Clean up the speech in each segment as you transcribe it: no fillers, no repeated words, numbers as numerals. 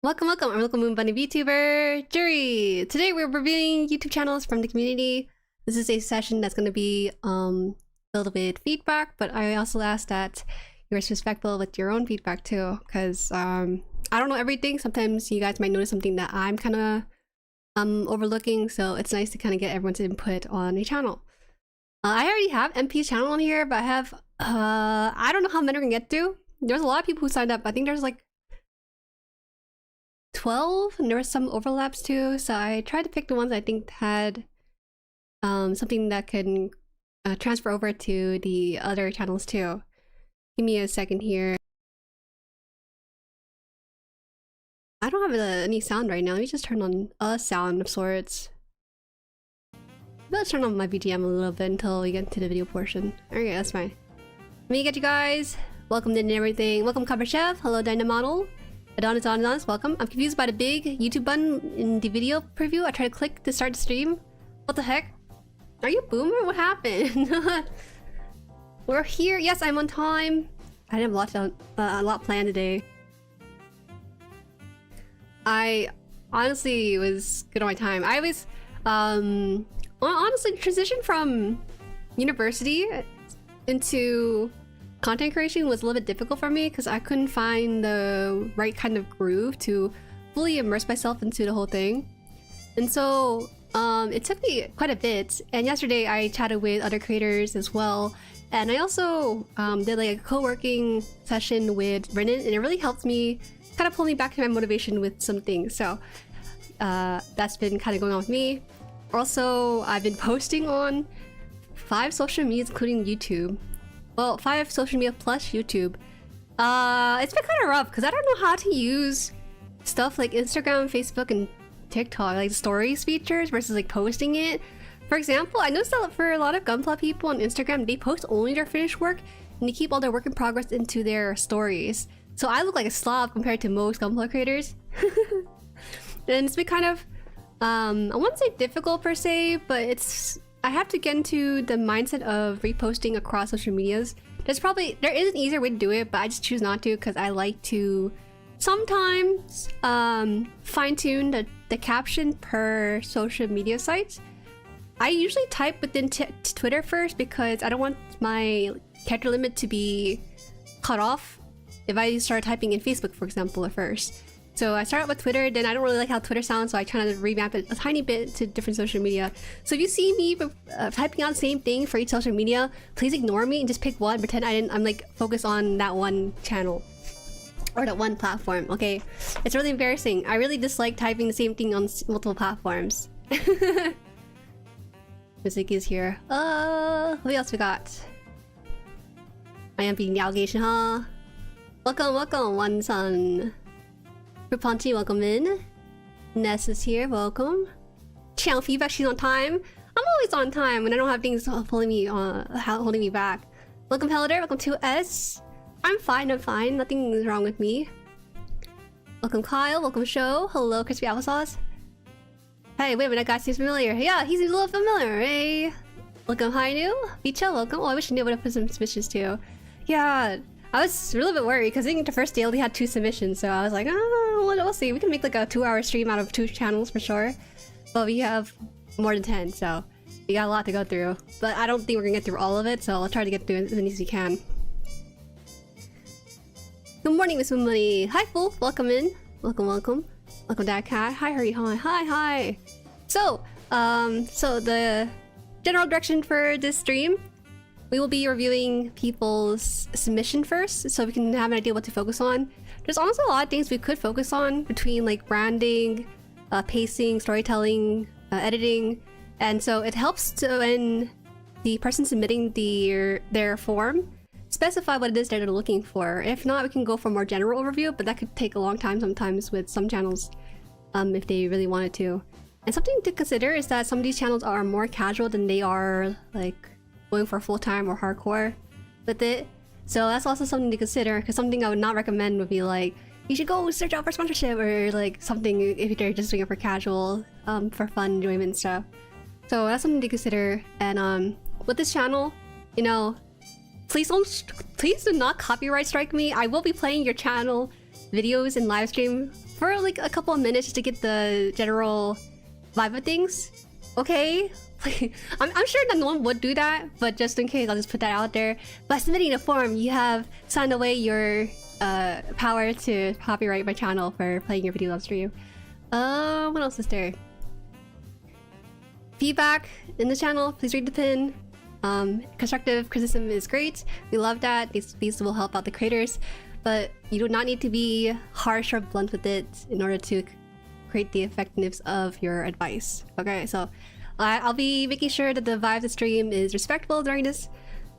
Welcome, I'm Local Moon Bunny VTuber, Jueri! Today we're reviewing YouTube channels from the community. This is a session that's going to be filled with feedback, but I also ask that you're respectful with your own feedback too, because I don't know everything. Sometimes you guys might notice something that I'm kind of overlooking, so it's nice to kind of get everyone's input on a channel. I already have MP's channel on here, but I have I don't know how many we're gonna get through. There's a lot of people who signed up. I think there's like 12, and there were some overlaps too, so I tried to pick the ones I think had something that can transfer over to the other channels too. Give me a second here. I don't have any sound right now. Let me just turn on a sound of sorts. Let's turn on my BGM a little bit until we get to the video portion. Okay, that's fine. Let me get you guys. Welcome to everything. Welcome Cover Chef. Hello Dynamodel. Adonis, welcome. I'm confused by the big YouTube button in the video preview. I tried to click to start the stream. What the heck? Are you a boomer? What happened? We're here. Yes, I'm on time. I didn't have a lot planned today. I honestly was good on my time. I was honestly transition from university into content creation was a little bit difficult for me because I couldn't find the right kind of groove to fully immerse myself into the whole thing. And so it took me quite a bit. And yesterday I chatted with other creators as well. And I also did like a co-working session with Brennan, and it really helped me kind of pull me back to my motivation with some things. So that's been kind of going on with me. Also, I've been posting on 5 social medias, including YouTube. Well, 5 social media plus YouTube. It's been kind of rough because I don't know how to use stuff like Instagram, Facebook, and TikTok, like stories features versus like posting it. For example, I noticed that for a lot of Gunpla people on Instagram, they post only their finished work and they keep all their work in progress into their stories. So I look like a slob compared to most Gunpla creators. And it's been kind of, I wouldn't say difficult per se, but I have to get into the mindset of reposting across social medias. There is an easier way to do it, but I just choose not to because I like to sometimes fine-tune the caption per social media site. I usually type within Twitter first because I don't want my character limit to be cut off if I start typing in Facebook, for example, first. So I start out with Twitter, then I don't really like how Twitter sounds, so I try to revamp it a tiny bit to different social media. So if you see me typing out the same thing for each social media, please ignore me and just pick one. Pretend I'm like focused on that one channel or that one platform. Okay, it's really embarrassing. I really dislike typing the same thing on multiple platforms. Music is here. What else we got? I am being the allegation, huh? Welcome, One Sun. Rupanchi, welcome in. Ness is here, welcome. Channel feedback, she's on time. I'm always on time when I don't have things holding me back. Welcome Helder, welcome to S. I'm fine, nothing is wrong with me. Welcome Kyle, welcome Show. Hello, Crispy Applesauce. Hey, wait a minute, that guy seems familiar. Yeah, he seems a little familiar, hey? Welcome Hainu. Bicha, welcome. Oh, I wish Neil would have put some submissions too. Yeah. I was a little bit worried because I think the first day only had 2 submissions, so I was like, oh, we'll see. We can make like a 2-hour stream out of 2 channels for sure. But we have more than 10, so we got a lot to go through. But I don't think we're gonna get through all of it, so I'll try to get through as many as we can. Good morning, Miss Moonmoney. Hi, Fool. Welcome in. Welcome. Welcome, Dad Cat. Hi, JueriHaan. Hi. So, so the general direction for this stream. We will be reviewing people's submission first, so we can have an idea what to focus on. There's also a lot of things we could focus on between like branding, pacing, storytelling, editing, and so it helps to when the person submitting their form specify what it is that they're looking for. If not, we can go for more general overview, but that could take a long time sometimes with some channels if they really wanted to. And something to consider is that some of these channels are more casual than they are like going for full-time or hardcore with it. So that's also something to consider, because something I would not recommend would be like, you should go search out for sponsorship, or like something if you're just doing it for casual, for fun enjoyment and stuff. So that's something to consider. And with this channel, you know, please do not copyright strike me. I will be playing your channel videos in live stream for like a couple of minutes just to get the general vibe of things. Okay, I'm sure that no one would do that, but just in case, I'll just put that out there. By submitting a form, you have signed away your power to copyright my channel for playing your video live stream. What else is there? Feedback in the channel, please read the pin. Constructive criticism is great. We love that. These will help out the creators, but you do not need to be harsh or blunt with it in order to create the effectiveness of your advice. Okay, so I'll be making sure that the vibe of the stream is respectful during this.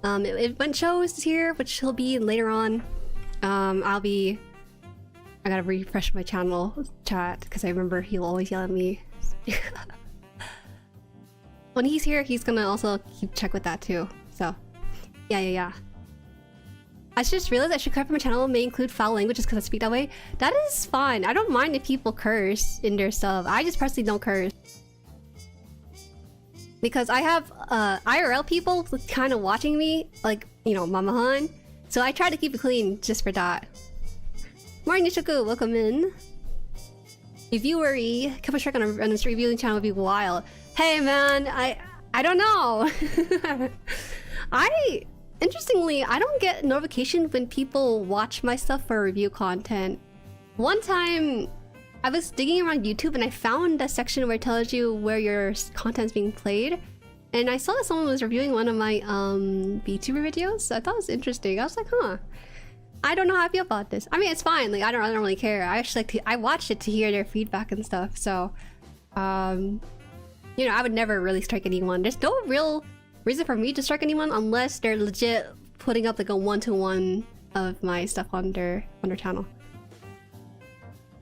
When Cho is here, which he'll be later on, I gotta refresh my channel chat because I remember he'll always yell at me. When he's here, he's gonna also keep check with that too. So, yeah. I just realized I should correct my channel may include foul languages because I speak that way. That is fine. I don't mind if people curse in their stuff. I just personally don't curse. Because I have IRL people kind of watching me, like, you know, Mama Han. So I try to keep it clean just for that. Morning Nishoku, welcome in. If Jueri, come check on this reviewing channel would be wild. Hey man, I don't know. Interestingly, I don't get notification when people watch my stuff for review content. One time, I was digging around YouTube and I found a section where it tells you where your content's being played. And I saw that someone was reviewing one of my VTuber videos. So I thought it was interesting. I was like, huh. I don't know how I feel about this. I mean, it's fine. Like, I don't really care. I actually I watched it to hear their feedback and stuff. So, you know, I would never really strike anyone. There's no real reason for me to strike anyone unless they're legit putting up like a one-to-one of my stuff on their channel.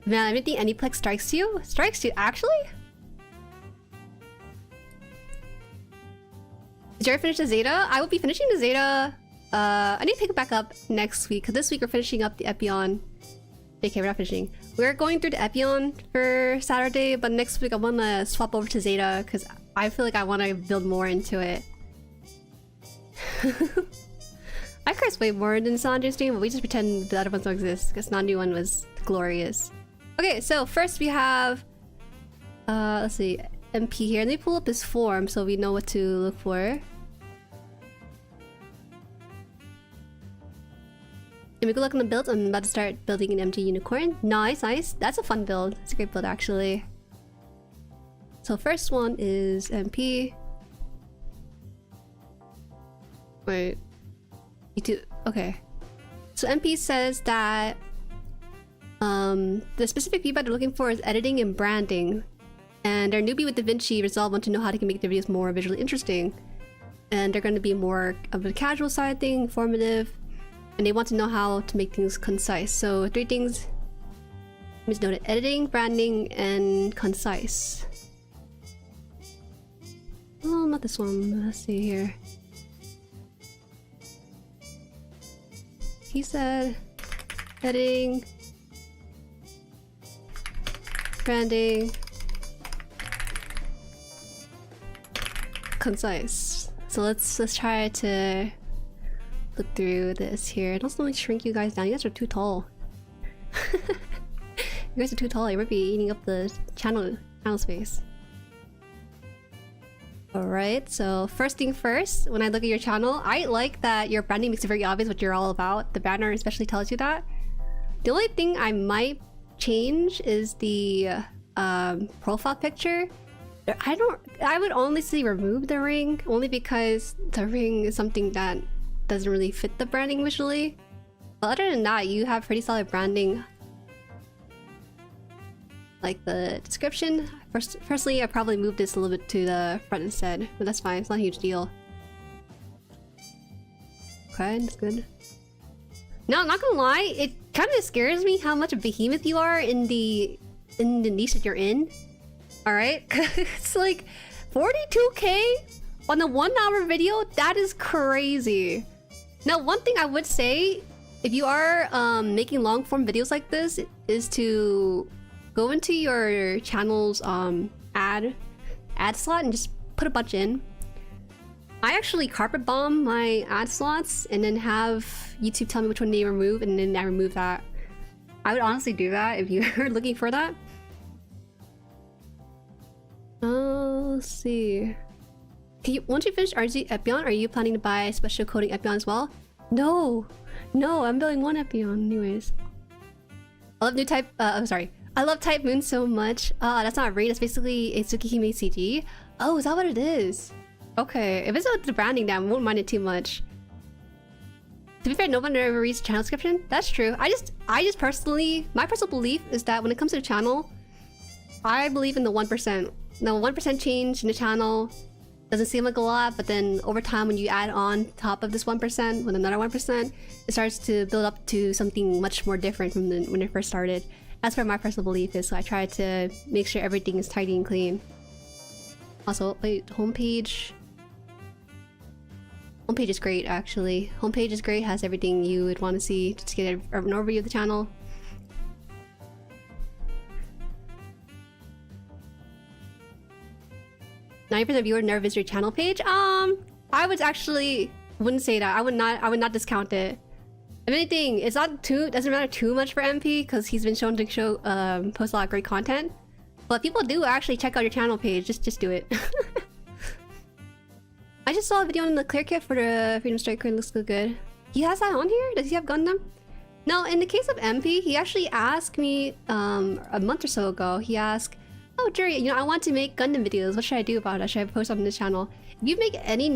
Man, I didn't think Aniplex strikes you? Strikes you, actually? Did you ever finish the Zeta? I will be finishing the Zeta. I need to pick it back up next week, because this week we're finishing up the Epion. Okay, we're not finishing. We're going through the Epion for Saturday, but next week I want to swap over to Zeta, because I feel like I want to build more into it. I curse way more than Sandra's stream, but we just pretend the other ones don't exist, because Nandu one was glorious. Okay, so first we have... let's see, MP here. Let me pull up this form so we know what to look for. And we go look on the build. I'm about to start building an MG unicorn. Nice, nice. That's a fun build. It's a great build, actually. So first one is MP. Wait. Okay. So MP says that the specific feedback they're looking for is editing and branding. And their newbie with DaVinci Resolve want to know how they can make their videos more visually interesting. And they're going to be more of a casual side thing, informative. And they want to know how to make things concise. So 3 things. Just noted: editing, branding, and concise. Oh, not this one. Let's see here. He said editing, branding, concise. So let's try to look through this here. I don't want to shrink you guys down. You guys are too tall. You guys are too tall. You might be eating up the channel space. Alright, so first thing first, when I look at your channel, I like that your branding makes it very obvious what you're all about. The banner especially tells you that. The only thing I might change is the profile picture. I would honestly remove the ring, only because the ring is something that doesn't really fit the branding visually. But other than that, you have pretty solid branding. Like the description. Firstly, I probably moved this a little bit to the front instead, but that's fine. It's not a huge deal. Okay, that's good. No, I'm not gonna lie. It kind of scares me how much of a behemoth you are in the niche that you're in. All right, it's like 42K on a 1 hour video. That is crazy. Now, one thing I would say, if you are making long form videos like this, is to go into your channel's ad slot and just put a bunch in. I actually carpet bomb my ad slots and then have YouTube tell me which one they remove, and then I remove that. I would honestly do that if you're looking for that. Let's see. Once you finish RZ Epion, are you planning to buy special coding Epion as well? No, no, I'm building one Epion anyways. I love new type. I'm sorry. I love Type Moon so much. That's not a raid. That's basically a Tsukihime CG. Oh, is that what it is? Okay, if it's the branding, then I won't mind it too much. To be fair, no one ever reads the channel description. That's true. I just personally, my personal belief is that when it comes to the channel, I believe in the 1%. The 1% change in the channel doesn't seem like a lot, but then over time when you add on top of this 1% with another 1%, it starts to build up to something much more different from when it first started. That's where my personal belief is, so I try to make sure everything is tidy and clean. Also, wait, homepage. Homepage is great, actually. Homepage is great, has everything you would want to see just to get an overview of the channel. "90% of viewers never visit your channel page." I would actually wouldn't say that. I would not discount it. If anything, it's not too doesn't matter too much for MP because he's been shown to post a lot of great content. But people do actually check out your channel page. Just do it. I just saw a video on the clear kit for the Freedom Striker. It looks so good. He has that on here? Does he have Gundam? No, in the case of MP, he actually asked me a month or so ago. He asked, "Oh, Jueri, I want to make Gundam videos. What should I do about it? Should I post on this channel?" If you make any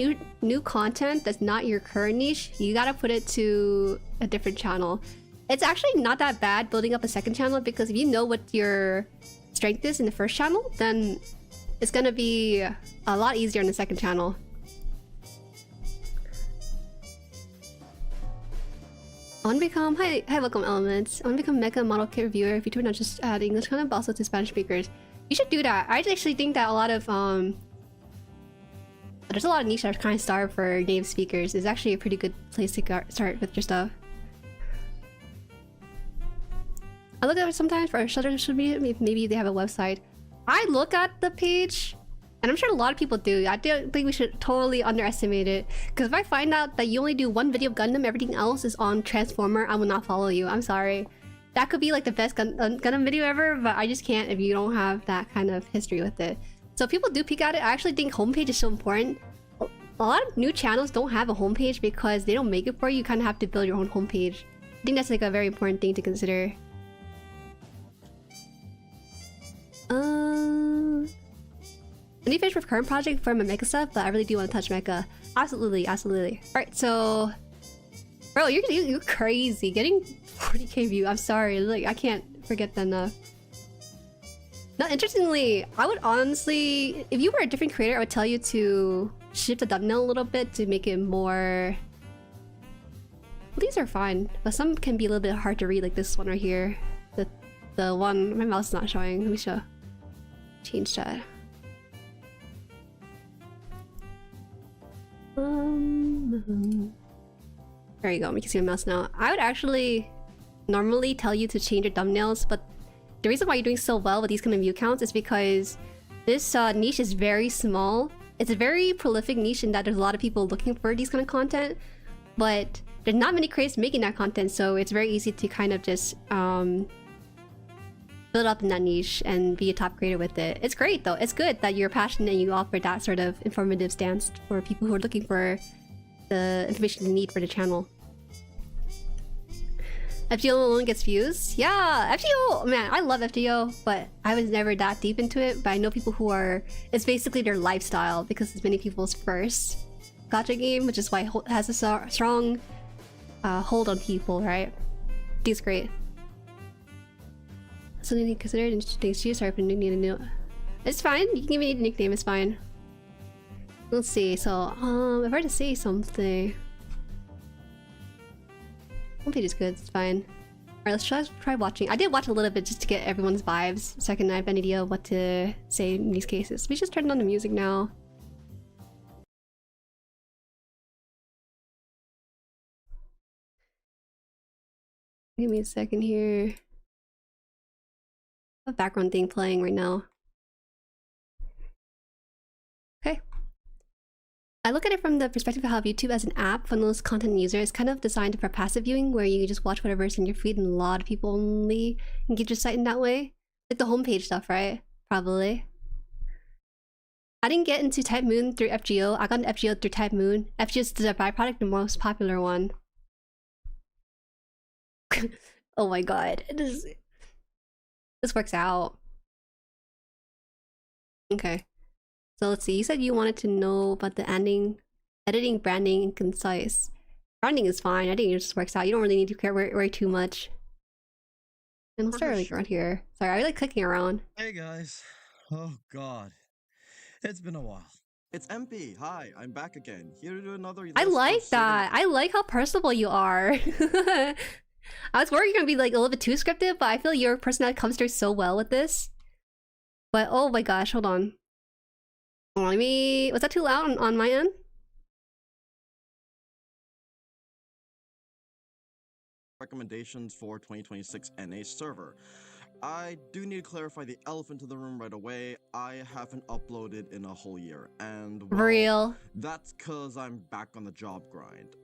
new content that's not your current niche, you gotta put it to a different channel. It's actually not that bad building up a second channel because if you know what your strength is in the first channel, then it's gonna be a lot easier in the second channel. I want to become hi welcome Elements. I want to become Mecha Model Kit Reviewer. VTuber, not just add English content but also to Spanish speakers. You should do that. I actually think that a lot of there's a lot of niche that are kind of starved for native speakers. It's actually a pretty good place to start with your stuff. I look at it sometimes for Shutter should be maybe they have a website. I look at the page, and I'm sure a lot of people do. I don't think we should totally underestimate it. Because if I find out that you only do one video of Gundam, everything else is on Transformer, I will not follow you. I'm sorry. That could be like the best Gundam video ever, but I just can't if you don't have that kind of history with it. So if people do peek at it, I actually think homepage is so important. A lot of new channels don't have a homepage because they don't make it for you. You kind of have to build your own homepage. I think that's like a very important thing to consider. Any fish with current project for my mecha stuff, but I really do want to touch mecha. Absolutely, absolutely. Alright, so... Bro, you're crazy. Getting 40k view. I'm sorry. Like, I can't forget that enough. No, interestingly, I would honestly... If you were a different creator, I would tell you to shift the thumbnail a little bit to make it more... Well, these are fine, but some can be a little bit hard to read, like this one right here. The one... My mouse is not showing. Let me show. Change that. There you go, you can see my mouse now. I would actually normally tell you to change your thumbnails, but the reason why you're doing so well with these kind of view counts is because this niche is very small. It's a very prolific niche in that there's a lot of people looking for these kind of content, but there's not many creators making that content, so it's very easy to kind of just build up in that niche and be a top creator with it. It's great though. It's good that you're passionate and you offer that sort of informative stance for people who are looking for the information they need for the channel. FGO alone gets views? Yeah, FGO, man, I love FGO, but I was never that deep into it. But I know people who are, it's basically their lifestyle because it's many people's first gacha game, which is why it has a strong hold on people, right? It's great. Something to consider interesting. Sorry, but need a new. It's fine. You can give me a nickname. It's fine. Let's see. So, if I were to say something, homepage is good. It's fine. Alright, let's try watching. I did watch a little bit just to get everyone's vibes, so I can have an idea of what to say in these cases. We just turned on the music now. Give me a second here. A background thing playing right now. Okay. I look at it from the perspective of how YouTube as an app funnels content user is kind of designed for passive viewing, where you just watch whatever's in your feed, and a lot of people only engage your site in that way. Like the homepage stuff, right? Probably. I didn't get into Type Moon through FGO. I got into FGO through Type Moon. FGO is the byproduct, the most popular one. Oh my god. This works out. Okay. So let's see. You said you wanted to know about the editing, branding, and concise. Branding is fine. I think it just works out. You don't really need to care worry too much. And I'll start like around here. Sorry, I like clicking around. Hey guys. Oh god. It's been a while. It's MP. Hi, I'm back again. Here to do another. I like that. I like how personable you are. I was worried you're gonna be like a little bit too scripted, but I feel your personality comes through so well with this. But oh my gosh, hold on. Hold on, let me... Was that too loud on my end? Recommendations for 2026 NA server. I do need to clarify the elephant in the room right away. I haven't uploaded in a whole year, and well, real. That's cause I'm back on the job grind.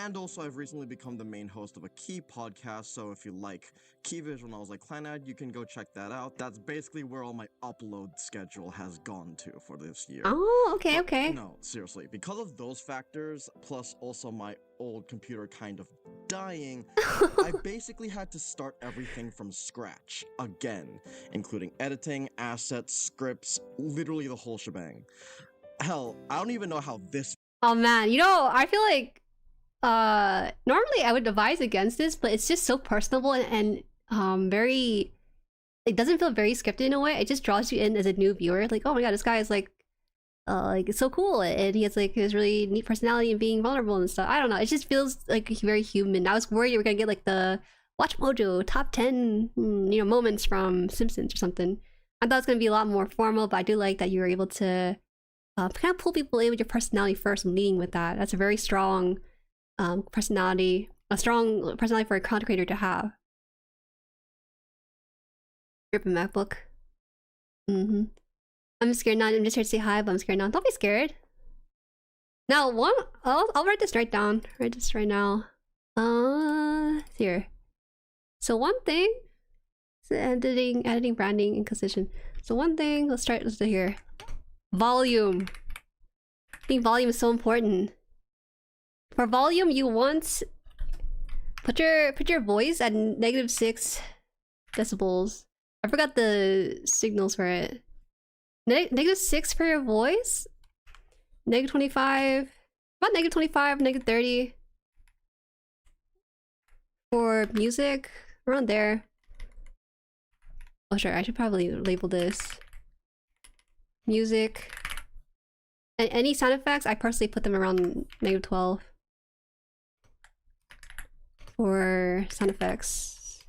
And also, I've recently become the main host of a Key podcast, so if you like Key visual novels like Clanad, you can go check that out. That's basically where all my upload schedule has gone to for this year. Oh, okay, but okay. No, seriously, because of those factors, plus also my old computer kind of dying, I basically had to start everything from scratch, again, including editing, assets, scripts, literally the whole shebang. Hell, I don't even know how this... Oh man, you know, I feel like normally I would advise against this, but it's just so personable and very, it doesn't feel very scripted in a way. It just draws you in as a new viewer, like, oh my god, this guy is like it's so cool, and he has like his really neat personality and being vulnerable and stuff. I don't know, it just feels like very human. I was worried you were gonna get like the Watch Mojo top 10 you know, moments from Simpsons or something. I thought it was gonna be a lot more formal, but I do like that you were able to kind of pull people in with your personality first and leading with that. That's a very strong personality, a strong personality for a content creator to have. Rip a MacBook. I'm scared now. I'm just here to say hi, but I'm scared now. Don't be scared. Now, I'll write this right down. Write this right now. Here. So one thing is editing, branding, and composition. So one thing, let's do here. Volume. I think volume is so important. For volume, you want put your voice at -6 decibels. I forgot the signals for it. -6 for your voice. -25. About -25, -30 for music. Around there. Oh sure, I should probably label this music. And any sound effects, I personally put them around -12. For sound effects.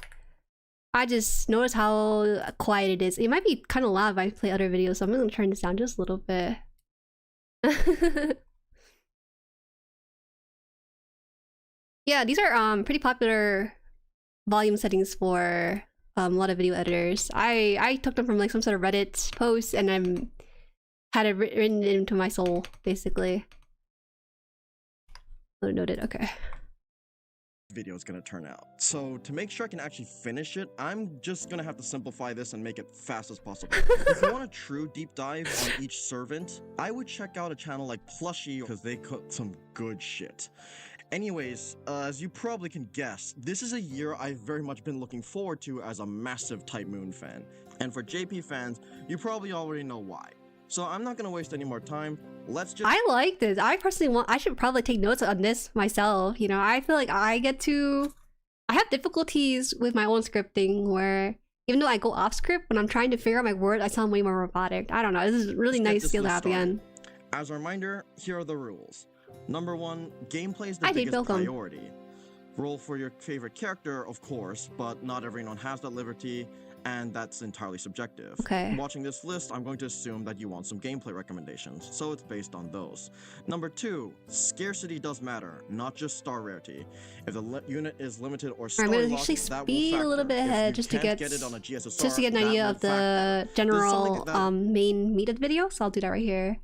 I just noticed how quiet it is. It might be kind of loud if I play other videos, so I'm gonna turn this down just a little bit. Yeah, these are pretty popular volume settings for a lot of video editors. I took them from like some sort of Reddit post, and I'm had it written into my soul, basically. Oh, noted. Okay. Video is going to turn out. So to make sure I can actually finish it, I'm just going to have to simplify this and make it fast as possible. If you want a true deep dive on each servant, I would check out a channel like Plushie because they cook some good shit. Anyways, as you probably can guess, this is a year I've very much been looking forward to as a massive Type Moon fan. And for JP fans, you probably already know why. So I'm not gonna waste any more time. Let's just... I like this. I personally I should probably take notes on this myself. You know, I feel like I have difficulties with my own scripting where even though I go off script, when I'm trying to figure out my word, I sound way more robotic. I don't know. This is really nice skill to have again. As a reminder, here are the rules. Number 1, gameplay is the biggest priority. Roll for your favorite character, of course, but not everyone has that liberty, and that's entirely subjective. Okay. Watching this list, I'm going to assume that you want some gameplay recommendations, so it's based on those. Number 2, scarcity does matter, not just star rarity. If the unit is limited or star I'm gonna actually speed a little bit ahead just to get it on a GSSR, just to get an idea of the general main meat of the video, so I'll do that right here.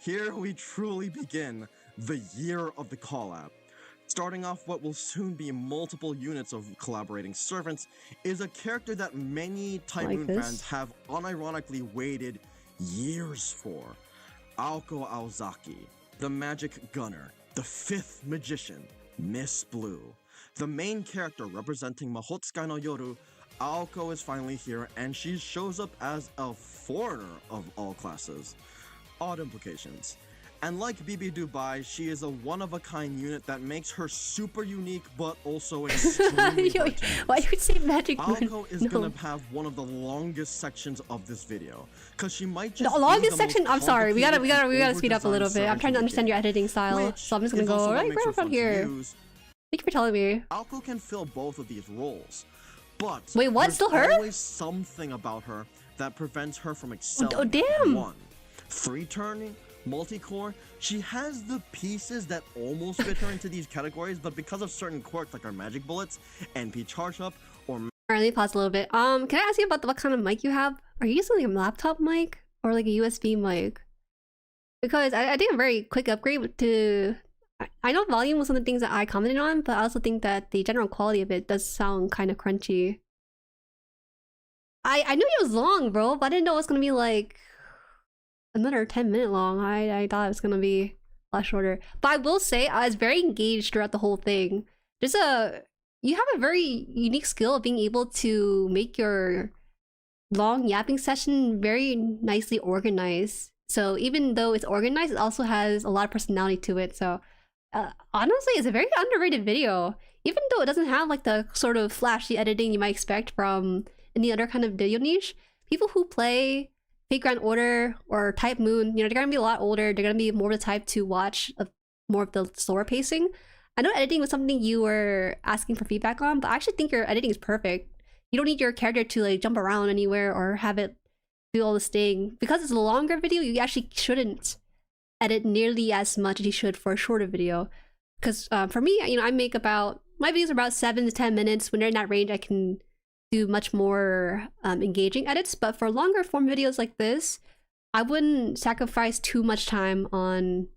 Here we truly begin the year of the collab. Starting off what will soon be multiple units of collaborating servants is a character that many Typhoon fans have unironically waited years for. Aoko Aozaki, the Magic Gunner, the fifth magician, Miss Blue. The main character representing Mahotsukai no Yoru, Aoko is finally here and she shows up as a foreigner of all classes. Odd implications. And like BB Dubai, she is a one-of-a-kind unit that makes her super unique, but also extremely Why do you say magic? Aoko is gonna have one of the longest sections of this video, cause she might just the longest section. I'm sorry, we gotta speed up a little bit. I'm trying to understand your editing style, so I'm just gonna go right from here. Thank you for telling me. Aoko can fill both of these roles, but wait, what? Still her? There's always something about her that prevents her from excelling. Oh damn! 1. 3-turning. Multi-core, she has the pieces that almost fit her into these categories, but because of certain quirks like her magic bullets, NP charge up, or... Alright, let me pause a little bit. Can I ask you about what kind of mic you have? Are you using like a laptop mic or like a USB mic? Because I think a very quick upgrade to... I know volume was one of the things that I commented on, but I also think that the general quality of it does sound kind of crunchy. I knew it was long, bro, but I didn't know it was gonna be like... another 10-minute long. I thought it was gonna be a lot shorter. But I will say I was very engaged throughout the whole thing. You have a very unique skill of being able to make your long yapping session very nicely organized. So even though it's organized, it also has a lot of personality to it. So honestly, it's a very underrated video. Even though it doesn't have like the sort of flashy editing you might expect from any other kind of video niche, people who play Fate Grand Order or Type Moon, you know, they're gonna be a lot older. They're gonna be more the type to watch more of the slower pacing. I know editing was something you were asking for feedback on, but I actually think your editing is perfect. You don't need your character to like jump around anywhere or have it do all this thing. Because it's a longer video, you actually shouldn't edit nearly as much as you should for a shorter video. Because for me, you know, I make about... my videos are about 7 to 10 minutes. When they're in that range, I can do much more engaging edits, but for longer form videos like this, I wouldn't sacrifice too much time on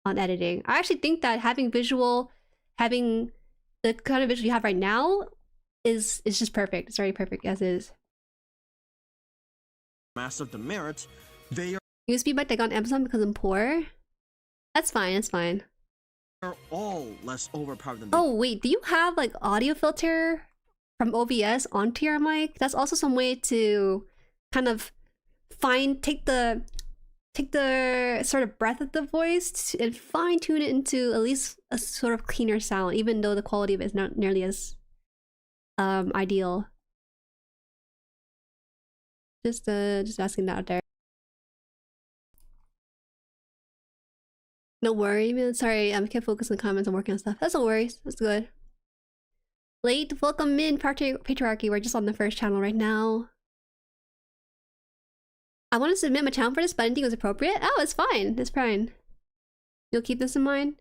editing. I actually think that having the kind of visual you have right now is just perfect. It's very perfect as is. Massive demerit, they USB mic I got on Amazon because I'm poor. That's fine, that's fine. Are all less overpowered than oh wait, do you have like audio filter from OBS onto your mic? That's also some way to kind of take the sort of breath of the voice and fine tune it into at least a sort of cleaner sound, even though the quality of it is not nearly as ideal. Just asking that out there. No worry, man. Sorry, I can't focus on the comments. I'm working on stuff. That's no worries. That's good. Late, welcome in Patriarchy. We're just on the first channel right now. I want to submit my channel for this, but I didn't think it was appropriate. Oh, it's fine. It's fine. You'll keep this in mind?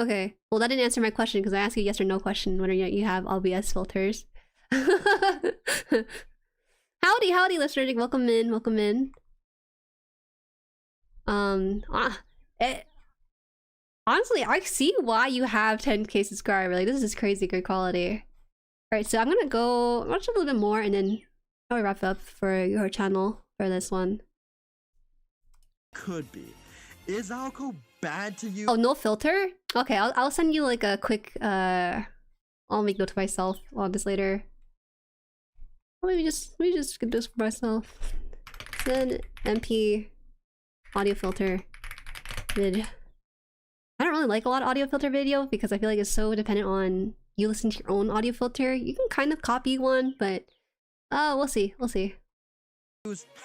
Okay. Well, that didn't answer my question because I asked you a yes or no question whether you have OBS filters. Howdy, listener. Welcome in. Welcome in. Honestly, I see why you have 10k subscribers. Like, this is crazy good quality. Alright, so I'm gonna go watch a little bit more and then I'll wrap up for your channel for this one. Could be. Is Aoko bad to you? Oh, no filter? Okay, I'll send you like a quick I'll make note to myself on this later. Maybe just get this for myself. Send MP audio filter vid. I don't really like a lot of audio filter video because I feel like it's so dependent on you listening to your own audio filter. You can kind of copy one, but we'll see. We'll see.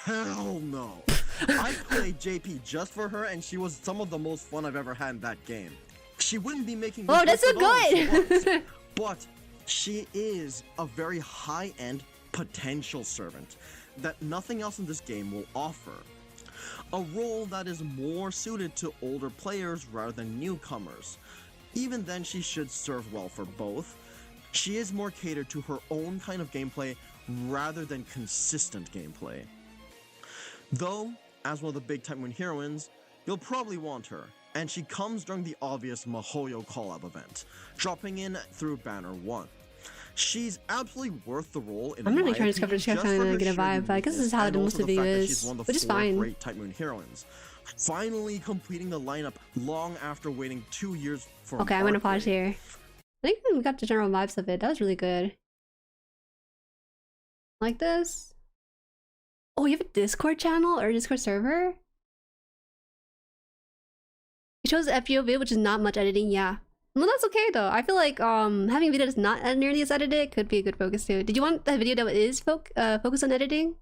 Hell no. I played JP just for her and she was some of the most fun I've ever had in that game. She wouldn't be making oh, that's so good! But she is a very high-end potential servant that nothing else in this game will offer. A role that is more suited to older players rather than newcomers. Even then, she should serve well for both. She is more catered to her own kind of gameplay rather than consistent gameplay. Though, as one of the big Type Moon heroines, you'll probably want her. And she comes during the obvious MiHoYo collab event, dropping in through banner 1. She's absolutely worth the role in I'm really my trying to discover opinion, this character just and for get a her sheer vibe, but I guess this is how uniqueness, the and most also of the the fact that is, she's one of which the is 4 fine. great Type Moon heroines. Finally completing the lineup long after waiting 2 years for Okay, an I'm gonna arc pause raid. here. I think we got the general vibes of it. That was really good. Like this? Oh, you have a Discord channel or a Discord server? You chose the FGO video, which is not much editing, yeah. Well, that's okay though. I feel like having a video that's not nearly as edited could be a good focus too. Did you want a video that is focused on editing?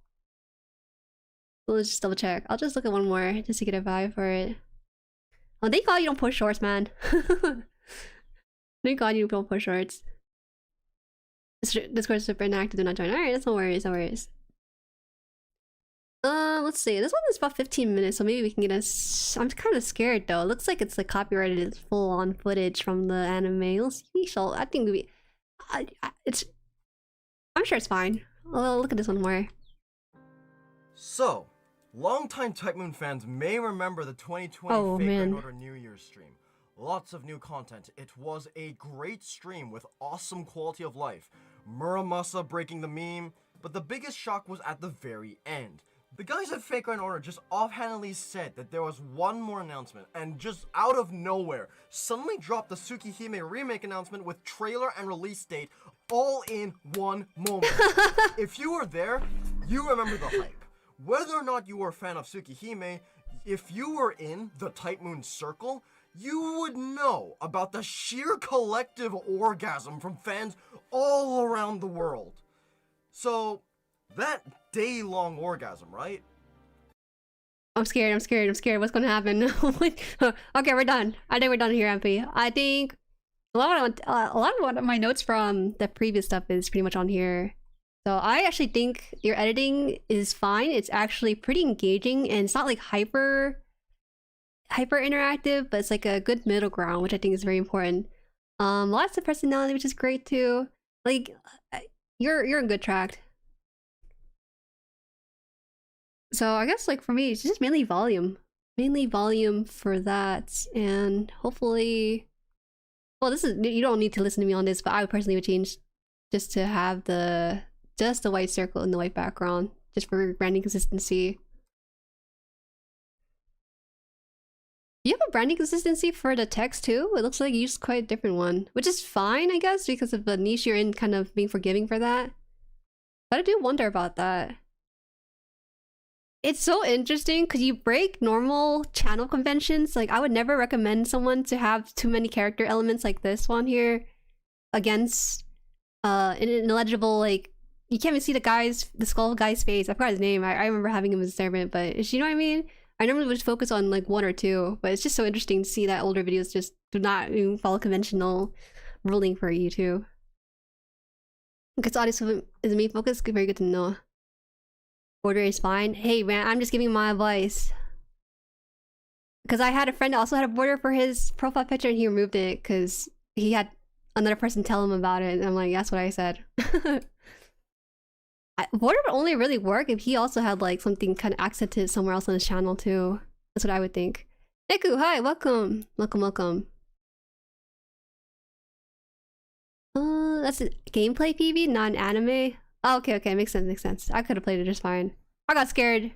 Let's just double check. I'll just look at one more just to get a vibe for it. Oh, thank God you don't push shorts, man. Thank God you don't push shorts. Discord is super inactive, do not join. Alright, that's no worries, no worries. Let's see. This one is about 15 minutes, so maybe we can get us. I'm kind of scared though. It looks like it's like copyrighted full-on footage from the anime. We shall. I think we. It's. I'm sure it's fine. I'll look at this one more. So, longtime Type Moon fans may remember the 2020 Oh, Fake man. Red Order New Year's stream. Lots of new content. It was a great stream with awesome quality of life. Muramasa breaking the meme, but the biggest shock was at the very end. The guys at Fake Red Order just offhandedly said that there was one more announcement, and just out of nowhere, suddenly dropped the Tsukihime remake announcement with trailer and release date all in one moment. If you were there, you remember the hype. Whether or not you were a fan of Tsukihime, if you were in the Type Moon circle, you would know about the sheer collective orgasm from fans all around the world. So, that day-long orgasm, right? I'm scared. I'm scared. I'm scared. What's gonna happen? Okay, we're done. I think we're done here, MP. I think a lot of my notes from the previous stuff is pretty much on here. So I actually think your editing is fine. It's actually pretty engaging, and it's not like hyper interactive, but it's like a good middle ground, which I think is very important. Lots of personality, which is great too. Like, you're on good track. So I guess like for me, it's just mainly volume for that, and hopefully, well, this is, you don't need to listen to me on this, but I personally would change just to have the white circle in the white background, just for branding consistency. You have a branding consistency for the text too? It looks like you used quite a different one, which is fine, I guess, because of the niche you're in, kind of being forgiving for that. But I do wonder about that. It's so interesting because you break normal channel conventions. Like, I would never recommend someone to have too many character elements like this one here against an illegible, like, you can't even see the skull guy's face. I forgot his name. I remember having him as a servant, but you know what I mean? I normally would focus on like one or two, but it's just so interesting to see that older videos just do not even follow conventional ruling for YouTube. Because audience is main focus, very good to know. Border is fine. Hey man, I'm just giving my advice. Because I had a friend that also had a border for his profile picture and he removed it because he had another person tell him about it. And I'm like, that's what I said. Border would only really work if he also had like something kind of accented somewhere else on his channel too. That's what I would think. Deku, hi, welcome. Welcome. That's a gameplay PV, not an anime. Oh, okay, makes sense. I could have played it just fine. I got scared.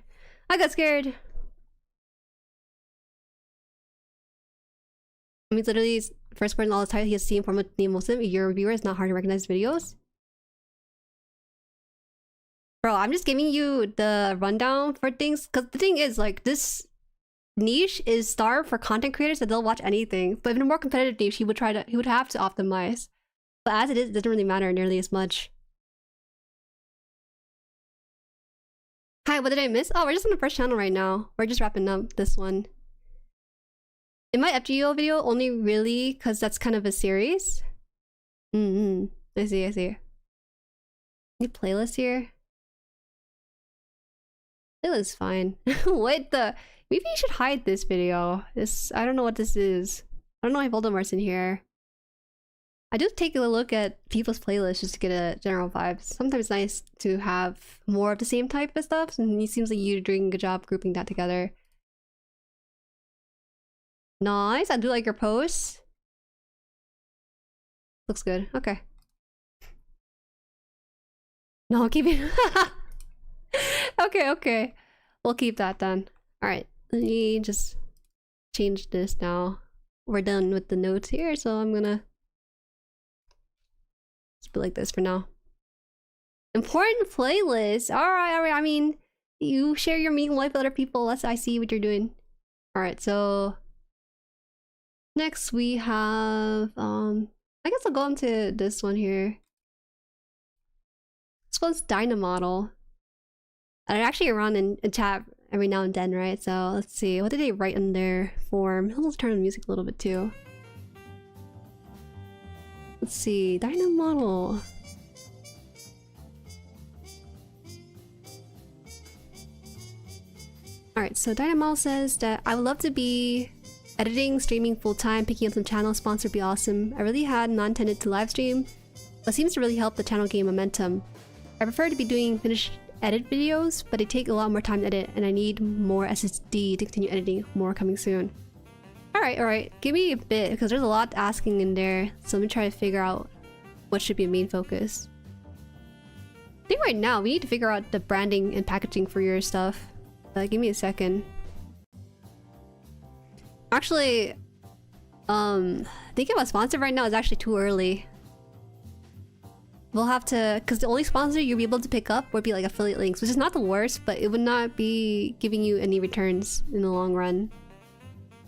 It means literally first person all the time he has seen from a Muslim. Your viewer is not hard to recognize videos. Bro, I'm just giving you the rundown for things, because the thing is, like, this niche is starved for content creators that they'll watch anything. But in a more competitive niche, he would have to optimize. But as it is, it doesn't really matter nearly as much. Hi, what did I miss? Oh, we're just on the first channel right now. We're just wrapping up this one. In my FGO video, only really because that's kind of a series. I see. New playlist here. Playlist is fine. What the? Maybe you should hide this video. I don't know what this is. I don't know if Voldemort's in here. I do take a look at people's playlists just to get a general vibe. Sometimes it's nice to have more of the same type of stuff, and it seems like you're doing a good job grouping that together. Nice. I do like your post. Looks good. Okay. No, keep it. Okay, okay. We'll keep that then. Alright. Let me just change this now. We're done with the notes here, so I'm gonna just put like this for now. Important playlist. Alright, alright. I mean, you share your meeting life with other people. I see what you're doing. Alright, so next we have I guess I'll go into this one here. This one's Dynamodel. I actually run in chat every now and then, right? So let's see. What did they write in their form? Let's turn on the music a little bit too. Let's see. Dynamodel. Alright, so Dynamodel says that I would love to be editing, streaming full-time, picking up some channel sponsor would be awesome. I really had not intended to live stream, but seems to really help the channel gain momentum. I prefer to be doing finished edit videos, but they take a lot more time to edit and I need more SSD to continue editing. More coming soon. Alright, alright. Give me a bit because there's a lot asking in there, so let me try to figure out what should be a main focus. I think right now we need to figure out the branding and packaging for your stuff. Give me a second. Actually, thinking about sponsor right now is actually too early. We'll have to, because the only sponsor you'll be able to pick up would be like affiliate links, which is not the worst, but it would not be giving you any returns in the long run.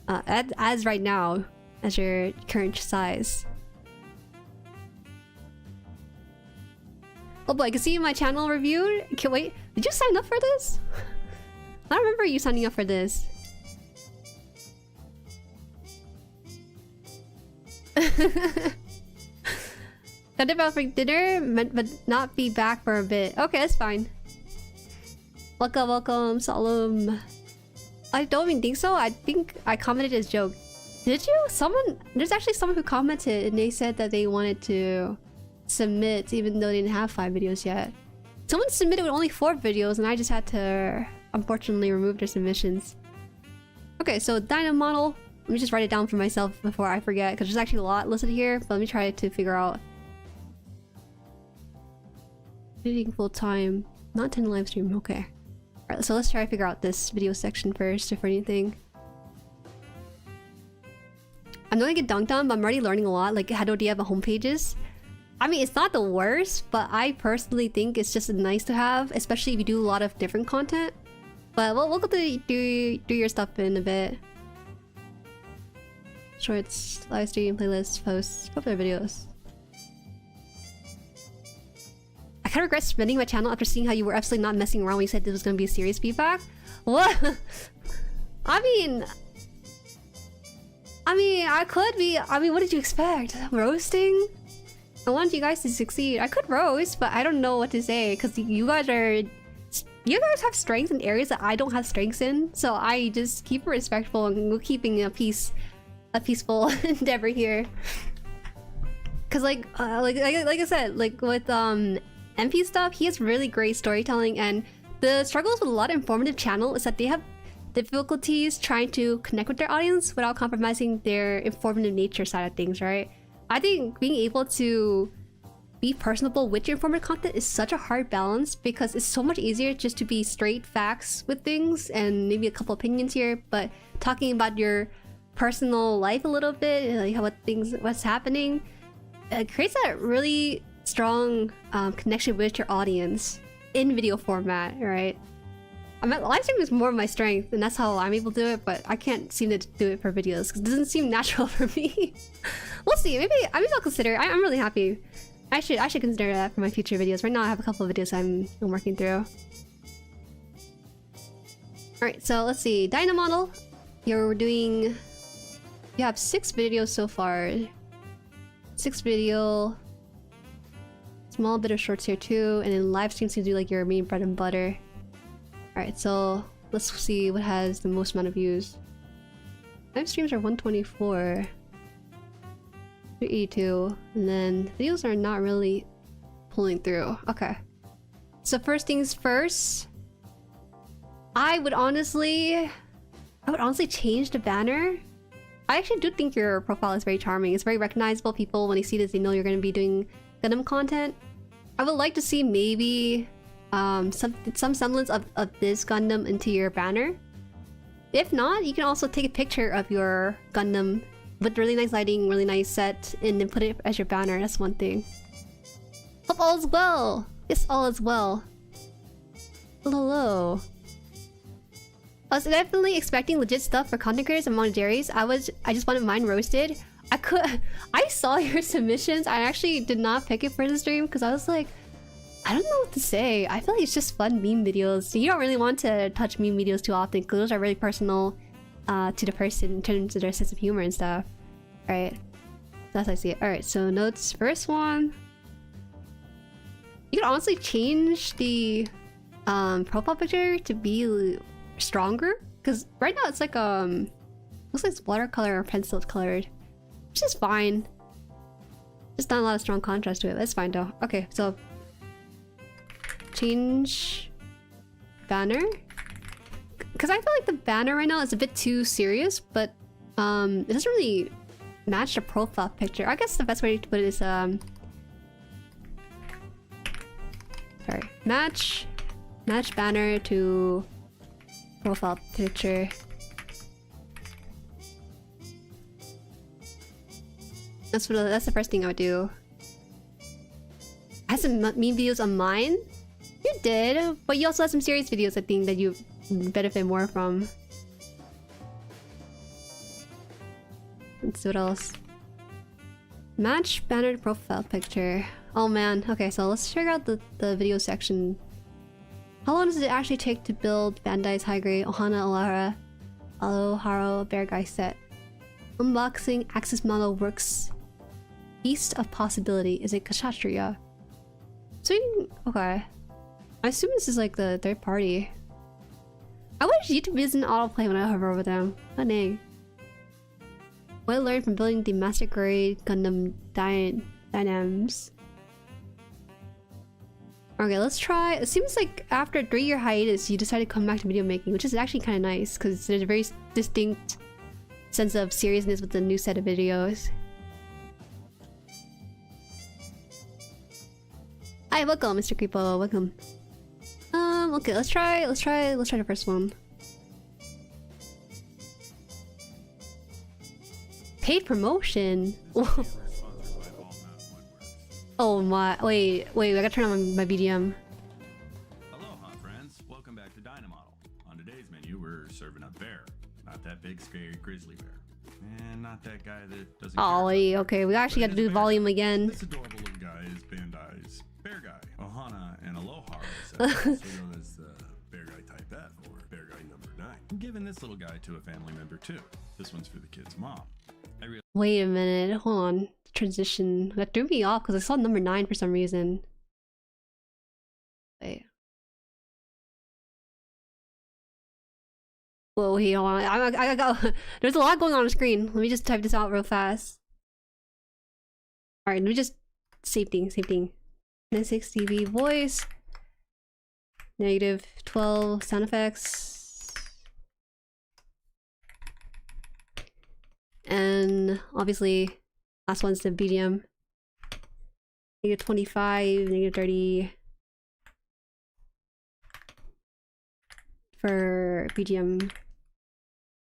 As right now, as your current size. Oh boy, I can see my channel reviewed. Okay, wait, did you sign up for this? I don't remember you signing up for this. Got about for dinner, but not be back for a bit. Okay, that's fine. Welcome, welcome, Solemn. I don't even think so. I think I commented as joke. Did you? There's actually someone who commented and they said that they wanted to submit even though they didn't have 5 videos yet. Someone submitted with only 4 videos and I just had to unfortunately remove their submissions. Okay, so Dynamodel. Let me just write it down for myself before I forget because there's actually a lot listed here, but let me try to figure out. Editing full time, not 10 live stream. Okay. Alright, so let's try to figure out this video section first, if anything. I'm going to get dunked on, but I'm already learning a lot. Like, how do you have a homepages? I mean, it's not the worst, but I personally think it's just nice to have, especially if you do a lot of different content. But we'll go do your stuff in a bit. Shorts, live stream, playlists, posts, popular videos. I kind of regret spending my channel after seeing how you were absolutely not messing around when you said this was going to be serious feedback. What? I mean, I could be. I mean, what did you expect? Roasting? I want you guys to succeed. I could roast, but I don't know what to say because you guys have strengths in areas that I don't have strengths in. So I just keep it respectful and keeping a peaceful endeavor here. Cause like I said, like with MP stuff, he has really great storytelling, and the struggles with a lot of informative channel is that they have difficulties trying to connect with their audience without compromising their informative nature side of things, right? I think being able to be personable with your informative content is such a hard balance because it's so much easier just to be straight facts with things and maybe a couple opinions here, but talking about your personal life a little bit, like what's happening, it creates that really strong connection with your audience in video format, right? Live stream is more of my strength, and that's how I'm able to do it, but I can't seem to do it for videos because it doesn't seem natural for me. We'll see. Maybe I'll consider. I'm really happy. I should consider that for my future videos. Right now, I have a couple of videos I'm working through. All right, so let's see. Dynamodel, you have 6 videos so far. 6 video. Small bit of shorts here too, and then live streams seems to be like your main bread and butter. Alright, so let's see what has the most amount of views. Live streams are 124. 382. And then videos are not really pulling through. Okay. So first things first. I would honestly change the banner. I actually do think your profile is very charming. It's very recognizable. People, when they see this, they know you're going to be doing Gundam content. I would like to see maybe some semblance of this Gundam into your banner. If not, you can also take a picture of your Gundam with really nice lighting, really nice set, and then put it as your banner. That's one thing. Hope all is well. Yes, all is well. Hello. I was definitely expecting legit stuff for content creators among Jueris. I just wanted mine roasted. I saw your submissions. I actually did not pick it for the stream because I was like, I don't know what to say. I feel like it's just fun meme videos. You don't really want to touch meme videos too often because those are really personal to the person in terms of their sense of humor and stuff. Alright. That's how I see it. Alright, so notes. First one. You can honestly change the profile picture to be stronger. Because right now it's like looks like it's watercolor or pencil colored. Which is fine. Just not a lot of strong contrast to it. That's fine though. Okay, so change banner, because I feel like the banner right now is a bit too serious, but it doesn't really match the profile picture. I guess the best way to put it is sorry, match banner to profile picture. That's the first thing I would do. I had some meme videos on mine. You did, but you also had some serious videos I think that you benefit more from. Let's see what else. Match banner to profile picture. Oh man, okay, so let's figure out the video section. How long does it actually take to build Bandai's high-grade Ohana Aloharo Bear Guy set? Unboxing Axis model works. East of possibility. Is it Kshatriya? So okay. I assume this is like the third party. I wish YouTube isn't autoplay when I hover over them. Oh dang. What I learned from building the Master Grade Gundam Dynams. Okay, let's try. It seems like after a 3-year hiatus, you decided to come back to video making, which is actually kind of nice because there's a very distinct sense of seriousness with the new set of videos. Hi, welcome, Mr. Creepo. Welcome. Okay, let's try the first one. Paid promotion. Oh my! Wait! I gotta turn on my BDM. Aloha, friends. Welcome back to Dynamodel. On today's menu, we're serving up bear. Not that big, scary grizzly bear. And not that guy that doesn't Oh, care. okay. We actually got to do the volume again. This adorable little guy is Bandai's bear guy. Ohana and Aloha is also known as the bear guy type F or bear guy number 9. I'm giving this little guy to a family member too. This one's for the kid's mom. Wait a minute. Hold on. Transition. That threw me off because I saw number 9 for some reason. Wait. Whoa, wait, hold on. I got. There's a lot going on the screen. Let me just type this out real fast. Alright, let me just. Same thing. 96 dB voice. -12 sound effects. And obviously, last one's the BDM. -25, -30 for BDM.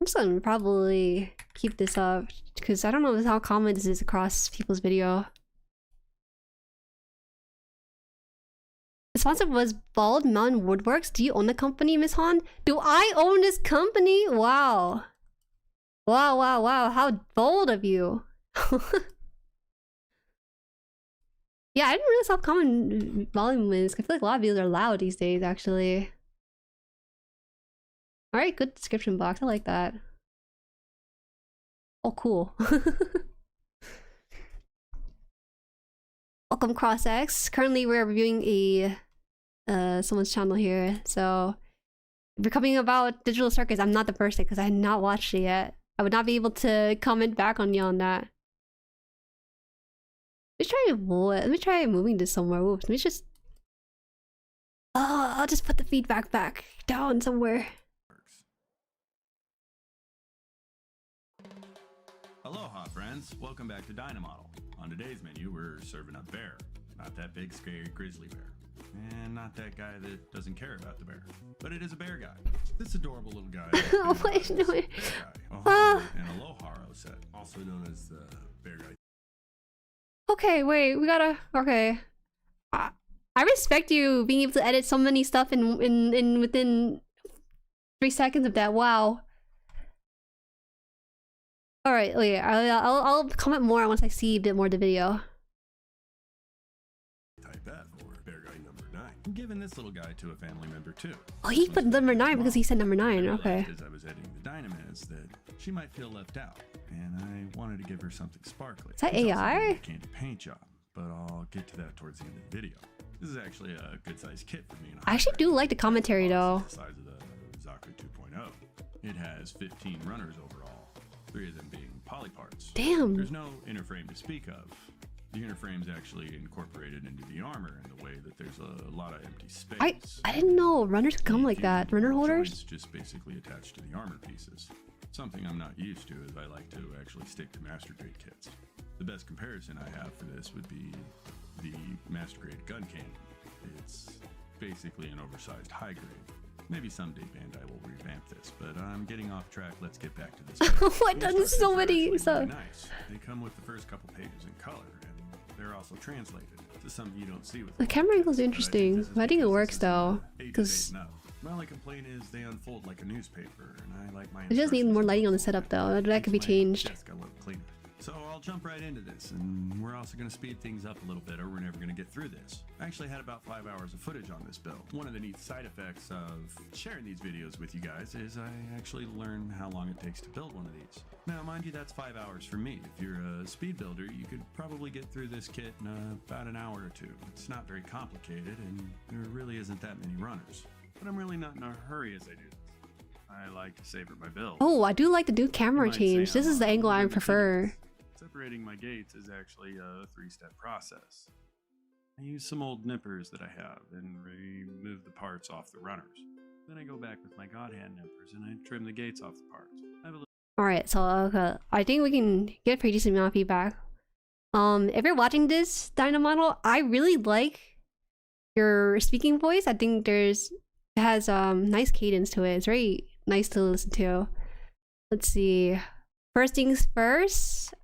I'm just gonna probably keep this up because I don't know how common this is across people's video. The sponsor was Bald Mountain Woodworks. Do you own the company, Miss Han? Do I own this company? Wow. Wow. How bold of you. Yeah, I didn't realize how common volume is. I feel like a lot of videos are loud these days, actually. Alright, good description box. I like that. Oh, cool. Welcome, CrossX. Currently, we're reviewing a someone's channel here. So, if you're coming about Digital Circus, I'm not the person because I had not watched it yet. I would not be able to comment back on you on that. Let me try moving this somewhere. Oops, let me just. Oh, I'll just put the feedback back down somewhere. Aloha friends, welcome back to Dynamodel. On today's menu, we're serving up bear. Not that big scary grizzly bear. And not that guy that doesn't care about the bear. But it is a bear guy. This adorable little guy. Oh, wait, no. Bear guy. And Aloha set, also known as the bear guy. Okay, wait, we gotta... Okay. I respect you being able to edit so many stuff in within 3 seconds of that. Wow. All right, wait. I'll comment more once I see a bit more of the video. Type F or bear guy number 9. I'm giving this little guy to a family member too. Oh, he put number 9 because he said number 9. Okay. As I was editing the Dynamiz that she might feel left out, and I wanted to give her something sparkly. Is that It's also AI? a candy paint job, but I'll get to that towards the end of the video. This is actually a good-sized kit for me. I actually do like the commentary though. The size of the Zaku 2.0. It has 15 runners overall, 3 of them being poly parts. Damn. There's no inner frame to speak of. The inner frame's actually incorporated into the armor in the way that there's a lot of empty space. I didn't know runners come like that. Runner holders? Joints just basically attached to the armor pieces. Something I'm not used to, as I like to actually stick to master grade kits. The best comparison I have for this would be the master grade gun cannon. It's basically an oversized high grade. Maybe someday Bandai will revamp this, but I'm getting off track. Let's get back to this. What? There's so many stuff. Nice. They come with the first couple pages in color, and they're also translated to something you don't see with The camera angle's interesting. I think it works though, because my only complaint is they unfold like a newspaper, and I like my. it just needs more lighting on the setup though. That could be changed. Desk a little cleaner. So I'll jump right into this, and we're also going to speed things up a little bit, or we're never going to get through this. I actually had about 5 hours of footage on this build. One of the neat side effects of sharing these videos with you guys is I actually learn how long it takes to build one of these. Now, mind you, that's 5 hours for me. If you're a speed builder, you could probably get through this kit in about an hour or 2. It's not very complicated, and there really isn't that many runners. But I'm really not in a hurry as I do this. I like to savor my build. Oh, I do like the new camera change. This is the angle I prefer. Separating my gates is actually a 3-step process. I use some old nippers that I have and remove the parts off the runners. Then I go back with my God hand nippers and I trim the gates off the parts. Alright, so I think we can get a pretty decent amount of feedback. If you're watching this Dynamodel, I really like your speaking voice. I think it has nice cadence to it. It's very nice to listen to. Let's see. First things first.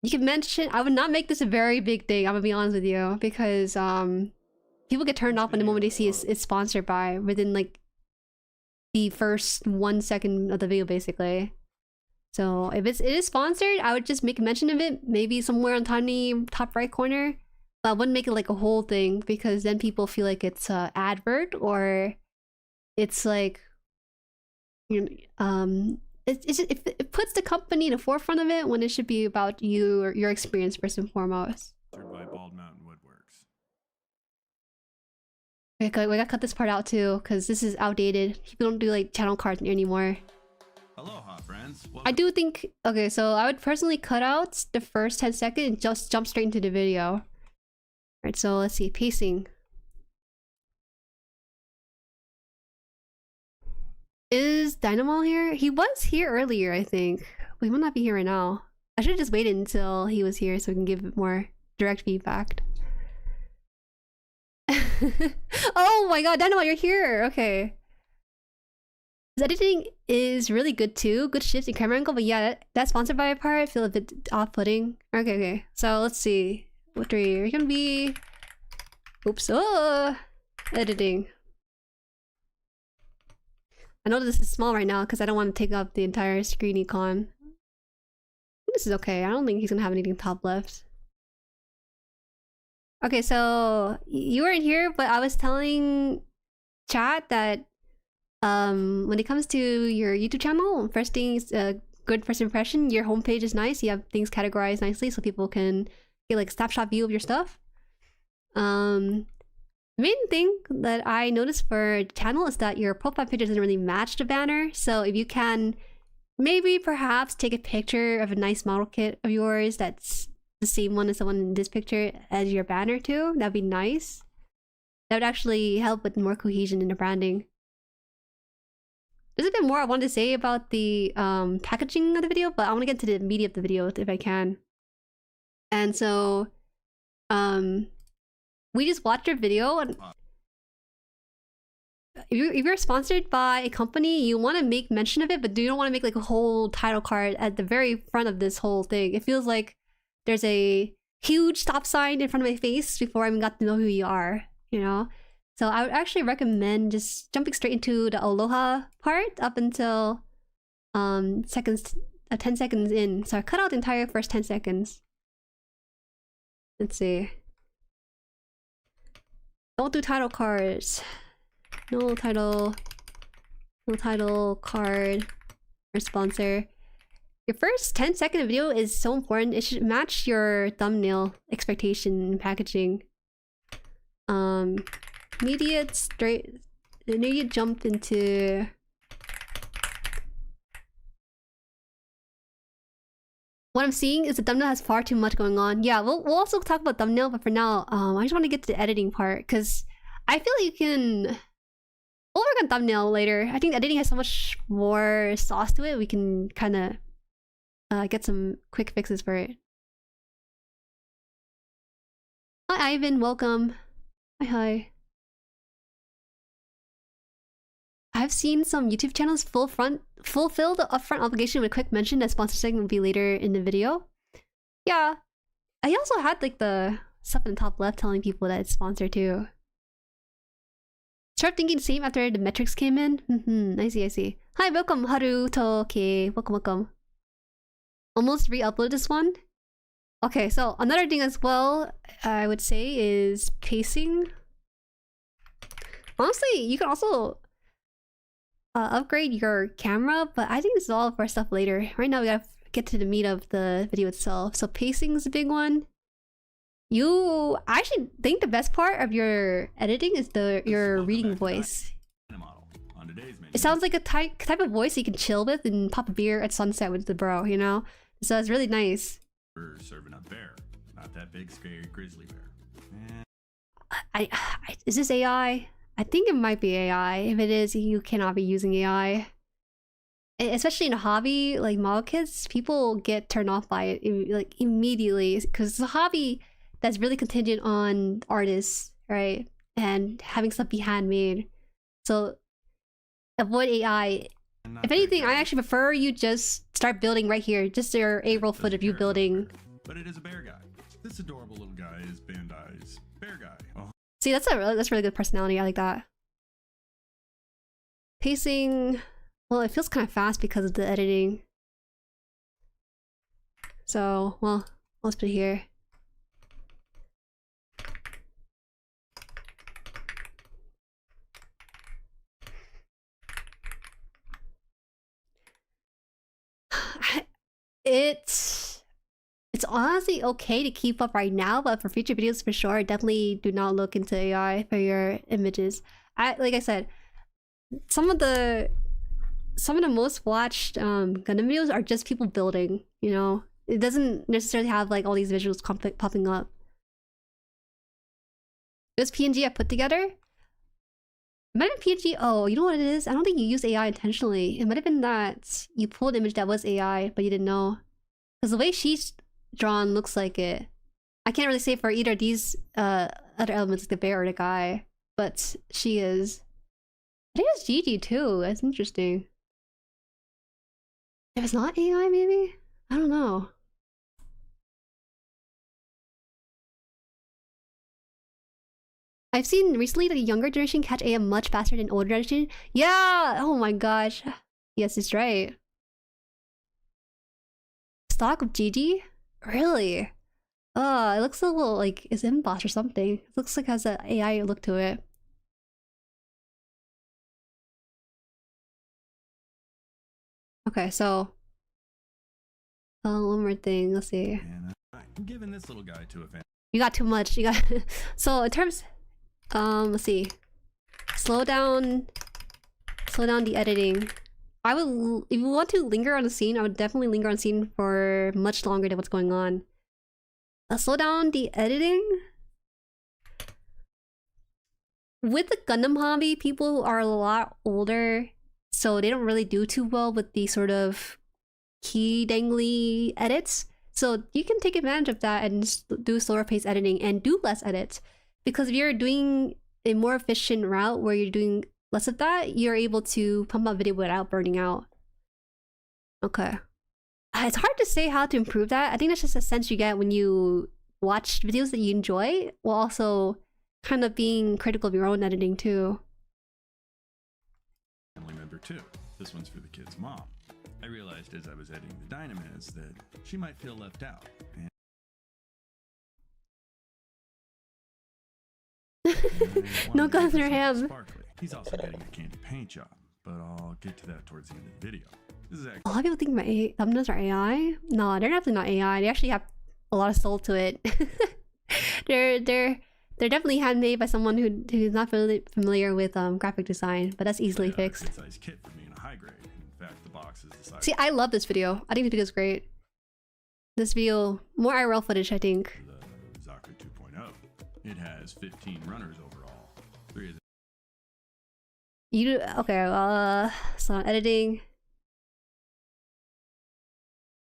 You can mention, I would not make this a very big thing, I'm gonna be honest with you, because people get turned off when the moment they see it's sponsored by within like the first 1 second of the video basically. So if it is sponsored, I would just make a mention of it, maybe somewhere on tiny top right corner. But I wouldn't make it like a whole thing, because then people feel like it's a advert, or it's like, you know, it puts the company in the forefront of it when it should be about you or your experience first and foremost. By Bald Mountain Woodworks. We gotta cut this part out too, because this is outdated. People don't do like channel cards anymore. Aloha, friends. I do think, okay, so I would personally cut out the first 10 seconds and just jump straight into the video. Alright, so let's see, pacing. Is Dynamo here? He was here earlier, I think. Well, he might not be here right now. I should have just waited until he was here so we can give it more direct feedback. Oh my god, Dynamo, you're here! Okay. His editing is really good too. Good shifts in camera angle, but yeah, that's sponsored by a part. I feel a bit off-putting. Okay. So let's see. What are you gonna be? Oops. Oh! Editing. I know this is small right now because I don't want to take up the entire screen econ. This is okay. I don't think he's gonna have anything top left. Okay, so you weren't here, but I was telling chat that when it comes to your YouTube channel, first thing is a good first impression. Your homepage is nice. You have things categorized nicely so people can get like a snapshot view of your stuff. The main thing that I noticed for the channel is that your profile picture doesn't really match the banner. So if you can maybe perhaps take a picture of a nice model kit of yours that's the same one as the one in this picture as your banner too, that'd be nice. That would actually help with more cohesion in the branding. There's a bit more I wanted to say about the packaging of the video, but I want to get to the media of the video if I can. And so, we just watched your video, and if you're sponsored by a company, you want to make mention of it, but you don't want to make like a whole title card at the very front of this whole thing. It feels like there's a huge stop sign in front of my face before I even got to know who you are, you know? So I would actually recommend just jumping straight into the aloha part up until 10 seconds in. So I cut out the entire first 10 seconds. Let's see. Don't do title cards. No title card or sponsor. Your first 10-second video is so important. It should match your thumbnail expectation and packaging. Immediate straight. Immediate jump into. What I'm seeing is the thumbnail has far too much going on. Yeah, we'll also talk about thumbnail, but for now, I just want to get to the editing part because I feel like you can. We'll work on thumbnail later. I think editing has so much more sauce to it. We can kind of get some quick fixes for it. Hi, Ivan. Welcome. Hi. I've seen some YouTube channels fulfill the upfront obligation with a quick mention that sponsor segment will be later in the video. Yeah. I also had like the stuff in the top left telling people that it's sponsored too. Start thinking the same after the metrics came in. I see. Hi, welcome Haru Toke. Welcome. Almost re-uploaded this one. Okay, so another thing as well I would say is pacing. Honestly, you can also upgrade your camera, but I think this is all for stuff later. Right now we gotta get to the meat of the video itself. So pacing is a big one. I actually think the best part of your editing is your reading voice. It sounds like a type of voice you can chill with and pop a beer at sunset with the bro, you know? So it's really nice. We're serving up bear, not that big scary grizzly bear. Is this AI? I think it might be AI. If it is, you cannot be using AI. Especially in a hobby like model kits, people get turned off by it like immediately because it's a hobby that's really contingent on artists, right? And having stuff be handmade. So avoid AI. If anything, I actually prefer you just start building right here. Just your A-roll footage of you building. But it is a bear guy. This adorable little guy is Bandai's bear guy. Oh. See, that's really good personality. I like that. Pacing, well, it feels kind of fast because of the editing. So, well, let's put it here. It's honestly okay to keep up right now, but for future videos for sure, definitely do not look into AI for your images. Like I said, some of the most watched Gundam videos are just people building, you know? It doesn't necessarily have like all these visuals popping up. This PNG I put together? It might have been PNG. Oh, you know what it is? I don't think you used AI intentionally. It might have been that you pulled an image that was AI, but you didn't know. Because the way she's drawn looks like it. I can't really say for either of these other elements, like the bear or the guy, but she is. I think it's Gigi too. That's interesting. If it's not AI, maybe? I don't know. I've seen recently that the younger generation catch AI much faster than older generation. Yeah! Oh my gosh. Yes, it's right. Stock of Gigi? Really? It looks a little like it's embossed or something. It looks like it has an AI look to it. Okay, so one more thing. Let's see. I'm giving this little guy to a fan. You got too much. You got so in terms. Let's see. Slow down the editing. I would, if you want to linger on a scene, I would definitely linger on a scene for much longer than what's going on. Slow down the editing. With the Gundam hobby, people who are a lot older so they don't really do too well with the sort of key dangly edits. So you can take advantage of that and do slower pace editing and do less edits. Because if you're doing a more efficient route where you're doing less of that, you're able to pump out video without burning out. Okay. It's hard to say how to improve that. I think that's just a sense you get when you watch videos that you enjoy, while also kind of being critical of your own editing too. Family member too. This one's for the kid's mom. I realized as I was editing the Dynamiz that she might feel left out. No guns in her hand. Sparkly. He's also getting a candy paint job, but I'll get to that towards the end of the video. This is actually a lot of people think my thumbnails are AI. No, they're definitely not AI. They actually have a lot of soul to it. they're definitely handmade by someone who's not familiar with graphic design, but that's easily fixed. Good size kit for me in a high grade. In fact, the box is the size. See, I love this video. I think the video is great. This video, more IRL footage, I think. The Zaku 2.0. It has 15 runners overall. 3 of them. Okay, so editing.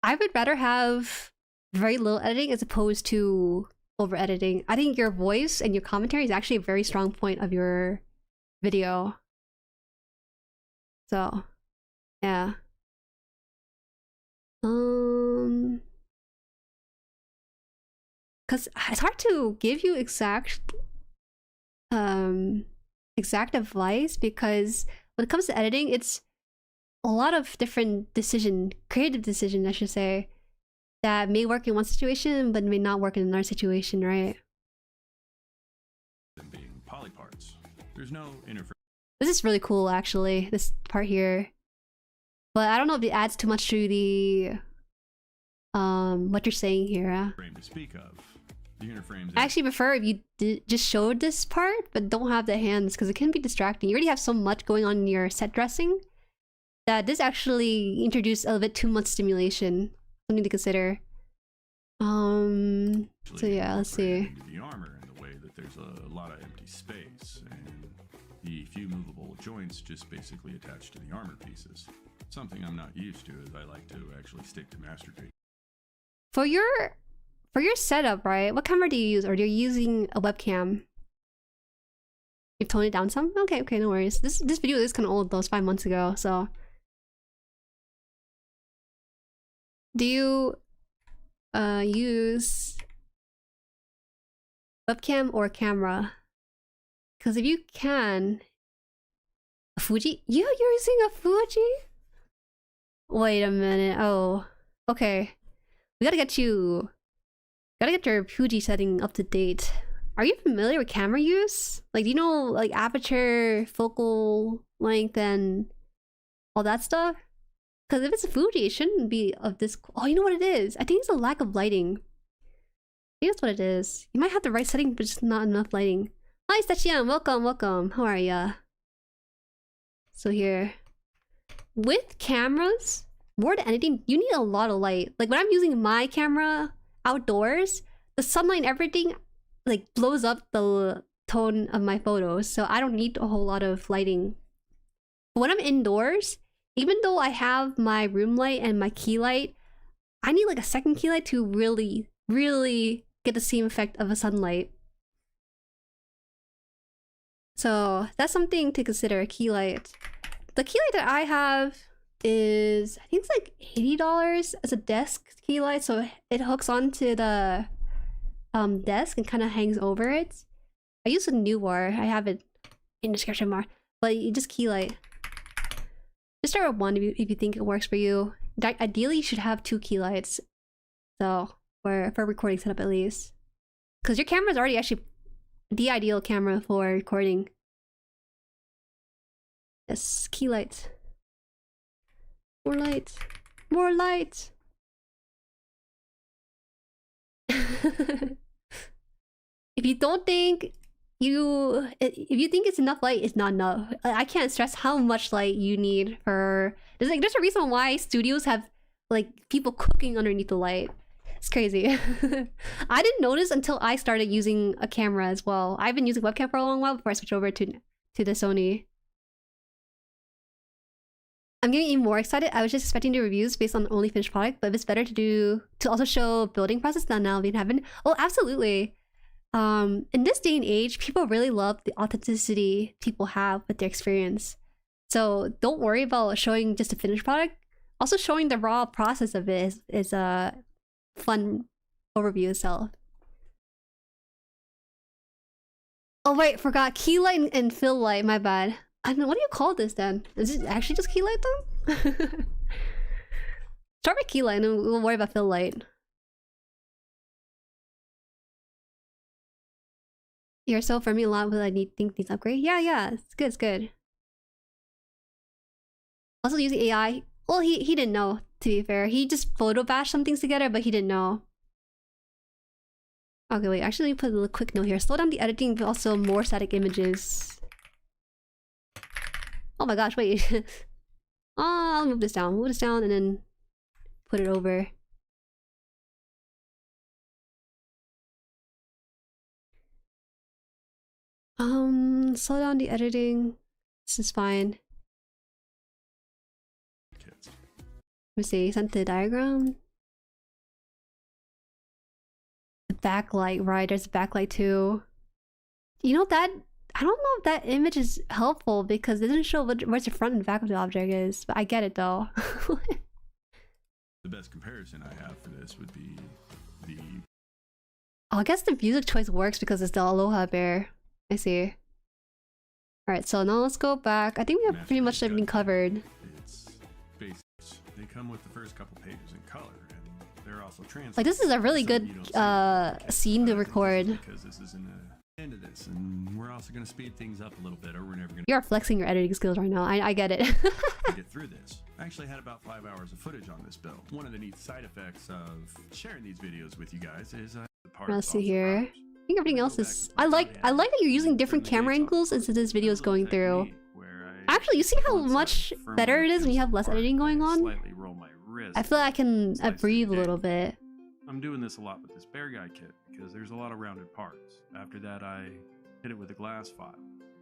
I would rather have very little editing as opposed to over editing. I think your voice and your commentary is actually a very strong point of your video. So, yeah. Cause it's hard to give you exact advice, because when it comes to editing, it's a lot of different creative decisions, I should say, that may work in one situation but may not work in another situation, right? Them being poly parts. There's no interference. This is really cool, actually, this part here. But I don't know if it adds too much to the what you're saying here. Frame to speak of. The inner frames. I actually prefer if you just showed this part but don't have the hands, because it can be distracting. You already have so much going on in your set dressing that this actually introduced a little bit too much stimulation. Something to consider. So yeah, let's see. The armor in the way that there's a lot of empty space, and the few movable joints just basically attached to the armor pieces. Something I'm not used to, as I like to actually stick to master grade. For your setup, right? What camera do you use, or are you using a webcam? You've toned it down some? Okay, no worries. This video is kind of old though, it's 5 months ago, so. Do you use webcam or camera? Because if you can, a Fuji? You're using a Fuji? Wait a minute. Oh, okay. We gotta get your Fuji setting up to date. Are you familiar with camera use? Like, do you know like aperture, focal length, and all that stuff? Because if it's a Fuji, it shouldn't be of this. Oh, you know what it is? I think it's a lack of lighting. I think that's what it is. You might have the right setting, but just not enough lighting. Hi, Stachian. Welcome. How are ya? So here, with cameras, more than anything, you need a lot of light. Like when I'm using my camera outdoors, the sunlight and everything like blows up the tone of my photos. So I don't need a whole lot of lighting. But when I'm indoors, even though I have my room light and my key light, I need like a second key light to really, really get the same effect of a sunlight. So that's something to consider, a key light. The key light that I have is, I think it's like $80 as a desk key light. So it hooks onto the desk and kind of hangs over it. I use a new war. I have it in the description bar. But you just key light. Just start with one if you think it works for you. Ideally, you should have 2 key lights. So for recording setup at least, because your camera is already actually the ideal camera for recording. Yes, key light. More light. More light. If you don't think if you think it's enough light, it's not enough. I can't stress how much light you need for. There's a reason why studios have like people cooking underneath the light. It's crazy. I didn't notice until I started using a camera as well. I've been using webcam for a long while before I switched over to the Sony. I'm getting even more excited. I was just expecting the reviews based on only finished product, but if it's better to also show building process, then that'll be in heaven. Oh, absolutely. In this day and age, people really love the authenticity people have with their experience. So don't worry about showing just a finished product. Also showing the raw process of it is a fun overview itself. Oh wait, forgot key light and fill light, my bad. I don't know, what do you call this then? Is it actually just key light though? Start with key light and we'll worry about fill light. You're so for me a lot, will I think needs upgrade? Yeah, it's good, it's good. Also using AI. Well, he didn't know, to be fair. He just photo bashed some things together, but he didn't know. Okay, wait, actually put a little quick note here. Slow down the editing, but also more static images. Oh my gosh, wait. Oh, I'll move this down. Move this down and then put it over. Slow down the editing. This is fine. Kids. Let me see, sent the diagram. The backlight, right? There's a backlight too. You know that, I don't know if that image is helpful because it doesn't show where's the front and back of the object is, but I get it though. The best comparison I have for this would be the... Oh, I guess the music choice works because it's the Aloha bear. I see. Alright, so now let's go back. I think we have pretty much everything covered. It's basic. They come with the first couple pages in color, and they're also translated. Like, this is a really good scene to record. Because this isn't the end of this, and we're also going to speed things up a little bit, or we're never going to You're flexing your editing skills right now. I get it. get through this. I actually had about 5 hours of footage on this build. One of the neat side effects of sharing these videos with you guys is the part. Let's see here. I think everything else is... I like that you're using different camera angles as this video is going through. Actually, you see how much better it is when you have less editing going on? I feel like I can breathe a little bit. I'm doing this a lot with this bear guy kit because there's a lot of rounded parts. After that, I hit it with a glass file.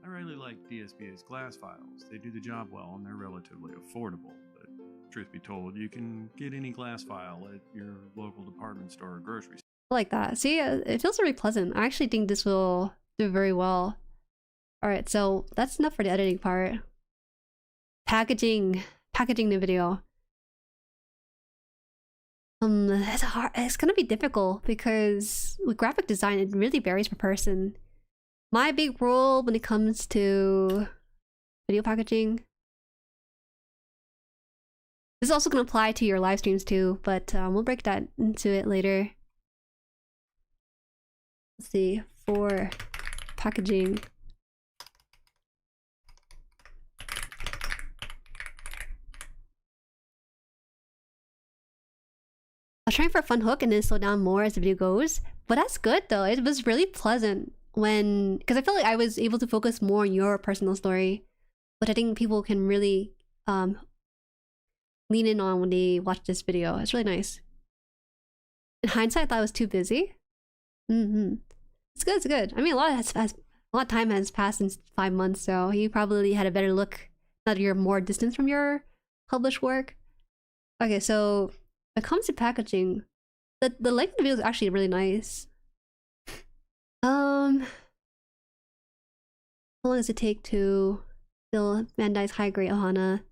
I really like DSBA's glass files. They do the job well and they're relatively affordable. But truth be told, you can get any glass file at your local department store or grocery store. I like that. See, it feels very pleasant. I actually think this will do very well. Alright, so that's enough for the editing part. Packaging the video. It's gonna be difficult because with graphic design, it really varies per person. My big rule when it comes to video packaging. This is also gonna apply to your live streams too, but we'll break that into it later. Let's see, for packaging. I was trying for a fun hook and then slow down more as the video goes. But that's good though. It was really pleasant when... Because I feel like I was able to focus more on your personal story. But I think people can really lean in on when they watch this video. It's really nice. In hindsight, I thought I was too busy. It's good, it's good. I mean, a lot of time has passed in 5 months, so you probably had a better look now that you're more distant from your published work. Okay, so when it comes to packaging, the length of the video is actually really nice. How long does it take to fill Bandai's high-grade Ohana?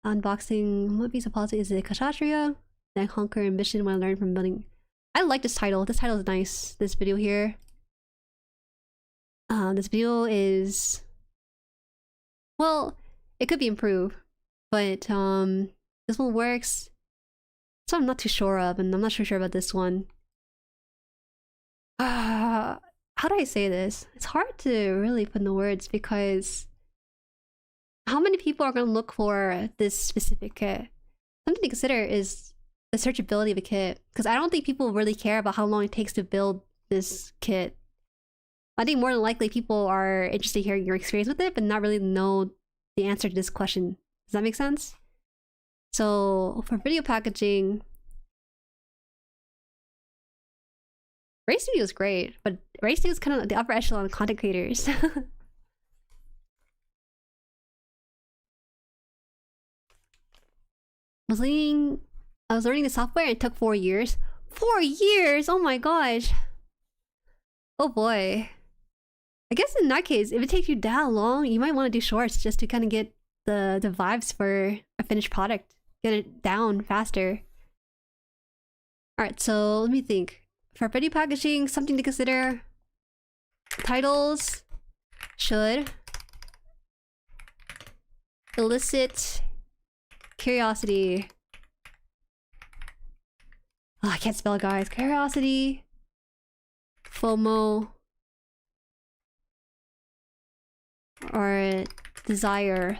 Unboxing what piece of policy is it? Kshatriya? Then conquer ambition when I learn from building. I like this title. This title is nice. This video here. This video is... Well, it could be improved. But this one works. So I'm not too sure of, and I'm not sure about this one. How do I say this? It's hard to really put into words because how many people are going to look for this specific kit? Something to consider is the searchability of a kit, because I don't think people really care about how long it takes to build this kit. I think more than likely people are interested in hearing your experience with it, but not really know the answer to this question. Does that make sense? So for video packaging, Race Studio is great, but Race Studio is kind of the upper echelon of content creators. I was learning the software and it took 4 years. 4 years! Oh my gosh. Oh boy. I guess in that case, if it takes you that long, you might want to do shorts just to kind of get the vibes for a finished product. Get it down faster. Alright, so let me think. For video packaging, something to consider. Titles should elicit curiosity. Oh, I can't spell it, guys. Curiosity, FOMO, or desire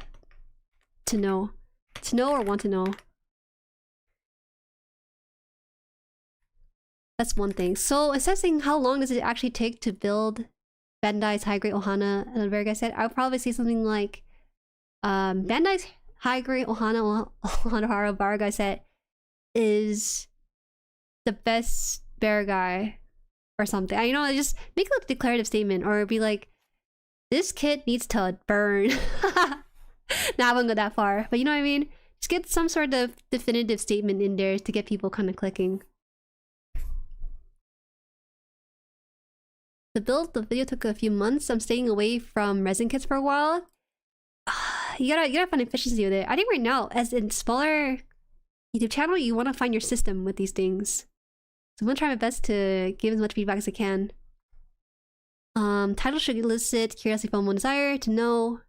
to know. To know or want to know. That's one thing. So assessing how long does it actually take to build Bandai's high-grade Ohana and a very good set, I would probably say something like Bandai's high-grade Ohana Baragai set is the best Baragai or something. You know, just make a declarative statement or be like, this kit needs to burn. Nah, I won't go that far, but you know what I mean? Just get some sort of definitive statement in there to get people kind of clicking. To build the video took a few months. I'm staying away from resin kits for a while. You gotta find efficiency with it. I think right now, as a smaller YouTube channel, you want to find your system with these things. So I'm gonna try my best to give as much feedback as I can. Titles should elicit curiosity, FOMO, desire to know.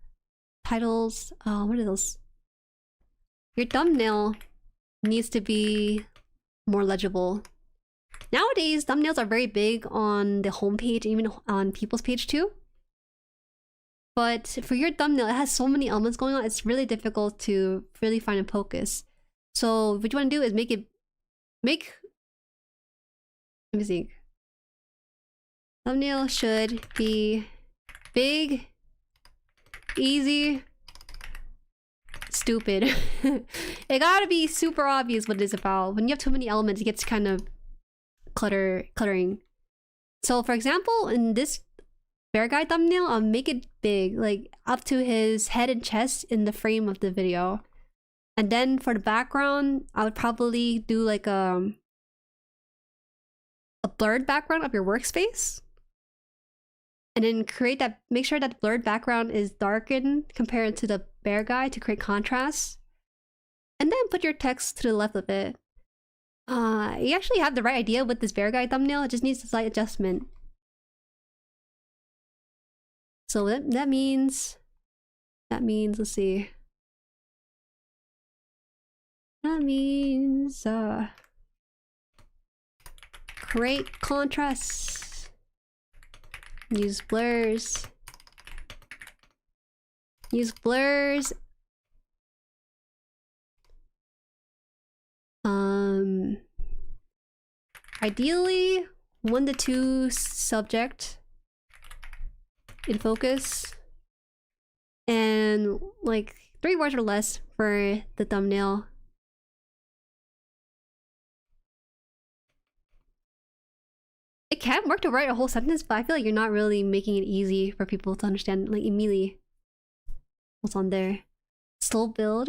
Titles. What are those? Your thumbnail needs to be more legible. Nowadays, thumbnails are very big on the homepage, even on people's page too. But for your thumbnail, it has so many elements going on, it's really difficult to really find a focus. So what you want to do is let me think. Thumbnail should be big, easy, stupid. It gotta be super obvious what it is about. When you have too many elements, it gets kind of cluttering. So for example, in this bear guy thumbnail, I'll make it big, like up to his head and chest in the frame of the video. And then for the background, I would probably do like a blurred background of your workspace. And then make sure that blurred background is darkened compared to the bear guy to create contrast. And then put your text to the left of it. You actually have the right idea with this bear guy thumbnail, it just needs a slight adjustment. So that means, let's see. That means, create contrast. Use blurs. Use blurs. Ideally, 1 to 2 subject in focus. And like 3 words or less for the thumbnail. It can work to write a whole sentence, but I feel like you're not really making it easy for people to understand, like, immediately what's on there. Slow build.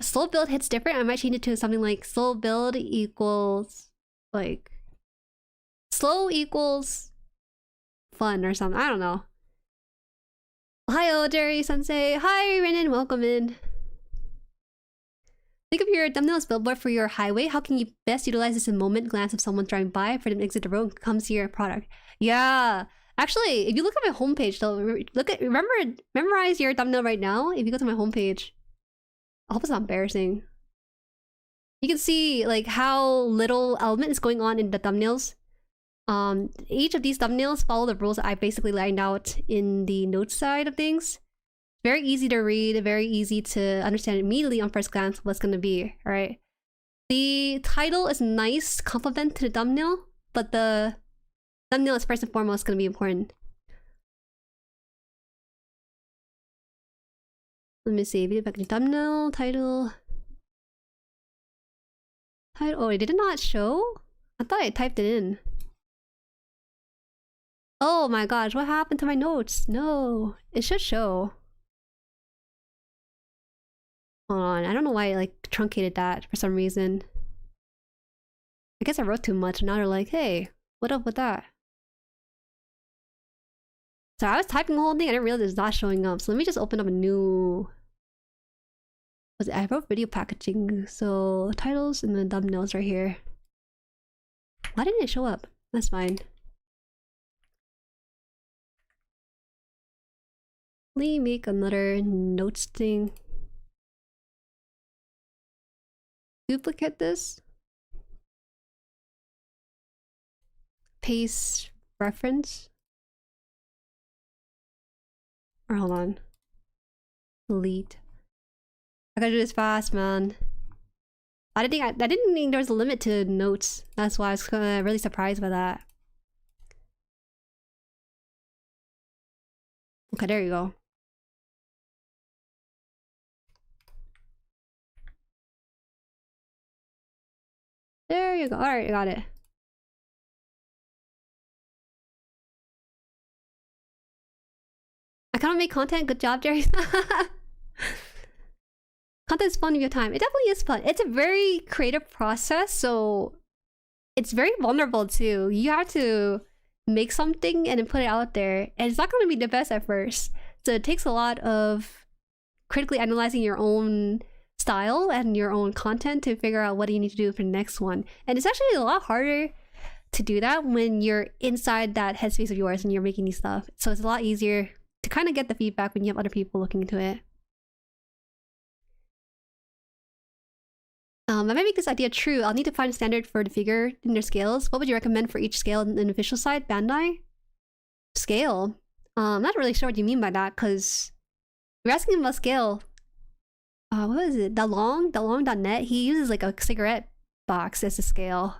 Slow build hits different. I might change it to something like slow build equals, like, slow equals fun or something. I don't know. Hi, Jerry Sensei. Hi, Renan. Welcome in. Think of your thumbnail as billboard for your highway. How can you best utilize this in moment glance of someone driving by for them to exit the road and come see your product? Yeah. Actually, if you look at my homepage, though, memorize your thumbnail right now. If you go to my homepage, I hope it's not embarrassing. You can see like how little element is going on in the thumbnails. Each of these thumbnails follow the rules that I basically laid out in the notes side of things. Very easy to read, very easy to understand immediately on first glance what's going to be, alright? The title is a nice compliment to the thumbnail, but the thumbnail is first and foremost going to be important. Let me see, video packaging thumbnail, title. Oh, did it not show? I thought I typed it in. Oh my gosh, what happened to my notes? No, it should show. Hold on, I don't know why I like truncated that for some reason. I guess I wrote too much, and now they're like, hey, what up with that? So I was typing the whole thing, I didn't realize it's not showing up. So let me just open up a new... I wrote video packaging, so titles and then thumbnails right here. Why didn't it show up? That's fine. Let me make another notes thing. Duplicate this. Paste reference. Or hold on. Delete. I gotta do this fast, man. I didn't think there was a limit to notes. That's why I was really surprised by that. Okay, there you go. There you go. Alright, I got it. I kind of make content. Good job, Jerry. Content is fun if you have time. It definitely is fun. It's a very creative process, so it's very vulnerable too. You have to make something and then put it out there, and it's not going to be the best at first. So it takes a lot of critically analyzing your own style and your own content to figure out what you need to do for the next one. And it's actually a lot harder to do that when you're inside that headspace of yours and you're making these stuff. So it's a lot easier to kind of get the feedback when you have other people looking into it. I might make this idea true. I'll need to find a standard for the figure in their scales. What would you recommend for each scale in the official side? Bandai? Scale? I'm not really sure what you mean by that, because you're asking about scale. What is it? Dalong.net? He uses like a cigarette box as a scale.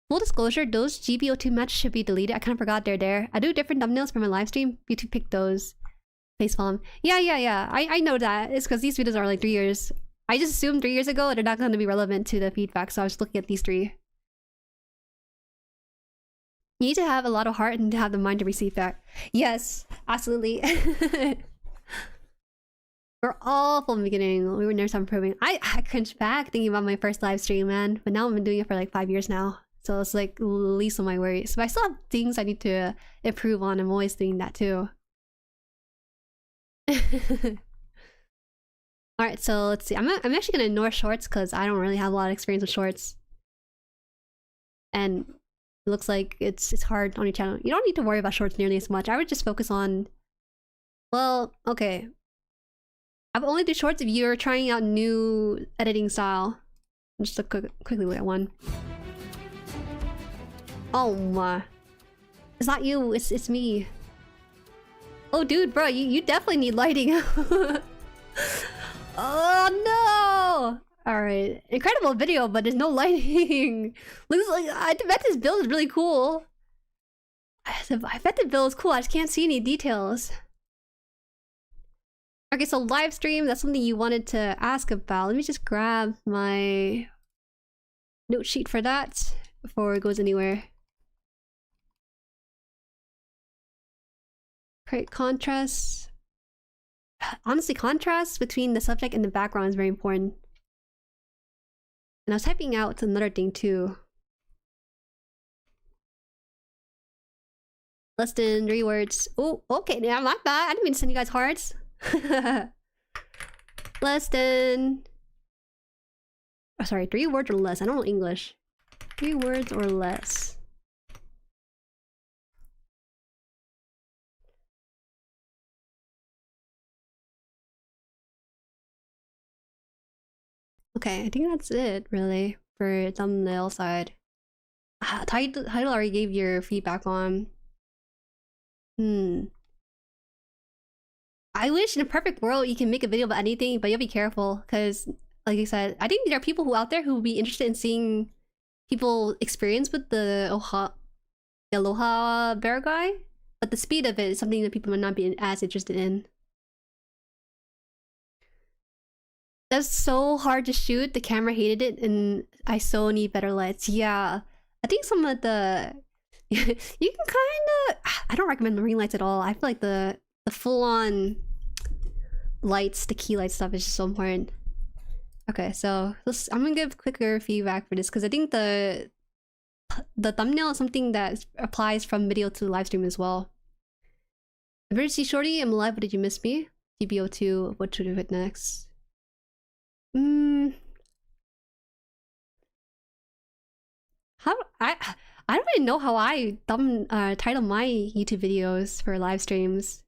Full disclosure, those GBO2 matches should be deleted. I kind of forgot they're there. I do different thumbnails for my live stream. YouTube picked those. Facepalm. Yeah. I know that. It's because these videos are like 3 years. I just assumed 3 years ago they're not going to be relevant to the feedback, so I was looking at these 3. You need to have a lot of heart and to have the mind to receive that. Yes, absolutely. We're all from the beginning. We were never stop improving. I cringe back thinking about my first live stream, man. But now I've been doing it for like 5 years now. So it's like least of my worries. But I still have things I need to improve on. I'm always doing that too. Alright, so let's see. I'm actually gonna ignore shorts because I don't really have a lot of experience with shorts. And it looks like it's hard on your channel. You don't need to worry about shorts nearly as much. I would just focus on... Well, okay. I would only do shorts if you're trying out new editing style. Just look quickly look at one. Oh my. It's not you, it's me. Oh dude, bro, you definitely need lighting. Oh no! Alright. Incredible video, but there's no lighting. Looks like I bet this build is really cool. I bet the build is cool, I just can't see any details. Okay, so live stream, that's something you wanted to ask about. Let me just grab my note sheet for that before it goes anywhere. Create contrast. Honestly, contrast between the subject and the background is very important. And I was typing out another thing too. Less than 3 words. Oh, okay, yeah, my bad. I didn't mean to send you guys hearts. Less than... Oh, sorry, 3 words or less. I don't know English. 3 words or less. Okay, I think that's it, really, for thumbnail side. Title already gave your feedback on. I wish in a perfect world you can make a video about anything, but you'll be careful, because, like I said, I think there are people out there who will be interested in seeing people experience with the Aloha bear guy, but the speed of it is something that people might not be as interested in. That's so hard to shoot. The camera hated it, and I so need better lights. Yeah, I think some of the you can kind of. I don't recommend marine lights at all. I feel like the full-on lights, the key light stuff is just so important. Okay, so I'm gonna give quicker feedback for this because I think the thumbnail is something that applies from video to live stream as well. Emergency Shorty, I'm alive, but did you miss me? DBO2, what should we hit next? I don't really know how I title my YouTube videos for live streams.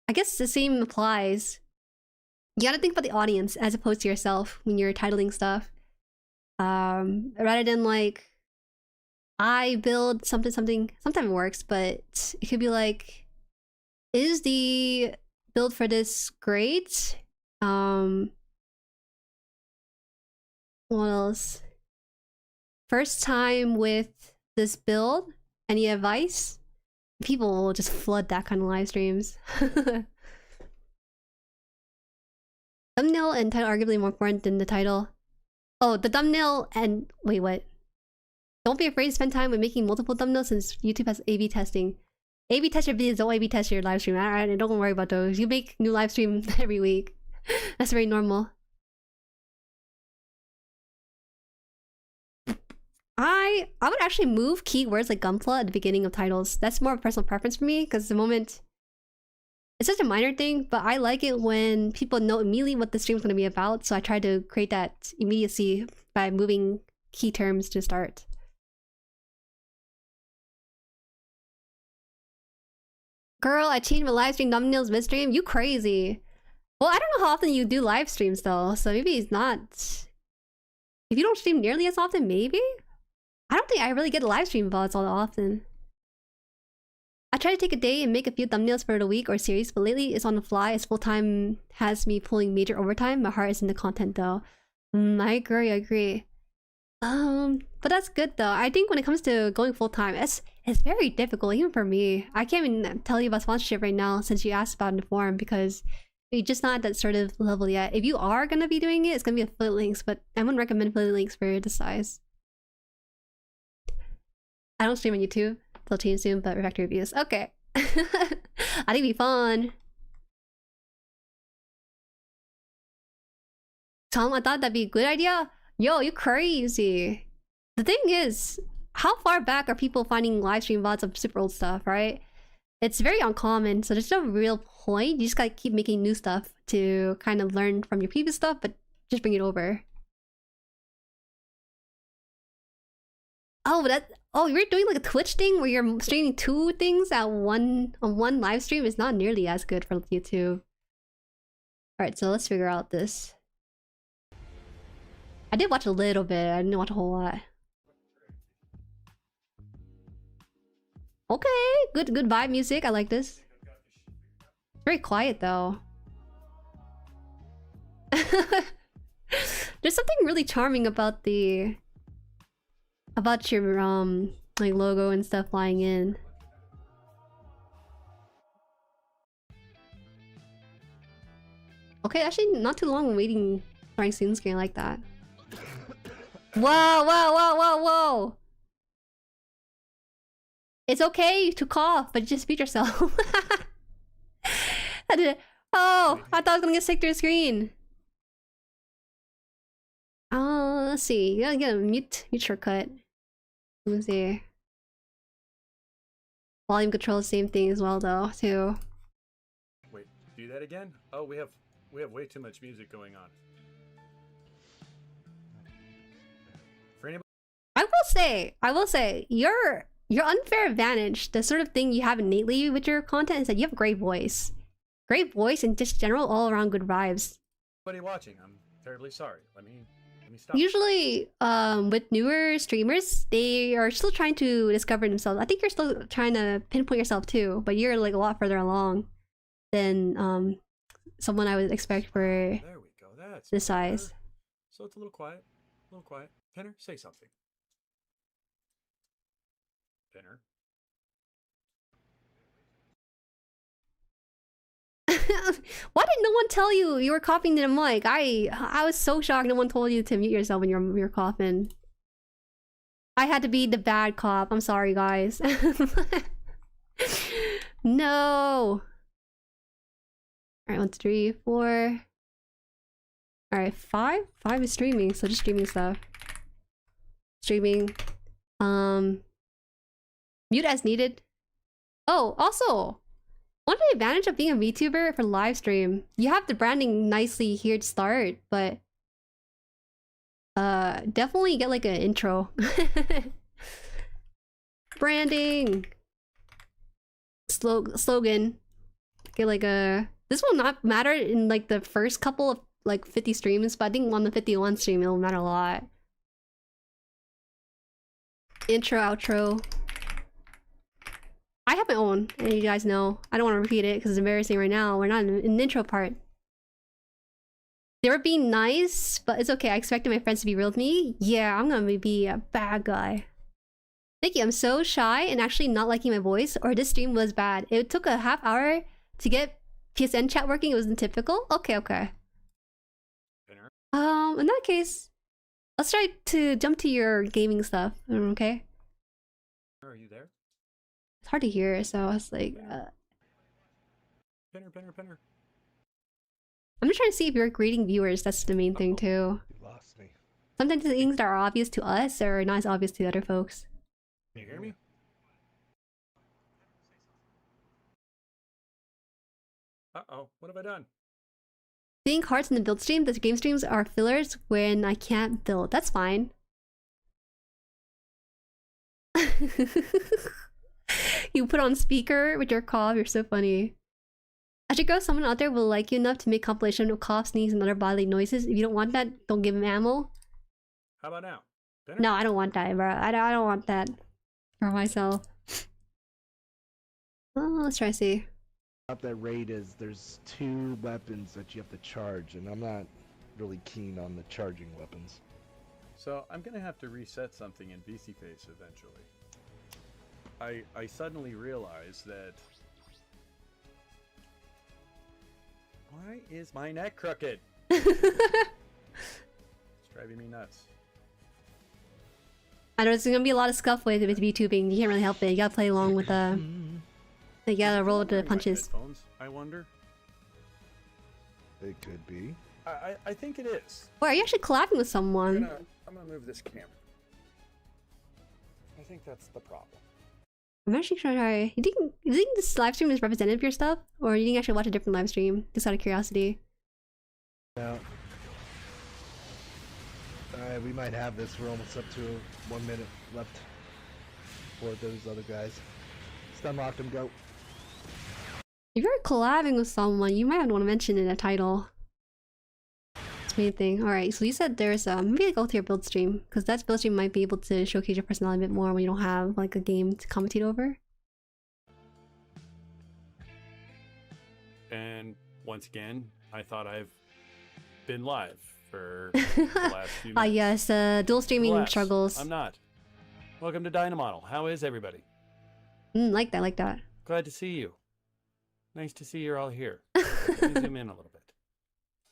I guess the same applies. You gotta think about the audience as opposed to yourself when you're titling stuff. Rather than like, I build something, sometimes it works, but it could be like, is the build for this great? What else? First time with this build? Any advice? People will just flood that kind of live streams. Thumbnail and title are arguably more important than the title. Oh, the thumbnail and... Wait, what? Don't be afraid to spend time with making multiple thumbnails since YouTube has A/B testing. A/B test your videos, don't A/B test your live stream. Alright, don't worry about those. You make new live stream every week. That's very normal. I would actually move keywords like Gunpla at the beginning of titles. That's more of a personal preference for me because the moment... It's such a minor thing, but I like it when people know immediately what the stream's going to be about, so I try to create that immediacy by moving key terms to start. Girl, I changed my live stream thumbnails mid-stream? You crazy. Well, I don't know how often you do live streams though, so maybe it's not... If you don't stream nearly as often, maybe? I don't think I really get live stream VODs all that often. I try to take a day and make a few thumbnails for the week or series, but lately it's on the fly as full-time has me pulling major overtime. My heart is in the content though. I agree. But that's good though. I think when it comes to going full-time, it's very difficult, even for me. I can't even tell you about sponsorship right now since you asked about it in the forum because you're just not at that sort of level yet. If you are gonna be doing it, it's gonna be affiliate links, but I wouldn't recommend affiliate links for this size. I don't stream on YouTube. They'll change soon, but refactor reviews. Okay. I think it'd be fun. Tom, I thought that'd be a good idea. Yo, you crazy. The thing is, how far back are people finding live stream VODs of super old stuff, right? It's very uncommon, so there's no real point. You just gotta keep making new stuff to kind of learn from your previous stuff, but just bring it over. Oh, you're doing like a Twitch thing where you're streaming two things at on one live stream is not nearly as good for YouTube. Alright, so let's figure out this. I did watch a little bit, I didn't watch a whole lot. Okay, good vibe music, I like this. Very quiet though. There's something really charming about your like logo and stuff flying in. Okay, actually not too long waiting trying scene screen like that. Whoa. It's okay to cough, but just mute yourself. Oh, I thought I was gonna get sick through the screen. Oh, let's see. You gotta get a mute shortcut. Let's see. Volume control, same thing as well, though, too. Wait, do that again? Oh, we have way too much music going on. For anybody, I will say, your unfair advantage, the sort of thing you have innately with your content, is that you have a great voice. Great voice and just general all-around good vibes. watching, I'm terribly sorry. Let me stop. Usually, with newer streamers, they are still trying to discover themselves. I think you're still trying to pinpoint yourself too, but you're like a lot further along than someone I would expect for There we go. That's this size. better. So it's a little quiet. A little quiet. Pinner, say something. Pinner. Why did no one tell you you were coughing to the mic? I was so shocked no one told you to mute yourself when you're coughing. I had to be the bad cop. I'm sorry, guys. No. Alright, 1, 2, 3, 4. Alright, 5? 5 is streaming, so just streaming stuff. Streaming. Mute as needed. Oh, also, one advantage of being a VTuber for live stream, you have the branding nicely here to start, but definitely get like an intro. Branding. Slogan. Get like a... This will not matter in like the first couple of like 50 streams, but I think on the 51 stream it'll matter a lot. Intro, outro. I have my own, and you guys know. I don't want to repeat it because it's embarrassing right now. We're not in the intro part. They were being nice, but it's okay. I expected my friends to be real with me. Yeah, I'm gonna be a bad guy. Thank you. I'm so shy and actually not liking my voice, or this stream was bad. It took a half hour to get PSN chat working. It wasn't typical. Okay, okay. In that case, let's try to jump to your gaming stuff. Okay. Are you there? It's hard to hear, so I was like, Pinner. I'm just trying to see if you're greeting viewers. That's the main thing too. You lost me. Sometimes the things that are obvious to us are not as obvious to other folks. Can you hear me? Uh-oh, what have I done? Seeing hearts in the build stream, the game streams are fillers when I can't build. That's fine. You put on speaker with your cough. You're so funny. I should go. Someone out there will like you enough to make compilation of cough, sneeze, and other bodily noises. If you don't want that, don't give him ammo. How about now? Pinner? No, I don't want that, bro. I don't want that for myself. Oh, let's try to see. About that raid is there's 2 weapons that you have to charge, and I'm not really keen on the charging weapons. So I'm gonna have to reset something in VC Face eventually. I suddenly realized that... Why is my neck crooked? It's driving me nuts. I know there's gonna be a lot of scuff with VTubing. You can't really help it. You gotta play along with the... You gotta roll with the punches. Headphones, I wonder. It could be. I think it is. Wait, are you actually collabing with someone? I'm gonna move this camera. I think that's the problem. I'm actually trying to try... You think this live stream is representative of your stuff? Or you think I should watch a different live stream? Just out of curiosity. Now, we might have this. We're almost up to 1 minute left for those other guys. Stun lock them, go. If you're collabing with someone, you might want to mention it in a title. That's the main thing. Alright, so you said there's maybe go to your build stream, because that build stream might be able to showcase your personality a bit more when you don't have like a game to commentate over. And once again, I thought I've been live for the last few minutes. Ah yes, dual streaming Alas, struggles. I'm not. Welcome to Dynamodel. How is everybody? Like that. Glad to see you. Nice to see you're all here. Let me zoom in a little bit.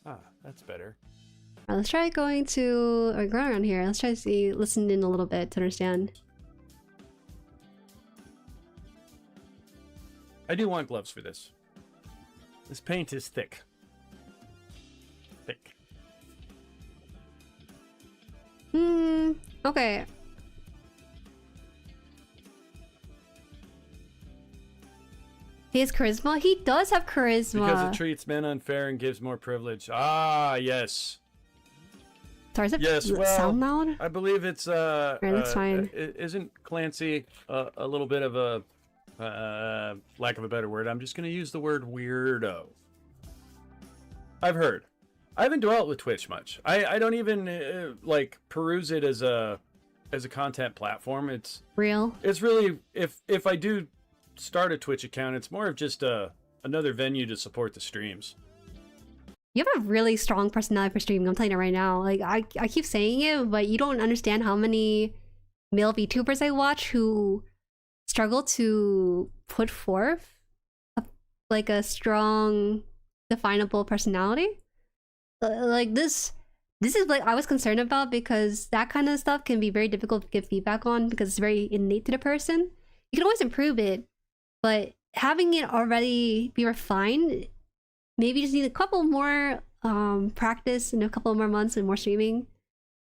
Ah, that's better. Alright, let's try going to... or going around here. Let's try to listen in a little bit to understand. I do want gloves for this. This paint is thick. Thick. Okay. He has charisma? He does have charisma. Because it treats men unfair and gives more privilege. Ah, yes. Sorry, is that Yes, well, sound loud? I believe it's that's fine. Isn't Clancy a little bit of a lack of a better word? I'm just gonna use the word weirdo. I've heard. I haven't dwelt with Twitch much. I don't even like peruse it as a content platform. It's real. It's really if I do start a Twitch account, it's more of just another venue to support the streams. You have a really strong personality for streaming, I'm telling you right now. Like, I keep saying it, but you don't understand how many male VTubers I watch who struggle to put forth a strong, definable personality. Like, this is what I was concerned about, because that kind of stuff can be very difficult to give feedback on because it's very innate to the person. You can always improve it, but having it already be refined maybe just need a couple more practice and a couple more months and more streaming.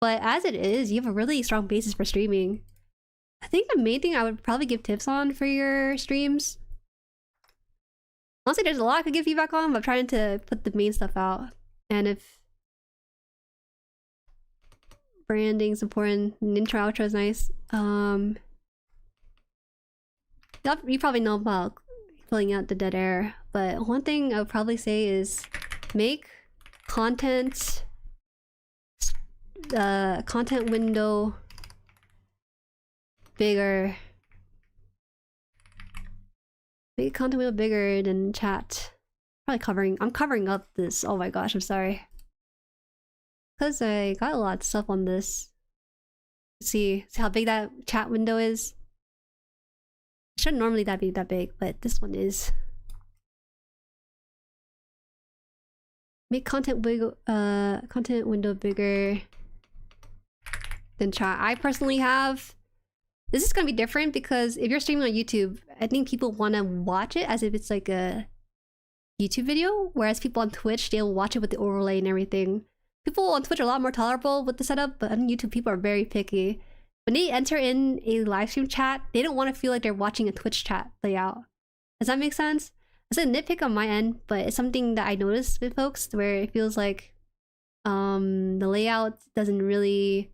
But as it is, you have a really strong basis for streaming. I think the main thing I would probably give tips on for your streams. Honestly, there's a lot I could give feedback on, but I'm trying to put the main stuff out. And if branding's important, intro outro is nice. You probably know about filling out the dead air, but one thing I would probably say is make content content window bigger. Make content window bigger than chat. I'm covering up this. Oh my gosh, I'm sorry. Because I got a lot of stuff on this. See how big that chat window is? It shouldn't normally be that big, but this one is. Make content window bigger than chat. I personally have. This is gonna be different because if you're streaming on YouTube, I think people want to watch it as if it's like a YouTube video, whereas people on Twitch, they'll watch it with the overlay and everything. People on Twitch are a lot more tolerable with the setup, but on YouTube, people are very picky. When they enter in a live stream chat, they don't want to feel like they're watching a Twitch chat layout. Does that make sense? It's a nitpick on my end, but it's something that I noticed with folks where it feels like the layout doesn't really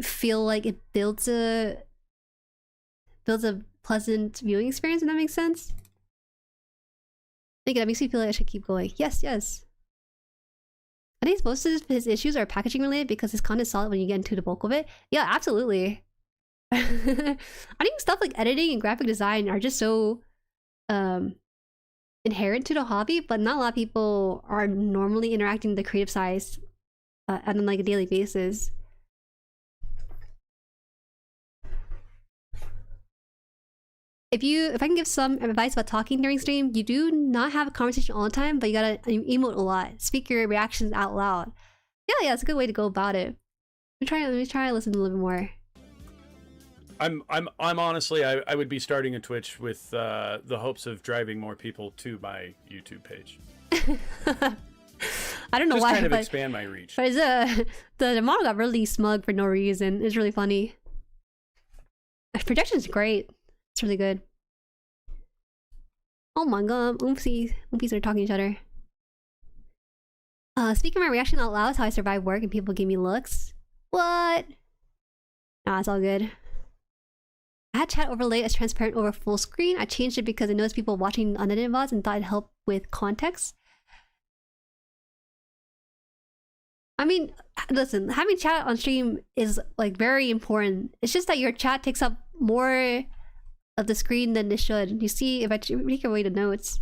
feel like it builds a pleasant viewing experience, if that makes sense. I think that makes me feel like I should keep going. Yes. I think most of his issues are packaging related because his content is solid when you get into the bulk of it. Yeah, absolutely. I think stuff like editing and graphic design are just so inherent to the hobby, but not a lot of people are normally interacting with the creative side on like a daily basis. If I can give some advice about talking during stream, you do not have a conversation all the time, but you gotta emote a lot. Speak your reactions out loud. Yeah, it's a good way to go about it. Let me try to listen a little bit more. I'm honestly, I would be starting a Twitch with the hopes of driving more people to my YouTube page. I don't know why, kind of but expand my reach. But the model got really smug for no reason. It's really funny. Projection's great. It's really good. Oh my god, oopsies are talking to each other. Speaking of my reaction out loud is how I survive work and people give me looks. What? Nah, it's all good. I had chat overlay as transparent over full screen. I changed it because I noticed people watching unedited VODs and thought it'd help with context. I mean, listen, having chat on stream is like very important. It's just that your chat takes up more of the screen than it should. You see, if I make your way to notes,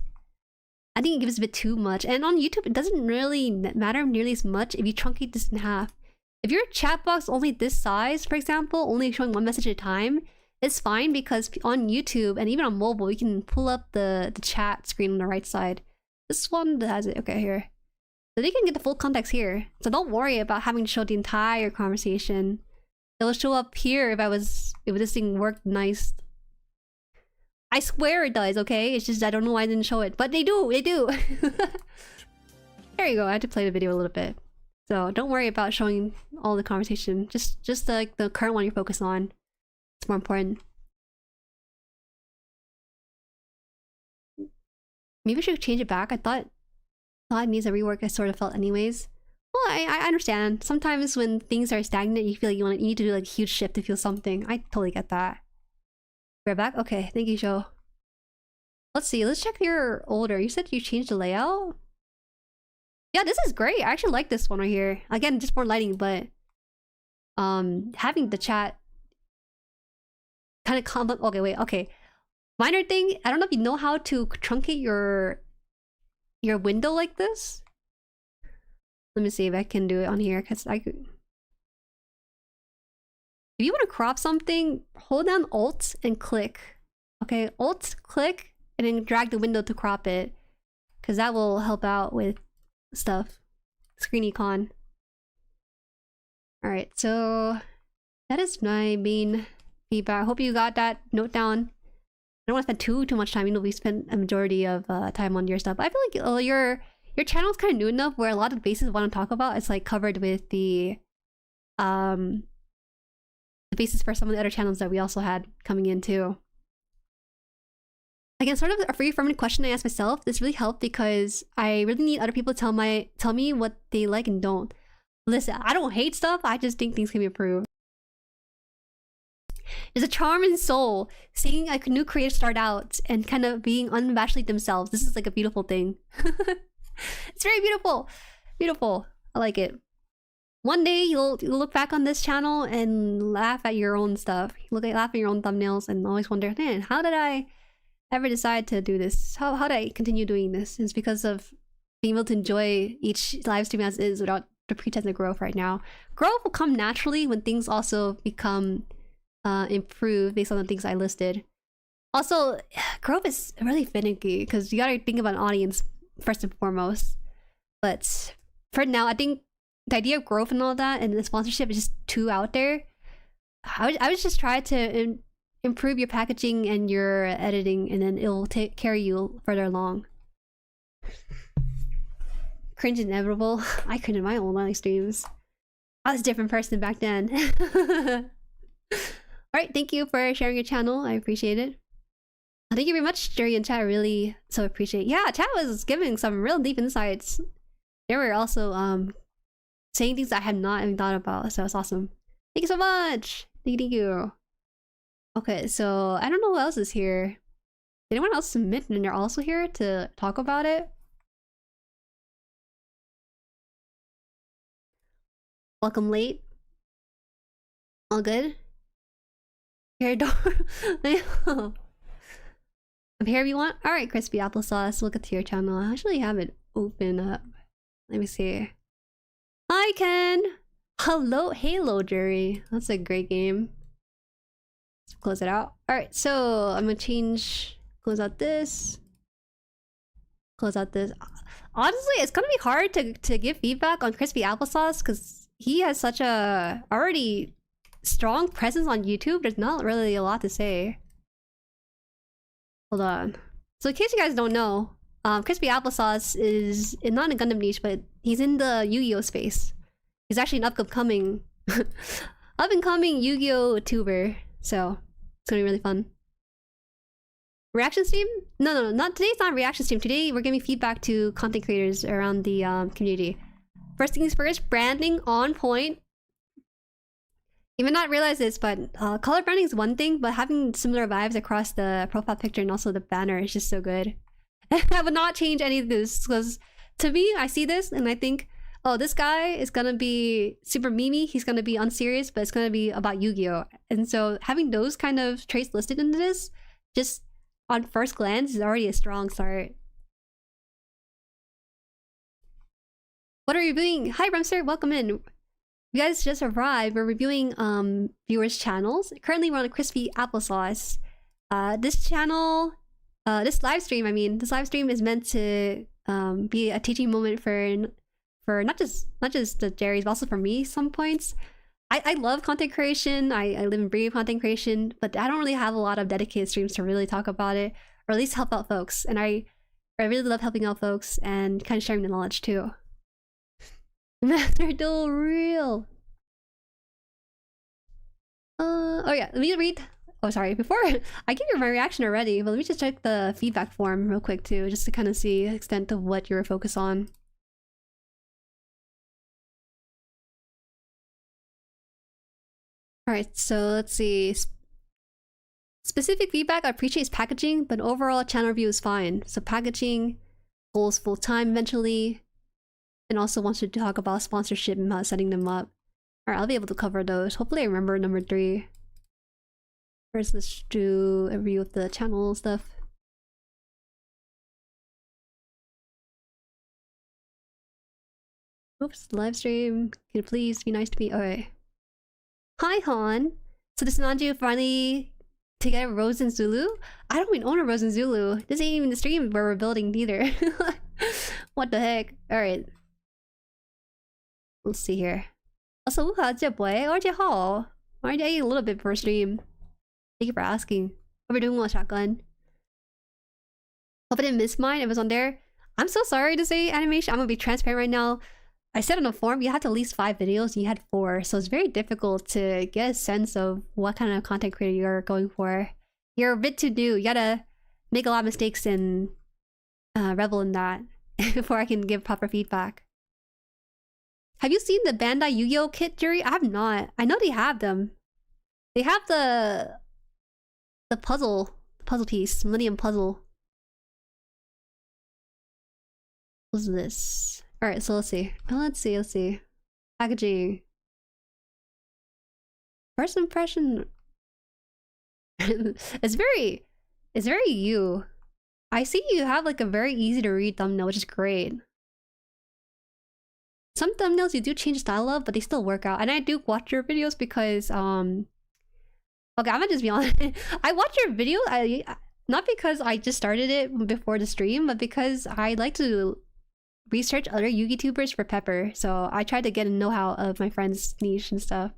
I think it gives a bit too much. And on YouTube, it doesn't really matter nearly as much if you truncate this in half. If your chat box only this size, for example, only showing one message at a time, it's fine because on YouTube and even on mobile, you can pull up the chat screen on the right side. This one has it. Okay, here. So they can get the full context here. So don't worry about having to show the entire conversation. It will show up here if this thing worked nice. I swear it does, okay? It's just I don't know why I didn't show it. But they do! There you go, I had to play the video a little bit. So don't worry about showing all the conversation. Just like the current one you're focused on. It's more important. Maybe I should change it back. I thought it needs a rework. I sort of felt anyways. Well, I understand. Sometimes when things are stagnant, you feel like you need to do like a huge shift to feel something. I totally get that. We're back? Okay, thank you, Joe. Let's see, let's check your older. You said you changed the layout? Yeah, this is great. I actually like this one right here. Again, just more lighting, but having the chat kind of okay. Minor thing, I don't know if you know how to truncate your window like this. Let me see if I can do it on here, because I could. If you want to crop something, hold down Alt and click. Okay, Alt, click, and then drag the window to crop it. Because that will help out with stuff. Screen econ. Alright, so that is my main feedback. I hope you got that note down. don't want to spend too much time. You know, we spent a majority of time on your stuff. I feel like your channel is kind of new enough where a lot of the bases I want to talk about is like covered with the basis for some of the other channels that we also had coming in too. Again, sort of a reaffirming question I asked myself. This really helped because I really need other people to tell me what they like and don't. Listen, I don't hate stuff. I just think things can be improved. There's a charm in soul seeing a new creator start out and kind of being unabashedly themselves. This is like a beautiful thing. It's very beautiful. Beautiful. I like it. One day you'll look back on this channel and laugh at your own stuff. Laugh at your own thumbnails and always wonder, man, how did I ever decide to do this? How did I continue doing this? It's because of being able to enjoy each live stream as is without the pretense of growth right now. Growth will come naturally when things also become improved based on the things I listed. Also, growth is really finicky because you gotta think about an audience first and foremost. But for now, I think the idea of growth and all that and the sponsorship is just too out there. I would just try to improve your packaging and your editing, and then it'll carry you further along. Cringe inevitable. I cringe in my own live streams. I was a different person back then. Alright, thank you for sharing your channel. I appreciate it. Thank you very much, Jueri and chat. I really so appreciate it. Yeah, chat was giving some real deep insights. They were also saying things I had not even thought about, so it's awesome. Thank you so much. Thank you. Okay, so I don't know who else is here. Did anyone else submit and they're also here to talk about it? Welcome late. All good? Here, door. I'm here if you want. Alright, crispy applesauce. Look at your channel. I actually have it open up. Let me see. Hi, Ken. Hello, Jueri. That's a great game. Let's close it out. Alright, so I'm gonna close out this. Close out this. Honestly, it's gonna be hard to give feedback on crispy applesauce because he has such a already strong presence on YouTube. There's not really a lot to say. Hold on. So in case you guys don't know, crispy applesauce is not in a Gundam niche, but he's in the Yu-Gi-Oh space. He's actually an up-and-coming Yu-Gi-Oh tuber. So it's gonna be really fun. Reaction stream? No, not today's not a reaction stream. Today we're giving feedback to content creators around the community. First things first, branding on point. You may not realize this, but color branding is one thing, but having similar vibes across the profile picture and also the banner is just so good. I would not change any of this because to me, I see this and I think, oh, this guy is gonna be super memey, he's gonna be unserious, but it's gonna be about Yu-Gi-Oh! And so having those kind of traits listed into this, just on first glance, is already a strong start. What are you reviewing? Hi, Remster, welcome in. You guys just arrived. We're reviewing viewers' channels. Currently, we're on a crispy applesauce. This channel, this live stream is meant to be a teaching moment for not just the Jueris, but also for me. Some points. I love content creation. I live and breathe content creation, but I don't really have a lot of dedicated streams to really talk about it, or at least help out folks. And I really love helping out folks and kind of sharing the knowledge too. Master Duel real. Oh yeah, let me read. Oh sorry, before I give you my reaction already, but let me just check the feedback form real quick too, just to kind of see the extent of what you're focused on. Alright, so let's see. Specific feedback I appreciate is packaging, but overall channel review is fine. So packaging, goals full-time eventually, and also wants to talk about sponsorship and how setting them up. Alright, I'll be able to cover those. Hopefully I remember number 3. First, let's do a review of the channel stuff. Oops, live stream. Can you please be nice to me? Alright. Hi, Han. So this Nanju finally to get a Rose and Zulu? I don't even own a Rose and Zulu. This ain't even the stream where we're building either. What the heck? Alright. Let's see here. Also, boy, or hall. Already ate a little bit per stream. Thank you for asking. What are we doing with shotgun? Hope I didn't miss mine. It was on there. I'm so sorry to say animation. I'm gonna be transparent right now. I said on the forum you had at least 5 videos and you had 4, so it's very difficult to get a sense of what kind of content creator you're going for. You're a bit too new. You gotta make a lot of mistakes and revel in that before I can give proper feedback. Have you seen the Bandai Yu-Gi-Oh kit, Jueri? I have not. I know they have them. They have the puzzle piece, Millennium Puzzle. What's this? Alright, so let's see. Let's see. Packaging. First impression. It's very you. I see you have like a very easy to read thumbnail, which is great. Some thumbnails you do change style of, but they still work out. And I do watch your videos because okay, I'm gonna just be honest. I watch your video not because I just started it before the stream, but because I like to research other Yu-Gi tubers for Pepper. So I try to get a know-how of my friend's niche and stuff.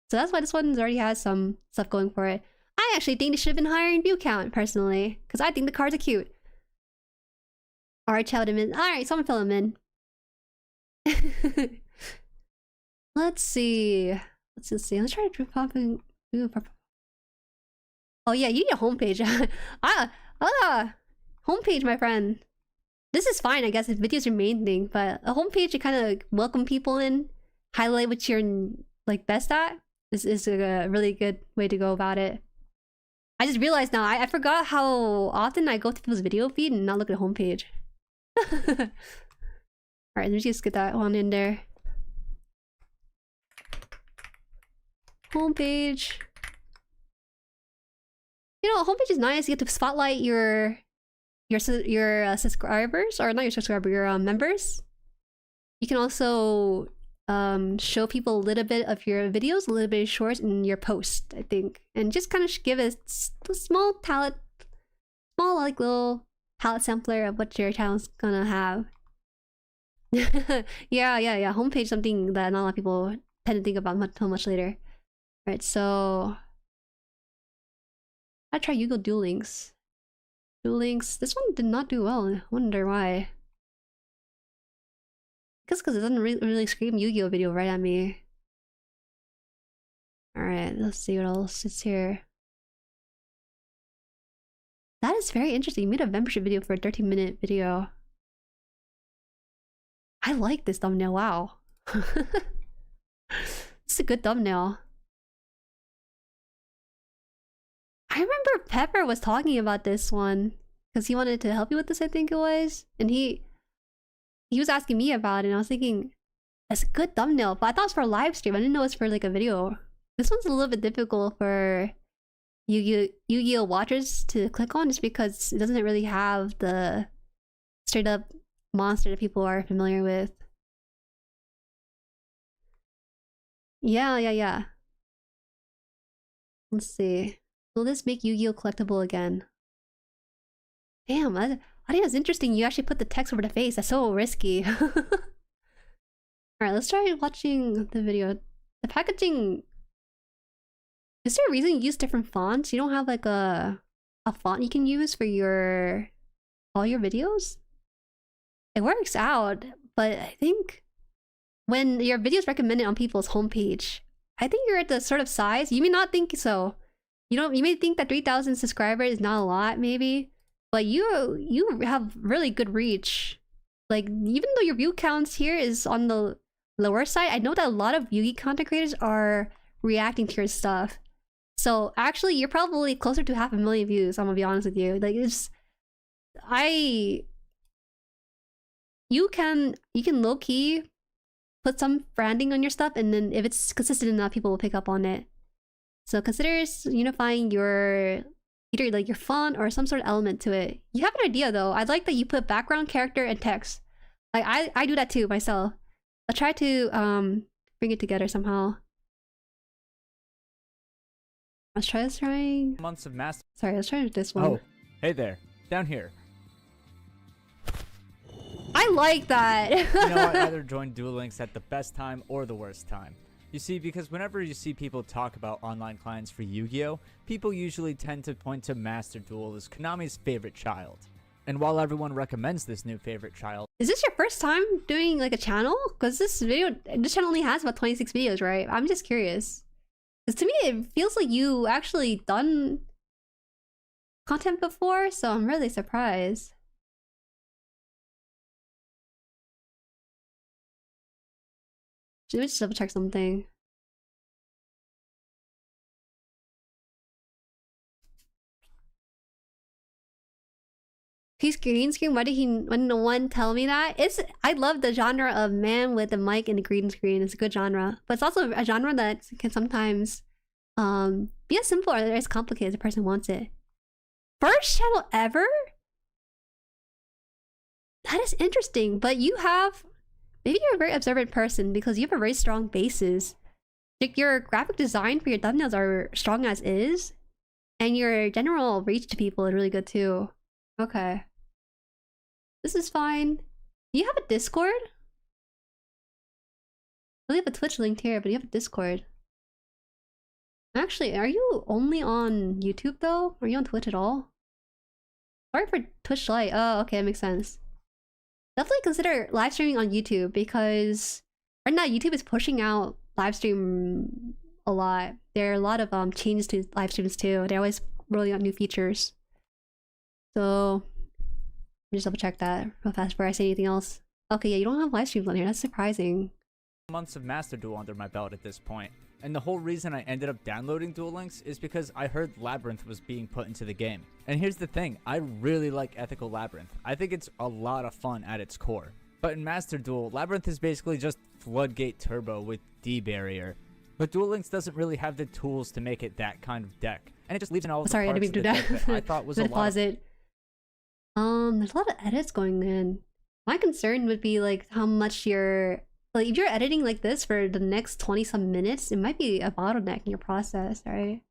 So that's why this one already has some stuff going for it. I actually think they should have been higher in view count, personally. Because I think the cards are cute. Alright, child him in. Alright, someone fill him in. Let's see. Let's try to popping. Oh yeah, you need a homepage. Homepage, my friend. This is fine, I guess, if video's your main thing, but a homepage to kind of welcome people in, highlight what you're like best at, is a really good way to go about it. I just realized now, I forgot how often I go to people's video feed and not look at the homepage. Alright, let me just get that one in there. Homepage. You know, homepage is nice. You get to spotlight your subscribers, or not your subscriber, your members. You can also show people a little bit of your videos, a little bit of shorts in your post, I think, and just kind of give a small like little palette sampler of what your channel's gonna have. yeah. Homepage, something that not a lot of people tend to think about until much later. Right, so I try Yu-Gi-Oh! Duel Links. This one did not do well. I wonder why. I guess because it doesn't really scream Yu-Gi-Oh! Video right at me. Alright, let's see what else is here. That is very interesting. You made a membership video for a 13-minute video. I like this thumbnail, wow. It's a good thumbnail. I remember Pepper was talking about this one because he wanted to help you with this, I think it was, and he was asking me about it, and I was thinking it's a good thumbnail, but I thought it was for a live stream. I didn't know it was for like a video. This one's a little bit difficult for Yu-Gi-Oh watchers to click on, just because it doesn't really have the straight up monster that people are familiar with. Yeah. Let's see. Will this make Yu-Gi-Oh! Collectible again? Damn, I think that's interesting. You actually put the text over the face. That's so risky. Alright, let's try watching the video. The packaging... Is there a reason you use different fonts? You don't have like a font you can use for all your videos? It works out, but I think when your video is recommended on people's homepage, I think you're at the sort of size. You may not think so. You may think that 3,000 subscribers is not a lot, maybe, but you have really good reach. Like, even though your view counts here is on the lower side, I know that a lot of Yu-Gi content creators are reacting to your stuff. So actually, you're probably closer to 500,000 views. I'm gonna be honest with you. Like, you can low key put some branding on your stuff, and then if it's consistent enough, people will pick up on it. So consider unifying either like your font or some sort of element to it. You have an idea though. I like that you put background, character, and text. Like I do that too myself. I'll try to bring it together somehow. Let's try months of master. Sorry, let's try this one. Oh, hey there, down here. I like that. You know, I either join Duel Links at the best time or the worst time. You see, because whenever you see people talk about online clients for Yu-Gi-Oh, people usually tend to point to Master Duel as Konami's favorite child. And while everyone recommends this new favorite child, Is this your first time doing like a channel? Because this channel only has about 26 videos, right? I'm just curious. Because to me, it feels like you actually done content before, so I'm really surprised. Let me just double check something. He's green screen. Why no one tell me that? I love the genre of man with a mic and a green screen. It's a good genre, but it's also a genre that can sometimes be as simple or as complicated as the person wants it. First channel ever? That is interesting, but you have, maybe you're a very observant person because you have a very strong basis. Like your graphic design for your thumbnails are strong as is, and your general reach to people is really good too. Okay. This is fine. Do you have a Discord? I have a Twitch linked here, but you have a Discord. Actually, are you only on YouTube though? Are you on Twitch at all? Sorry for Twitch Lite. Oh, okay, that makes sense. Definitely consider live streaming on YouTube because right now YouTube is pushing out live stream a lot. There are a lot of changes to live streams too. They're always rolling out new features. So just double check that real fast before I say anything else. Okay, yeah, you don't have live streams on here. That's surprising. months of Master Duel under my belt at this point. And the whole reason I ended up downloading Duel Links is because I heard Labyrinth was being put into the game. And here's the thing, I really like Ethical Labyrinth. I think it's a lot of fun at its core. But in Master Duel, Labyrinth is basically just Floodgate Turbo with D-Barrier. But Duel Links doesn't really have the tools to make it that kind of deck. And it just leaves in all of the parts of the deck that I thought was a lot pause it. There's a lot of edits going in. My concern would be like how much you're... Like, if you're editing like this for the next 20-some minutes, it might be a bottleneck in your process, right?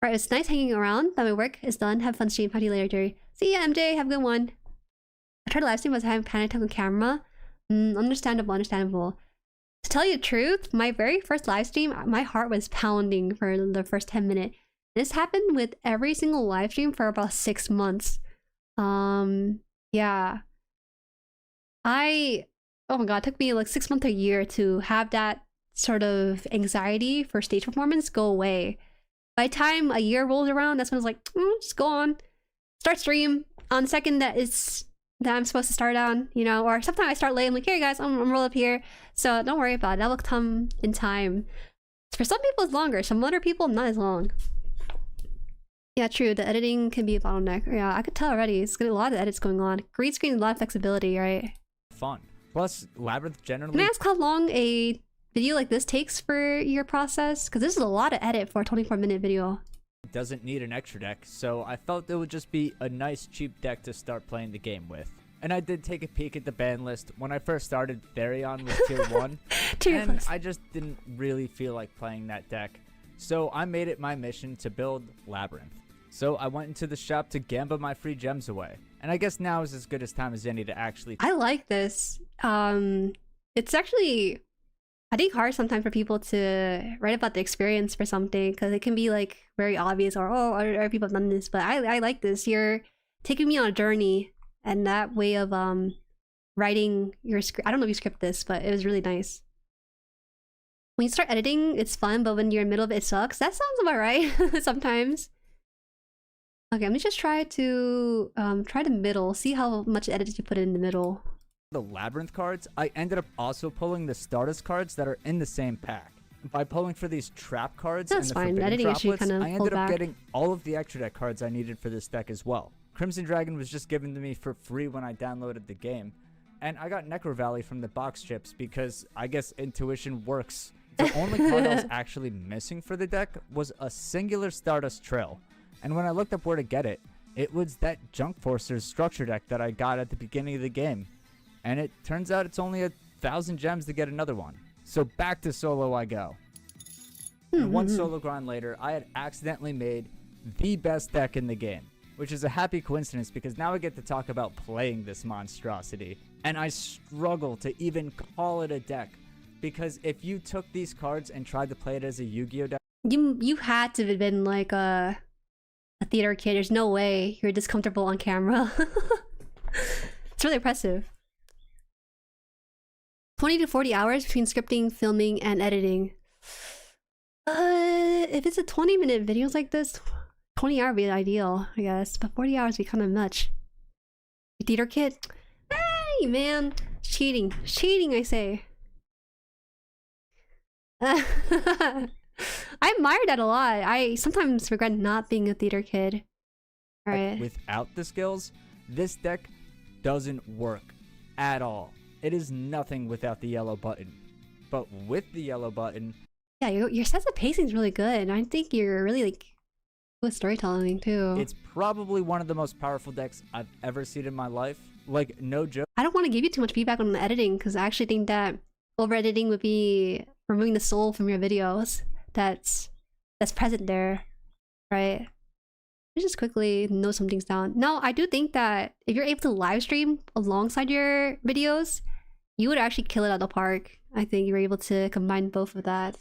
Alright, it's nice hanging around. That my work is done. Have fun stream. Talk to you later, Jueri. See ya, MJ. Have a good one. I tried to live stream, but I was having panic attack on camera. Understandable, understandable. To tell you the truth, my very first live stream, my heart was pounding for the first 10 minutes. This happened with every single live stream for about 6 months. Yeah. Oh my god, it took me like 6 months or a year to have that sort of anxiety for stage performance go away. By the time a year rolled around, that's when I was like, just go on. Start stream on the second that I'm supposed to start on, you know, or sometimes I start late, I'm like, hey guys, I'm roll up here. So don't worry about it, that will come in time. For some people it's longer, some other people not as long. Yeah, true, the editing can be a bottleneck. Yeah, I could tell already, it's got a lot of edits going on. Green screen, a lot of flexibility, right? fun. Plus, Labyrinth generally... Can I ask how long a video like this takes for your process? Because this is a lot of edit for a 24-minute video. doesn't need an extra deck, so I felt it would just be a nice cheap deck to start playing the game with. And I did take a peek at the ban list. When I first started, Therion was tier 1, and I just didn't really feel like playing that deck. So I made it my mission to build Labyrinth. So I went into the shop to gamba my free gems away. And I guess now is as good a time as any to actually... I like this. It's actually, I think, hard sometimes for people to write about the experience for something, because it can be like very obvious, or oh, other people have done this, but I like this. You're taking me on a journey, and that way of writing your script. I don't know if you script this, but it was really nice. When you start editing, it's fun, but when you're in the middle of it, it sucks. That sounds about right sometimes. Okay, let me just try to try the middle. See how much edits you put in the middle. The Labyrinth cards, I ended up also pulling the Stardust cards that are in the same pack. By pulling for these trap cards and the Forbidden Droplets, I ended up getting all of the extra deck cards I needed for this deck as well. Crimson Dragon was just given to me for free when I downloaded the game. And I got Necro Valley from the box chips because I guess intuition works. The only card I was actually missing for the deck was a singular Stardust Trail. And when I looked up where to get it, it was that Junk Forcer's structure deck that I got at the beginning of the game. And it turns out it's only 1,000 gems to get another one. So back to solo I go. And one solo grind later, I had accidentally made the best deck in the game. Which is a happy coincidence because now I get to talk about playing this monstrosity. And I struggle to even call it a deck. Because if you took these cards and tried to play it as a Yu-Gi-Oh deck... You had to have been like a theater kid. There's no way you're this comfortable on camera. It's really impressive. 20 to 40 hours between scripting, filming, and editing. If it's a 20-minute videos like this, 20 hours would be ideal, I guess. But 40 hours would be kind of much. Theater kid? Hey, man. Cheating. Cheating, I say. I admire that a lot. I sometimes regret not being a theater kid. Alright. Without the skills, this deck doesn't work at all. It is nothing without the yellow button. But with the yellow button... Yeah, your sense of pacing is really good. I think you're really like with storytelling too. It's probably one of the most powerful decks I've ever seen in my life. Like, no joke. I don't want to give you too much feedback on the editing because I actually think that over-editing would be removing the soul from your videos that's present there, right? Let's just quickly note some things down. No, I do think that if you're able to live stream alongside your videos, you would actually kill it out of the park. I think you're able to combine both of that.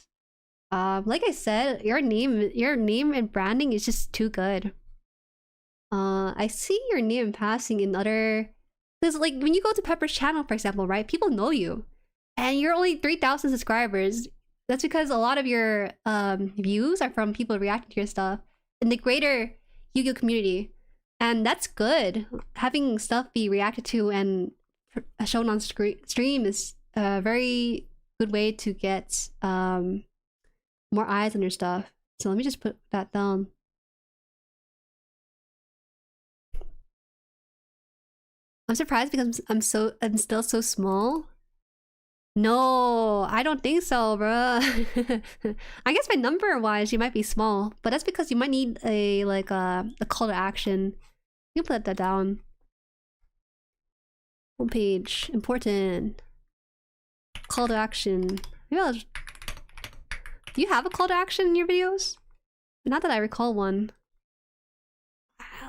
Like I said, your name and branding is just too good. I see your name passing in other... Because like when you go to Pepper's channel, for example, right? People know you. And you're only 3,000 subscribers. That's because a lot of your views are from people reacting to your stuff in the greater Yu-Gi-Oh community. And that's good. Having stuff be reacted to and shown on stream is a very good way to get more eyes on your stuff. So let me just put that down. I'm surprised because I'm still so small. No, I don't think so, bro. I guess by number wise you might be small, but that's because you might need a call to action. You can put that down. Homepage, important. Call to action. Maybe I'll just... Do you have a call to action in your videos? Not that I recall one.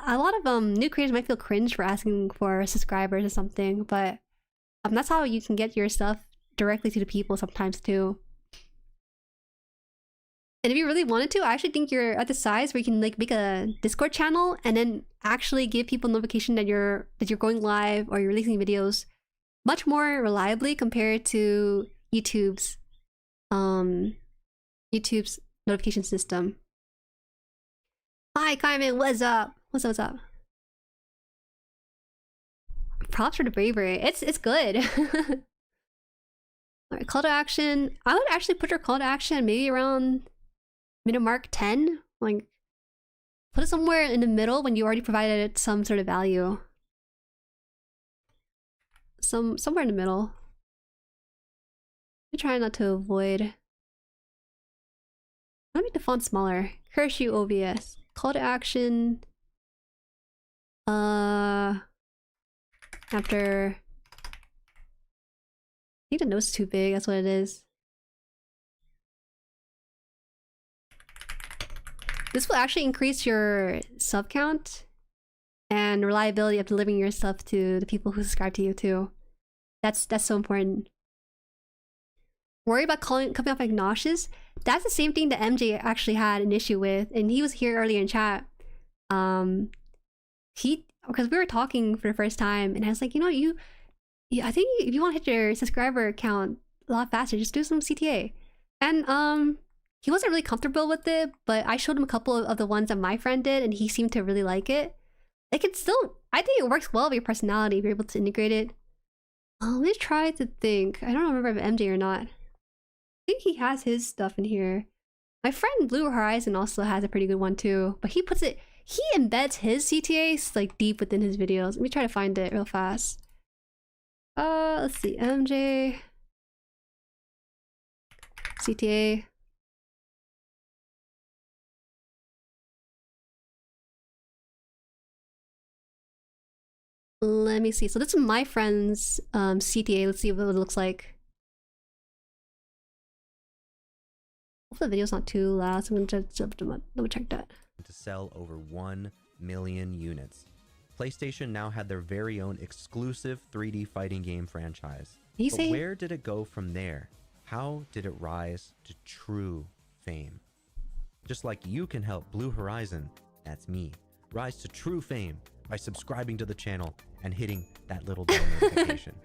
A lot of new creators might feel cringe for asking for subscribers or something, but that's how you can get your stuff directly to the people sometimes too. And if you really wanted to, I actually think you're at the size where you can like make a Discord channel and then actually give people notification that you're going live or you're releasing videos much more reliably compared to YouTube's notification system. Hi Kaiman, what's up? What's up? Props for the bravery. It's good. Alright, call to action. I would actually put your call to action maybe around minute mark 10. Like, put it somewhere in the middle when you already provided some sort of value. Somewhere in the middle. I'm trying not to avoid. Let me make the font smaller. Curse you, OBS. Call to action. After. I think the note's too big, that's what it is. This will actually increase your sub count and reliability of delivering your stuff to the people who subscribe to you too. That's so important. Worry about coming off like nauseous? That's the same thing that MJ actually had an issue with, and he was here earlier in chat. Because we were talking for the first time, and I was like, you know, I think if you want to hit your subscriber count a lot faster, just do some CTA. And he wasn't really comfortable with it, but I showed him a couple of the ones that my friend did, and he seemed to really like it. Like, it's still, I think it works well with your personality if you're able to integrate it. Let me try to think. I don't remember if MJ or not. I think he has his stuff in here. My friend Blue Horizon also has a pretty good one too, but he embeds his CTAs like deep within his videos. Let me try to find it real fast. Let's see, MJ CTA. Let me see. So this is my friend's CTA. Let's see what it looks like. Hopefully the video's not too loud, so I'm gonna just double check that. To sell over 1 million units. PlayStation now had their very own exclusive 3D fighting game franchise. But where did it go from there? How did it rise to true fame? Just like you can help Blue Horizon, That's me. Rise to true fame by subscribing to the channel and hitting that little bell notification.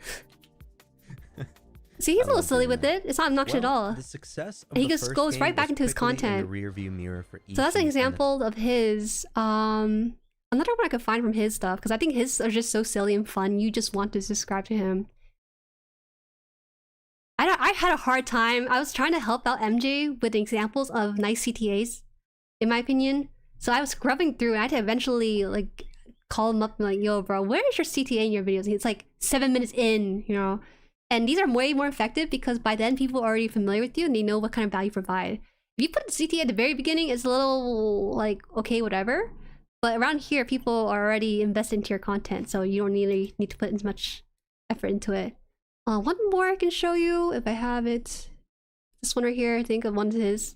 See, he's a little silly with it. It's not obnoxious at all. The success of and he the just first goes game right back was into his quickly in content. the rear view mirror for So that's an ET, example of his another one I could find from his stuff, because I think his are just so silly and fun. You just want to subscribe to him. I had a hard time. I was trying to help out MJ with examples of nice CTAs, in my opinion. So I was scrubbing through, and I had to eventually like call him up and like, yo, bro, where is your CTA in your videos? And it's like 7 minutes in, you know. And these are way more effective because by then people are already familiar with you and they know what kind of value you provide. If you put the CTA at the very beginning, it's a little like, okay, whatever. But around here, people are already invested into your content, so you don't really need to put as much effort into it. One more I can show you if I have it. This one right here, I think of one of his.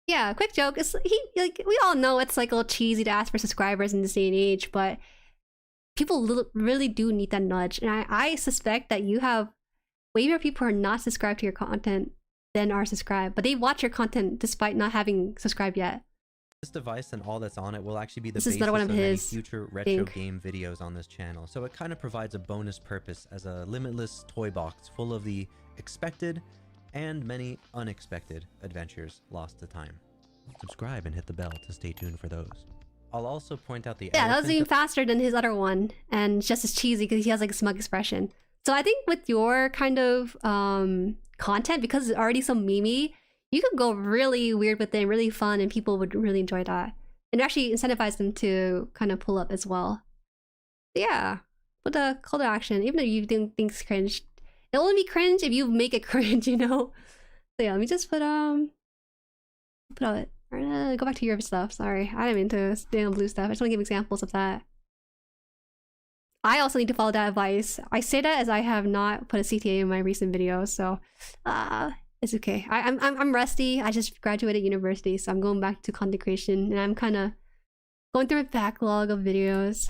Yeah, quick joke. It's like we all know it's like a little cheesy to ask for subscribers in this day and age, but people really do need that nudge. And I suspect that you have way more people who are not subscribed to your content than are subscribed, but they watch your content despite not having subscribed yet. This device and all that's on it will actually be the This basis is another one of of many his, future retro game videos on this channel, so it kind of provides a bonus purpose as a limitless toy box full of the expected and many unexpected adventures lost to time. Subscribe and hit the bell to stay tuned for those. I'll also point out the that was even faster than his other one, and just as cheesy because he has like a smug expression. So I think with your kind of content, because it's already so memey, you could go really weird with it, really fun, and people would really enjoy that. And actually incentivize them to kind of pull up as well. Yeah, with the call to action, even if you think things cringe, it'll only be cringe if you make it cringe, you know. So yeah, let me just put out it. Go back to your stuff. Sorry, I didn't mean to stay on blue stuff. I just want to give examples of that. I also need to follow that advice. I say that as I have not put a CTA in my recent videos, so it's okay. I'm rusty. I just graduated university, so I'm going back to content creation, and I'm kind of going through a backlog of videos.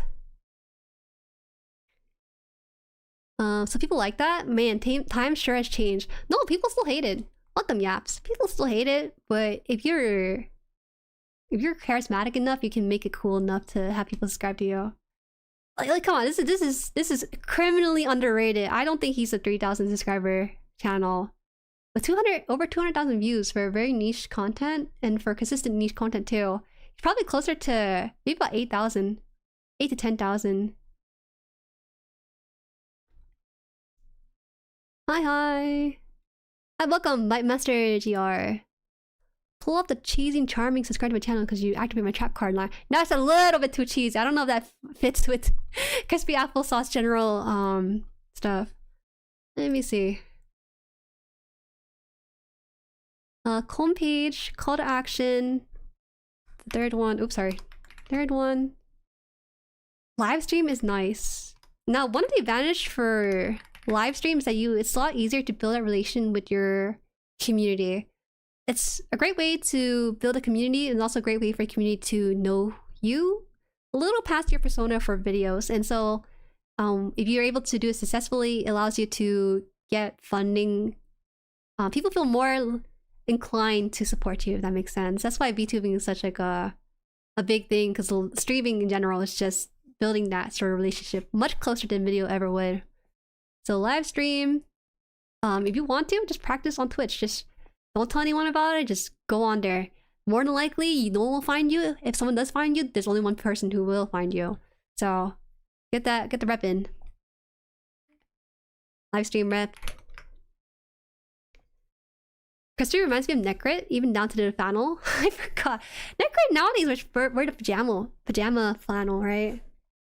So people like that. Man, time sure has changed. No, people still hate it. Fuck them yaps. People still hate it, but if you're charismatic enough, you can make it cool enough to have people subscribe to you. Like come on, this is criminally underrated. I don't think he's a 3,000 subscriber channel. But over 200,000 views for very niche content, and for consistent niche content too. He's probably closer to maybe about 8,000, 8 to 10,000. Hi. Hi, welcome, Bite Master GR. Pull up the cheesy and charming, subscribe to my channel because you activate my trap card line. Now it's a little bit too cheesy. I don't know if that fits with crispy applesauce general stuff. Let me see. Homepage, call to action. The third one, oops, sorry. Third one. Livestream is nice. Now, one of the advantages for Livestream is that it's a lot easier to build a relation with your community. It's a great way to build a community, and also a great way for a community to know you a little past your persona for videos. And so, if you're able to do it successfully, it allows you to get funding. People feel more inclined to support you, if that makes sense. That's why VTubing is such like a big thing, because streaming in general is just building that sort of relationship much closer than video ever would. So live stream, if you want to, just practice on Twitch. Just don't tell anyone about it, just go on there. More than likely, no one will find you. If someone does find you, there's only one person who will find you. So get the rep in. Live stream rep. Christy reminds me of Necrit, even down to the flannel. I forgot. Necrit nowadays was wear the pajama flannel, right?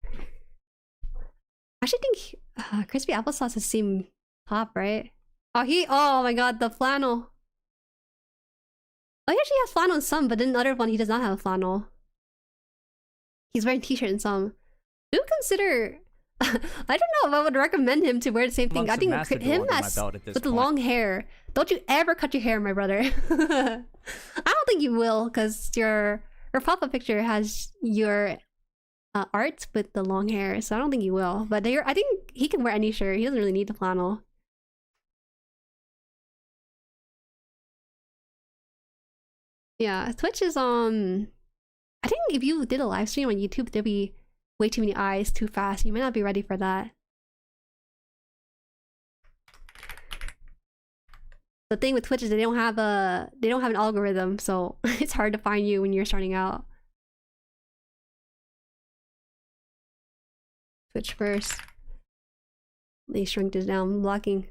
I actually think Crispy Applesauce has the same top, right? Oh my god, the flannel. Oh, he actually has flannel in some, but in the other one he does not have a flannel. He's wearing t-shirt in some. Do consider... I don't know if I would recommend him to wear the same thing. I think him as with the long hair. Don't you ever cut your hair, my brother. I don't think you will, because your pop-up picture has your art with the long hair, so I don't think you will. But I think he can wear any shirt. He doesn't really need the flannel. Yeah, Twitch is I think if you did a live stream on YouTube, there'd be way too many eyes too fast. You might not be ready for that. The thing with Twitch is they don't have an algorithm, so it's hard to find you when you're starting out. Twitch first. They shrunk this down, blocking.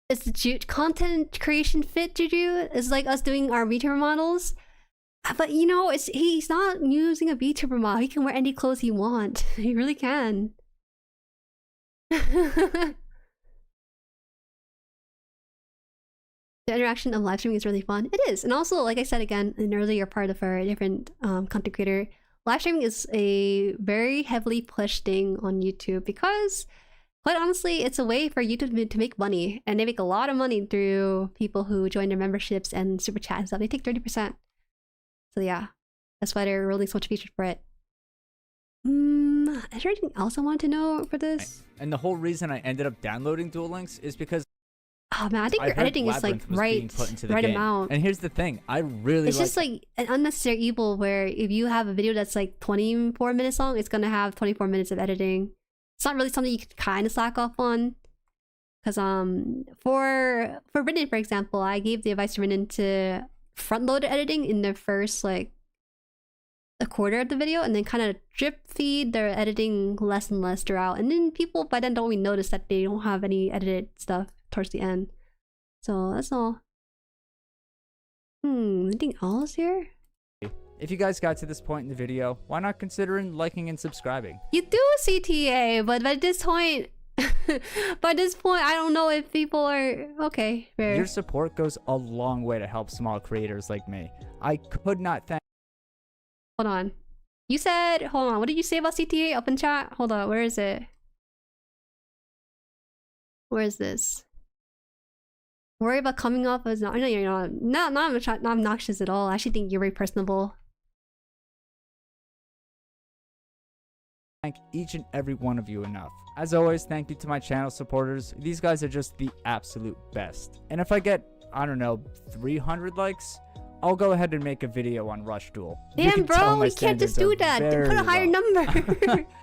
Is the content creation fit, Juju? It's like us doing our VTuber models. But you know, he's not using a VTuber model. He can wear any clothes he wants. He really can. The interaction of live streaming is really fun. It is. And also, like I said again, an earlier part of our different content creator, live streaming is a very heavily pushed thing on YouTube because, quite honestly, it's a way for YouTube to make money. And they make a lot of money through people who join their memberships and super chat and stuff. They take 30%. So yeah, that's why they're rolling so much features for it. Is there anything else I want to know for this? And the whole reason I ended up downloading Duel Links is because oh man, I think your editing is like right amount. And here's the thing, I really it's just like an unnecessary evil where if you have a video that's like 24 minutes long, it's gonna have 24 minutes of editing. It's not really something you can kind of slack off on. Because for Brendan, for example, I gave the advice to Brendan to front load editing in the first like a quarter of the video and then kind of drip feed their editing less and less throughout, and then people by then don't even notice that they don't have any edited stuff towards the end. So that's all. Anything else here? If you guys got to this point in the video, why not consider liking and subscribing? You do CTA, but by this point I don't know if people are okay. Fair. Your support goes a long way to help small creators like me. I could not thank. Hold on. You said, hold on, what did you say about CTA up in chat? Hold on, where is it? Where is this? Worry about coming off as not, no, you're not obnoxious at all. I actually think you're very personable. Thank each and every one of you enough. As always, thank you to my channel supporters. These guys are just the absolute best. And if I get, I don't know, 300 likes, I'll go ahead and make a video on Rush Duel. Damn, bro, we can't just do that. Put a higher number.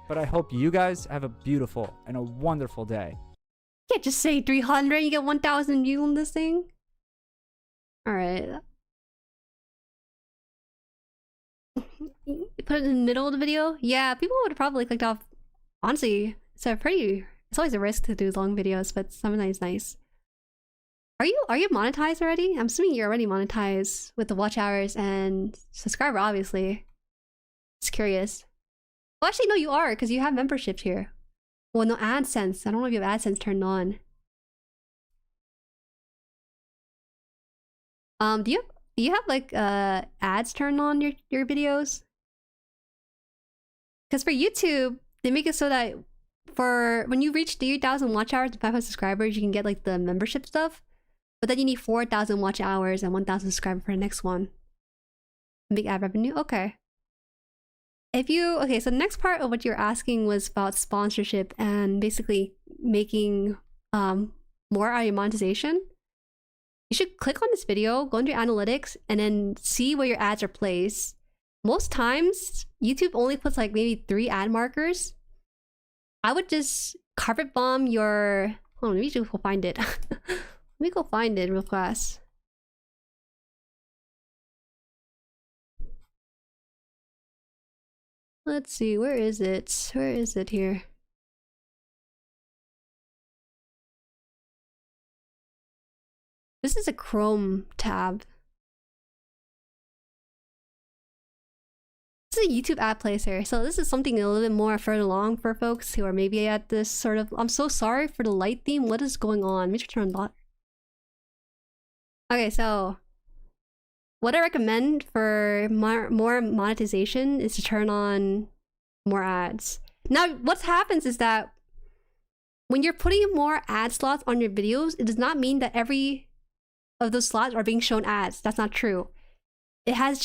But I hope you guys have a beautiful and a wonderful day. You can't just say 300 and you get 1,000 views on this thing. Alright. Put it in the middle of the video? Yeah, people would probably clicked off. Honestly, it's always a risk to do long videos, but sometimes nice. Are you monetized already? I'm assuming you're already monetized with the watch hours and subscriber, obviously. Just curious. Well, actually, no, you are, because you have memberships here. Well, no, AdSense. I don't know if you have AdSense turned on. Do you have like ads turned on your videos? Because for YouTube, they make it so that for when you reach 3,000 watch hours and 500 subscribers, you can get like the membership stuff. But then you need 4,000 watch hours and 1,000 subscribers for the next one. Big ad revenue? Okay. Okay, so the next part of what you're asking was about sponsorship and basically making more out of your monetization. You should click on this video, go into your analytics, and then see where your ads are placed. Most times, YouTube only puts like maybe 3 ad markers. I would just carpet bomb your... Hold on, let me just go find it. Let me go find it real fast. Let's see, where is it? Where is it here? This is a Chrome tab. This is a YouTube ad placer, so this is something a little bit more further along for folks who are maybe at this sort of... I'm so sorry for the light theme. What is going on? Make sure to turn on that. Okay, so what I recommend for more monetization is to turn on more ads. Now, what happens is that when you're putting more ad slots on your videos, it does not mean that every of those slots are being shown ads. That's not true. It has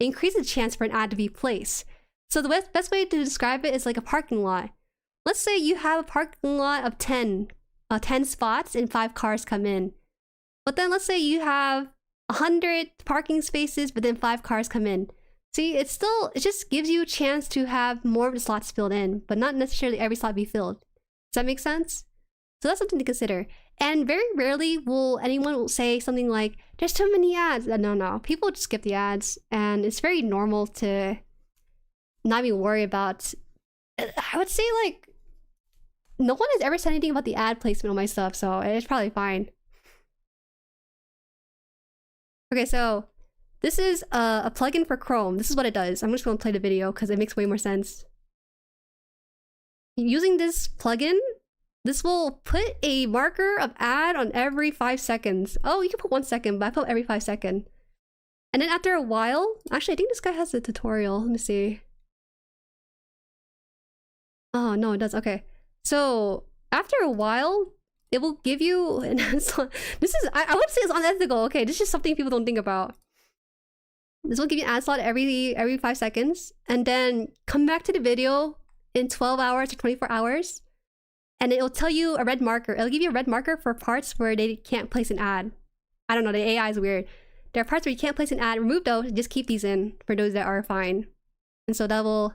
increases chance for an ad to be placed. So the best way to describe it is like a parking lot. Let's say you have a parking lot of 10 spots and 5 cars come in. But then let's say you have 100 parking spaces, but then 5 cars come in. See, it just gives you a chance to have more of the slots filled in, but not necessarily every slot be filled. Does that make sense? So that's something to consider. And very rarely will anyone say something like, there's too many ads. No. People just skip the ads, and it's very normal to not be worried about. I would say, like, no one has ever said anything about the ad placement on my stuff, so it's probably fine. Okay, so this is a plugin for Chrome. This is what it does. I'm just going to play the video because it makes way more sense. Using this plugin, this will put a marker of ad on every 5 seconds. Oh, you can put 1 second, but I put every 5 seconds. And then after a while, actually, I think this guy has a tutorial. Let me see. Oh, no, it does. Okay. So after a while, it will give you an ad slot. This is, I would say it's unethical. Okay, this is just something people don't think about. This will give you an ad slot every 5 seconds. And then come back to the video in 12 hours or 24 hours. And it will tell you a red marker. It'll give you a red marker for parts where they can't place an ad. I don't know, the AI is weird. There are parts where you can't place an ad. Remove those, just keep these in for those that are fine. And so they'll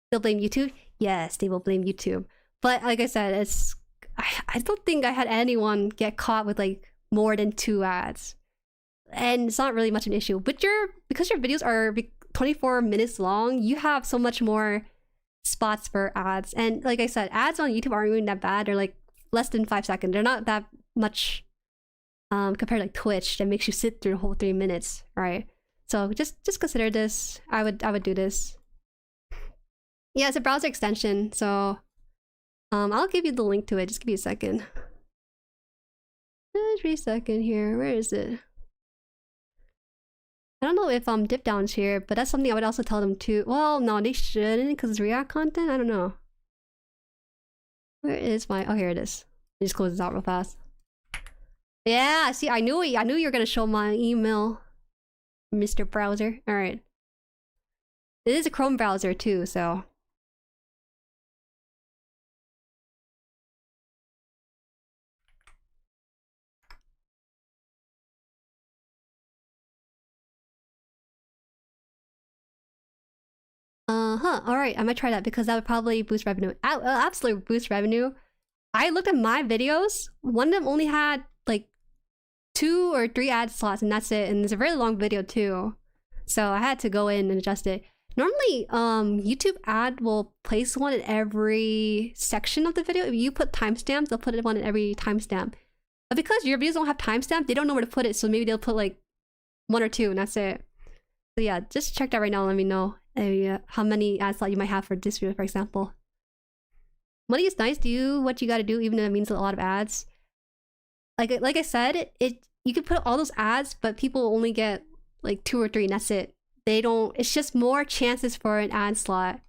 blame YouTube? Yes, they will blame YouTube. But like I said, I don't think I had anyone get caught with like more than 2 ads. And it's not really much an issue. But because your videos are 24 minutes long, you have so much more spots for ads. And like I said, ads on YouTube aren't even that bad. They're like less than 5 seconds. They're not that much compared to like Twitch that makes you sit through the whole 3 minutes, right? So just consider this. I would do this. Yeah, it's a browser extension, so I'll give you the link to it. Just give me a second. Just a second here. Where is it? I don't know if dip down's here, but that's something I would also tell them to. Well, no, they shouldn't because it's React content. I don't know. Where is my? Oh, here it is. I just close this out real fast. Yeah, see, I knew you were gonna show my email, Mr. Browser. All right. It is a Chrome browser too, so. Alright, I might try that because that would probably boost revenue. Absolutely boost revenue. I looked at my videos. One of them only had like 2 or 3 ad slots and that's it. And it's a very long video too. So I had to go in and adjust it. Normally, YouTube ad will place one in every section of the video. If you put timestamps, they'll put one in every timestamp. But because your videos don't have timestamp, they don't know where to put it. So maybe they'll put like 1 or 2 and that's it. So yeah, just check that right now and let me know how many ad slots you might have for this video, for example. Money is nice. Do what you gotta do, even if it means a lot of ads. Like I said, you can put all those ads, but people only get like 2 or 3 and that's it. They don't. It's just more chances for an ad slot.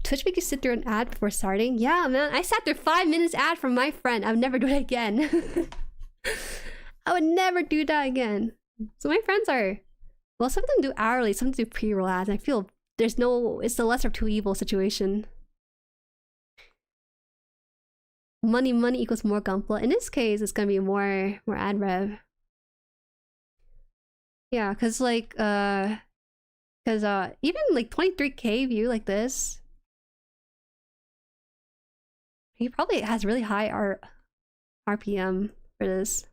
Twitch make you sit through an ad before starting? Yeah, man. I sat through 5 minutes ad from my friend. I would never do it again. I would never do that again. So my friends are, well, some of them do hourly, some do pre-roll ads. I feel it's the lesser of 2 evils situation. Money equals more gunpla. In this case, it's gonna be more ad rev. Yeah, cause like even like 23k view like this, he probably has really high RPM for this.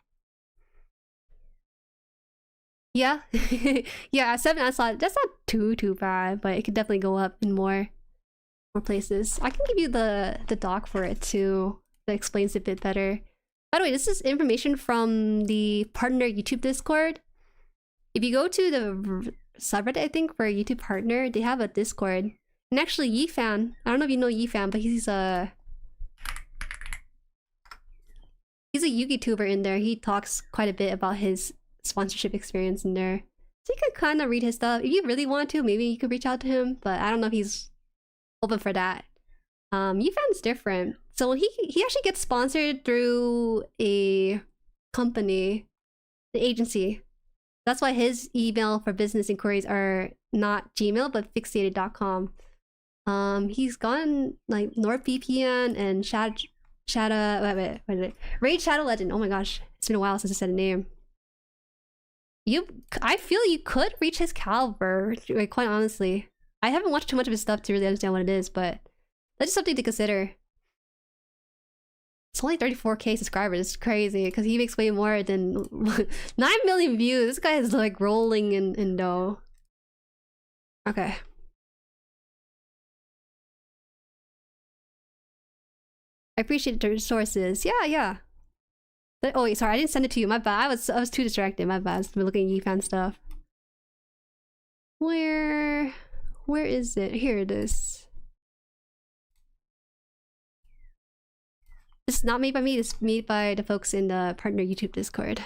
Yeah, yeah, 7 ad slot. That's not too bad, but it could definitely go up in more places. I can give you the doc for it too. That explains it a bit better. By the way, this is information from the partner YouTube Discord. If you go to the subreddit, I think for YouTube partner, they have a Discord. And actually, Yifan, I don't know if you know Yifan, but he's a Yugi tuber in there. He talks quite a bit about his sponsorship experience in there, so you can kind of read his stuff. If you really want to, maybe you could reach out to him, but I don't know if he's open for that. Yufan's different. So when he actually gets sponsored through a company, the agency. That's why his email for business inquiries are not Gmail but fixated.com. He's gotten like NordVPN and Shadow. Wait. Raid Shadow Legend. Oh my gosh, it's been a while since I said a name. I feel you could reach his caliber. Like, quite honestly, I haven't watched too much of his stuff to really understand what it is, but that's just something to consider. It's only 34k subscribers. It's crazy because he makes way more than 9 million views. This guy is like rolling in dough. Okay. I appreciate the resources. Yeah. Oh wait, sorry, I didn't send it to you. My bad. I was too distracted. My bad. I've been looking at Yifan stuff. Where is it? Here it is. This is not made by me. This is made by the folks in the partner YouTube Discord.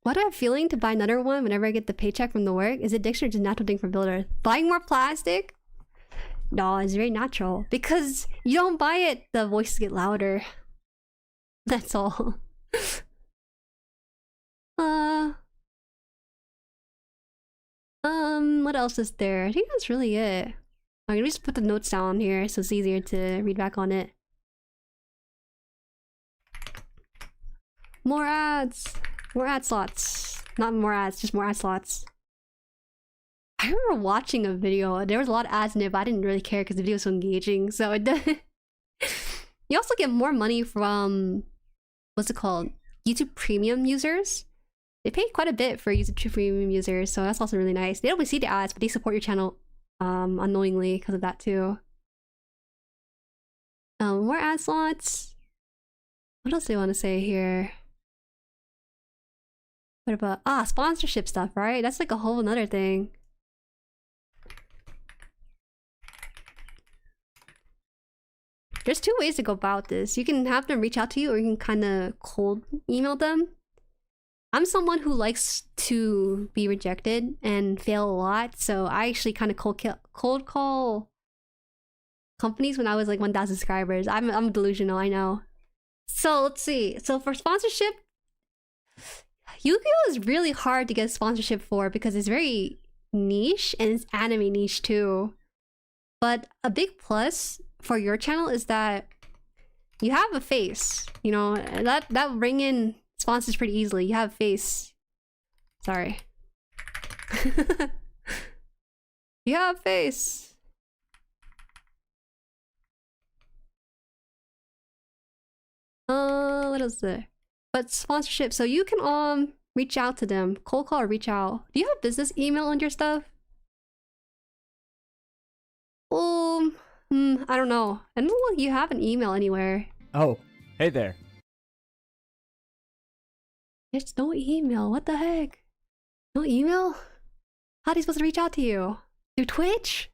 Why do I have a feeling to buy another one whenever I get the paycheck from the work? Is it addiction or just a natural thing for builder? Buying more plastic? No, it's very natural. Because you don't buy it, the voices get louder. That's all. What else is there? I think that's really it. I'm gonna just put the notes down here so it's easier to read back on it. More ads! More ad slots. Not more ads, just more ad slots. I remember watching a video. There was a lot of ads in it, but I didn't really care because the video was so engaging. So it you also get more money from, what's it called? YouTube Premium users. They pay quite a bit for YouTube Premium users, so that's also really nice. They don't really see the ads, but they support your channel unknowingly because of that too. More ad slots. What else do I want to say here? What about sponsorship stuff, right? That's like a whole another thing. There's two ways to go about this. You can have them reach out to you, or you can kind of cold email them. I'm someone who likes to be rejected and fail a lot, so I actually kind of cold call companies when I was like 1,000 subscribers. I'm delusional, I know. So let's see. So for sponsorship, Yu-Gi-Oh is really hard to get sponsorship for because it's very niche and it's anime niche too. But a big plus for your channel is that you have a face. You know, that bring in sponsors pretty easily. You have a face. Sorry. You have a face. What else is there? But sponsorship, so you can reach out to them. Cold call or reach out. Do you have a business email on your stuff? I don't know. I don't know if you have an email anywhere. Oh, hey there. There's no email. What the heck? No email? How are they supposed to reach out to you? Through Twitch?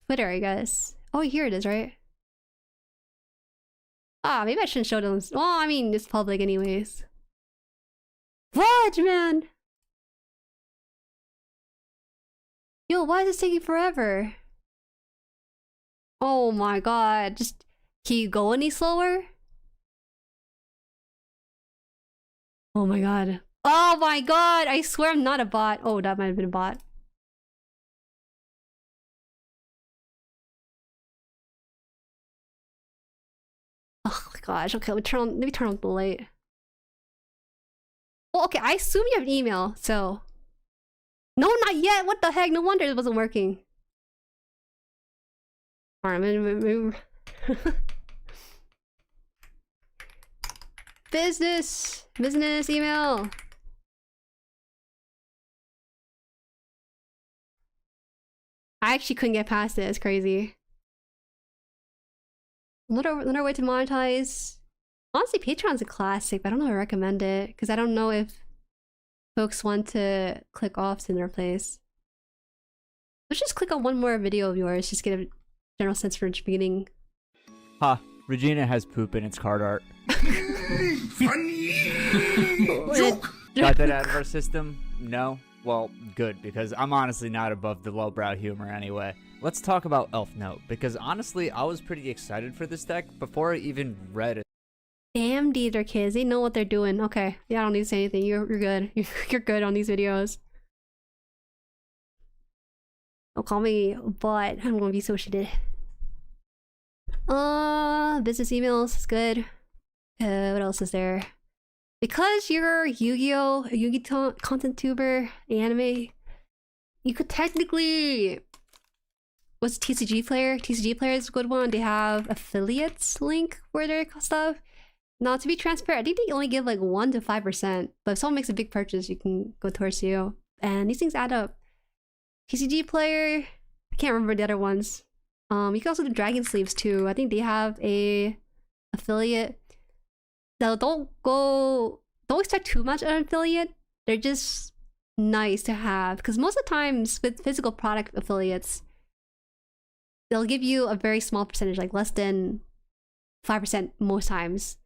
Twitter, I guess. Oh, here it is, right? Maybe I shouldn't show them. Well, I mean, it's public anyways. Fudge, man! Yo, why is this taking forever? Oh my god. Just, can you go any slower? Oh my god. Oh my god! I swear I'm not a bot. Oh, that might have been a bot. Oh my gosh. Okay, let me turn on the light. Well, okay, I assume you have an email, so. No, not yet. What the heck? No wonder it wasn't working. Alright, I'm gonna move. Business email. I actually couldn't get past it. It's crazy. Another way to monetize. Honestly, Patreon's a classic, but I don't know if I recommend it because I don't know if folks want to click off to their place. Let's just click on one more video of yours, just get a general sense for the beginning. Ha, Regina has poop in its card art. Funny! Got that out of our system? No? Well, good, because I'm honestly not above the lowbrow humor anyway. Let's talk about Elf Note, because honestly, I was pretty excited for this deck before I even read it. Damn, these are kids. They know what they're doing. Okay, yeah, I don't need to say anything. You're good. You're good on these videos. Don't call me, but I'm gonna be associated. Business emails is good. What else is there? Because you're Yu-Gi-Oh, a Yu-Gi-Oh content tuber, anime, you could technically. What's TCG Player? TCG Player is a good one. They have affiliates link for their stuff. Now, to be transparent, I think they only give like 1 to 5%. But if someone makes a big purchase, you can go towards you. And these things add up. TCG Player, I can't remember the other ones. You can also do Dragon Sleeves too. I think they have a affiliate. So don't expect too much of an affiliate. They're just nice to have. Because most of the times with physical product affiliates, they'll give you a very small percentage, like less than 5% most times.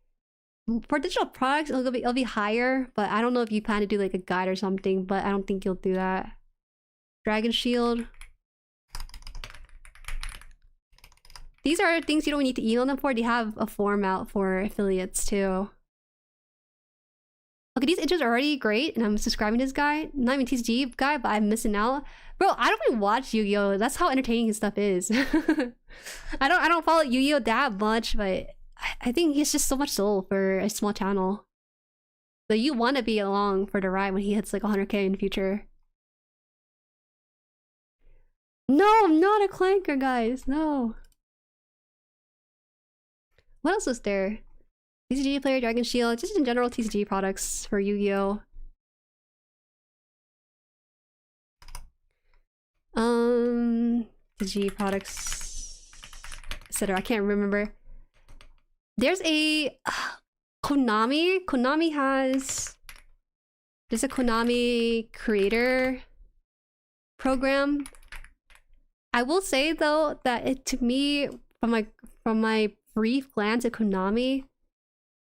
For digital products, it'll be higher, but I don't know if you plan to do like a guide or something, but I don't think you'll do that. Dragon Shield. These are things you don't need to email them for. They have a form out for affiliates too. Okay, these intros are already great, and I'm subscribing to this guy. Not even TCG guy, but I'm missing out. Bro, I don't even watch Yu-Gi-Oh! That's how entertaining his stuff is. I don't follow Yu-Gi-Oh! That much, but I think he's just so much soul for a small channel. So you want to be along for the ride when he hits like 100k in the future. No, I'm not a clanker, guys. No. What else is there? TCG Player, Dragon Shield, just in general TCG products for Yu-Gi-Oh! TCG products, etc. I can't remember. There's a Konami. Konami has. There's a Konami creator program. I will say though that it, to me, from my brief glance at Konami,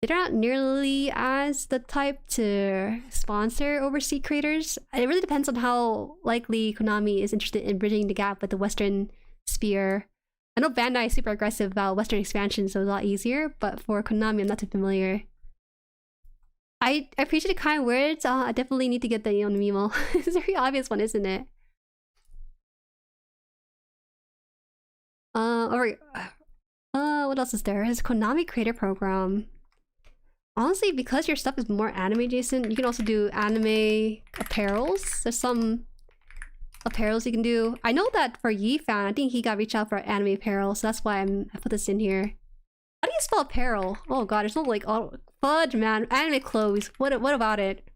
they're not nearly as the type to sponsor overseas creators. It really depends on how likely Konami is interested in bridging the gap with the Western sphere. I know Bandai is super aggressive about Western expansion, so it's a lot easier, but for Konami, I'm not too familiar. I appreciate the kind words. I definitely need to get the on Mimo. It's a very obvious one, isn't it? Alright. What else is there? There's a Konami creator program. Honestly, because your stuff is more anime adjacent, you can also do anime apparels. There's some apparels you can do. I know that for Yi-Fan, I think he got reached out for anime apparel, so that's why I put this in here. How do you spell apparel? Oh god, there's no like, oh fudge man, anime clothes. What about it?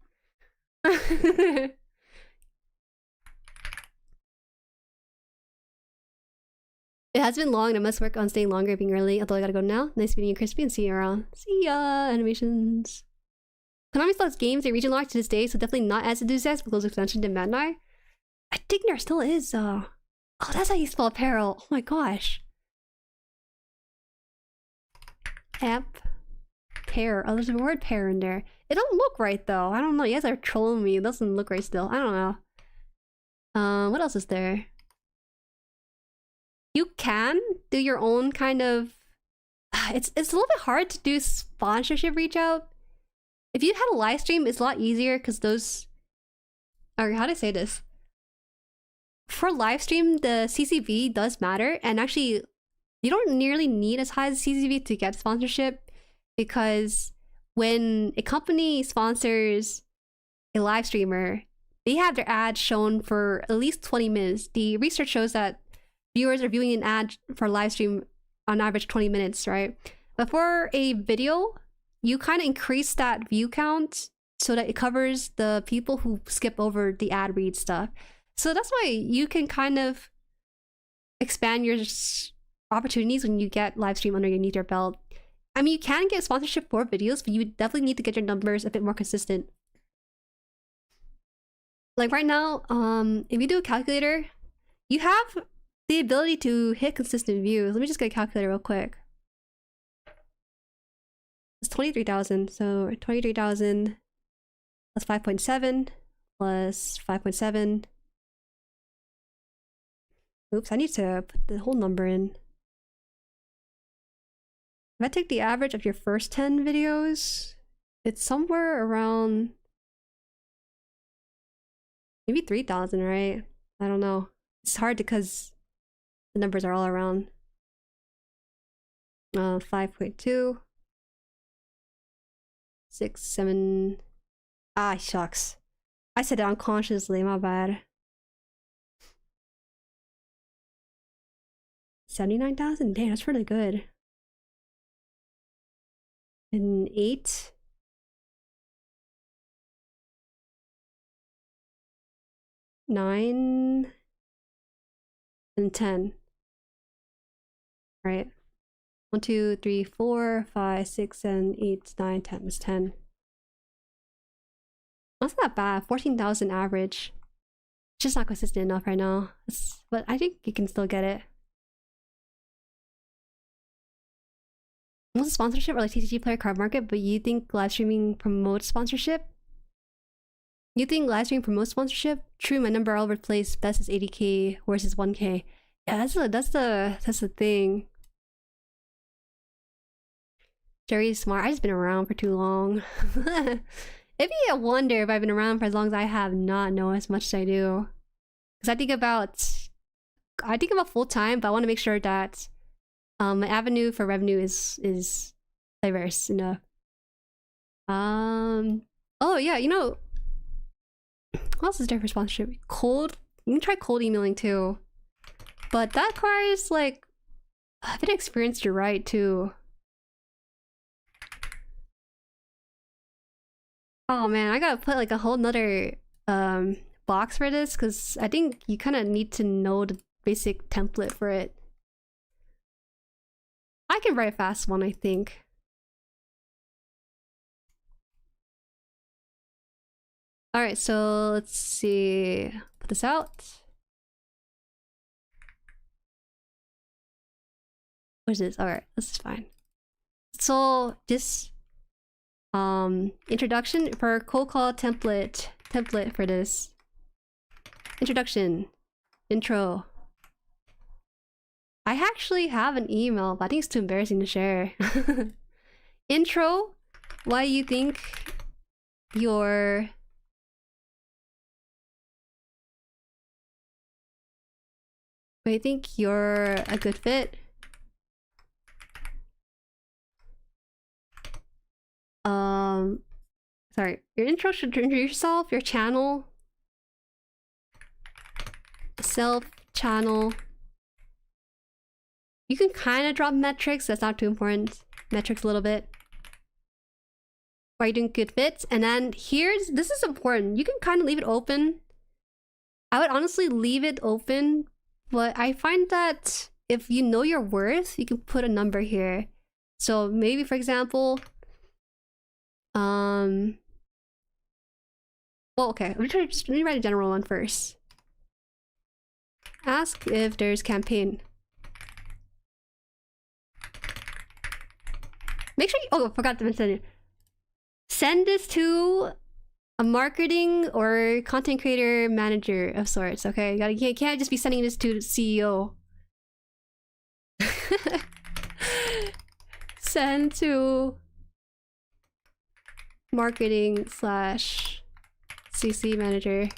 It has been long and I must work on staying longer, being early, although I gotta go now. Nice meeting you, Crispy, and see you around. See ya, animations. Konami still has games they region locked to this day, so definitely not as enthusiastic with those expansion than Bandai. I think there still is, Oh, that's how you spell apparel. Oh my gosh. App. Pair. Oh, there's a word pair in there. It don't look right though. I don't know. You guys are trolling me. It doesn't look right still. I don't know. What else is there? You can do your own kind of... It's a little bit hard to do sponsorship reach out. If you had a live stream, it's a lot easier because those... Or how do I say this? For live stream, the CCV does matter, and actually, you don't nearly need as high as CCV to get sponsorship, because when a company sponsors a live streamer, they have their ad shown for at least 20 minutes. The research shows that viewers are viewing an ad for live stream on average 20 minutes, right? But for a video, you kind of increase that view count so that it covers the people who skip over the ad read stuff. So that's why you can kind of expand your opportunities when you get live stream underneath your belt. I mean, you can get sponsorship for videos, but you definitely need to get your numbers a bit more consistent. Like right now, if you do a calculator, you have the ability to hit consistent views. Let me just get a calculator real quick. It's 23,000, so 23,000 plus 5.7 plus 5.7. Oops, I need to put the whole number in. If I take the average of your first 10 videos, it's somewhere around maybe 3,000, right? I don't know. It's hard because the numbers are all around 5.2, 6, 7. Ah, shucks. I said it unconsciously, my bad. 79,000? Damn, that's really good. And 8. 9 and 10. Right. 1, 2, 3, 4, 5, 6, 7, 8, 9, 10. It's 10. That's not bad. 14,000 average. Just not consistent enough right now. But I think you can still get it. Most sponsorship or like TCG player card market, but you think live streaming promotes sponsorship? You think live streaming promotes sponsorship? True, my number all over the place. Best is 80k, worst is 1k. Yeah, that's the thing. Jueri's smart. I've just been around for too long. It'd be a wonder if I've been around for as long as I have not know as much as I do. Because I think about full time, but I want to make sure that my avenue for revenue is diverse enough. Oh yeah, you know, what else is there for sponsorship? Cold. You can try cold emailing too, but that requires like a bit of experience to write too. Oh man, I gotta put like a whole nother box for this because I think you kind of need to know the basic template for it. I can write a fast one, I think. Alright, so let's see. Put this out. What is this? Alright, this is fine. So this introduction for cold call template for this. Introduction. Intro. I actually have an email, but I think it's too embarrassing to share. Intro. Why you think you're I think you're a good fit. Sorry. Your intro should introduce yourself, your channel, self, channel. You can kind of drop metrics. That's not too important. Metrics a little bit. Why you doing good fits? And then this is important. You can kind of leave it open. I would honestly leave it open. But I find that if you know your worth, you can put a number here. So maybe, for example, well, okay. Let me write a general one first. Ask if there's campaign. Make sure you, oh, I forgot to mention it. Send this to a marketing or content creator manager of sorts, okay? You can't just be sending this to the CEO. Send to marketing / CC manager,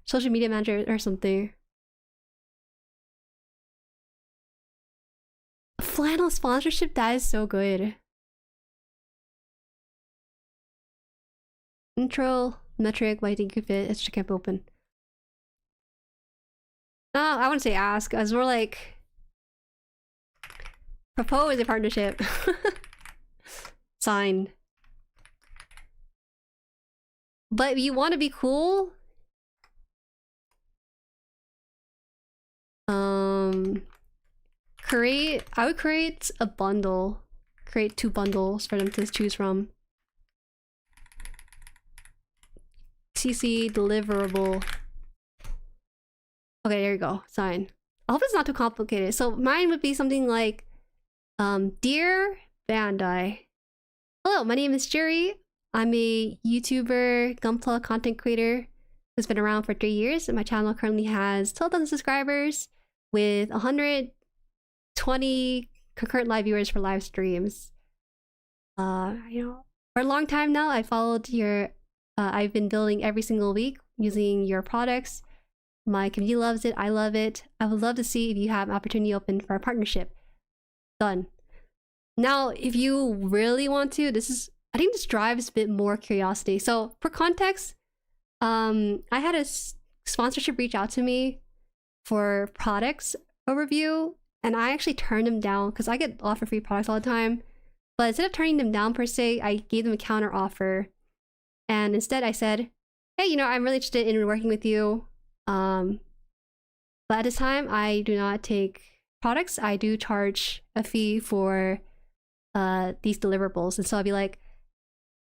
social media manager or something. Flannel sponsorship, that is so good. Intro, metric, why I think you fit, it's camp open. No, I wouldn't say ask, as more like propose a partnership. Sign. But if you want to be cool, I would create a bundle. Create 2 bundles for them to choose from. CC deliverable. Okay, there you go. Sign. I hope it's not too complicated. So mine would be something like, Dear Bandai. Hello, my name is Jueri. I'm a YouTuber, Gunpla content creator who's been around for 3 years, and my channel currently has 12,000 subscribers with 120 concurrent live viewers for live streams. You know, for a long time now, I followed your. I've been building every single week using your products. My community loves it. I love it. I would love to see if you have an opportunity open for a partnership. Done. Now, if you really want to, I think this drives a bit more curiosity. So for context, I had a sponsorship reach out to me for products overview, and I actually turned them down because I get offered free products all the time. But instead of turning them down per se, I gave them a counter offer. And instead I said, hey, you know, I'm really interested in working with you. But at this time, I do not take products. I do charge a fee for these deliverables. And so I'll be like,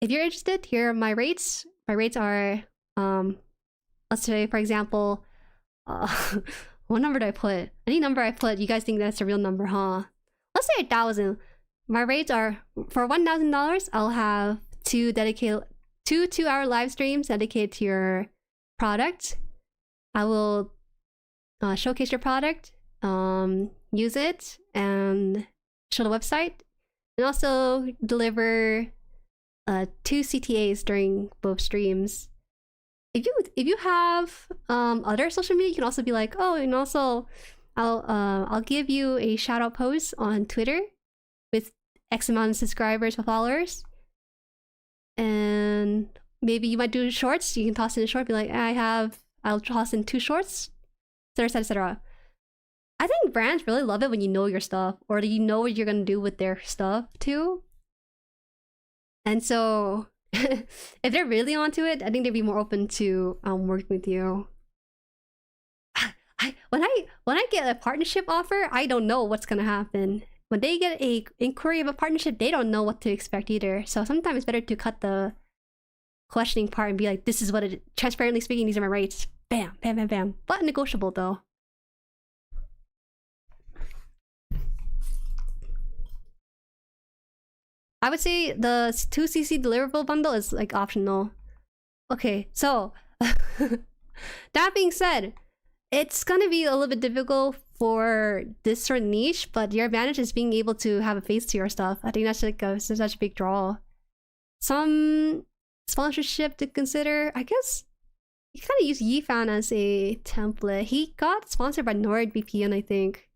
if you're interested, here are my rates. My rates are, let's say, for example, what number do I put? Any number I put, you guys think that's a real number, huh? Let's say 1,000. My rates are, for $1,000, I'll have 2 2-hour live streams dedicated to your product. I will showcase your product, use it, and show the website, and also deliver 2 CTAs during both streams. If you have other social media, you can also be like, oh, and also I'll give you a shout out post on Twitter with X amount of subscribers or followers, and maybe you might do shorts. You can toss in a short, be like, I'll toss in 2 shorts, etc., etc. I think brands really love it when you know your stuff, or you know what you're gonna do with their stuff too. And so, if they're really onto it, I think they'd be more open to working with you. When I get a partnership offer, I don't know what's gonna happen. When they get a inquiry of a partnership, they don't know what to expect either. So sometimes it's better to cut the questioning part and be like, this is what it, transparently speaking, these are my rates. Bam, bam, bam, bam. But negotiable though. I would say the 2cc deliverable bundle is like optional. Okay, so that being said, it's gonna be a little bit difficult for this sort of niche, but your advantage is being able to have a face to your stuff. I think that's like such a big draw. Some sponsorship to consider, I guess. You kind of use JueriHaan as a template. He got sponsored by NordVPN, I think.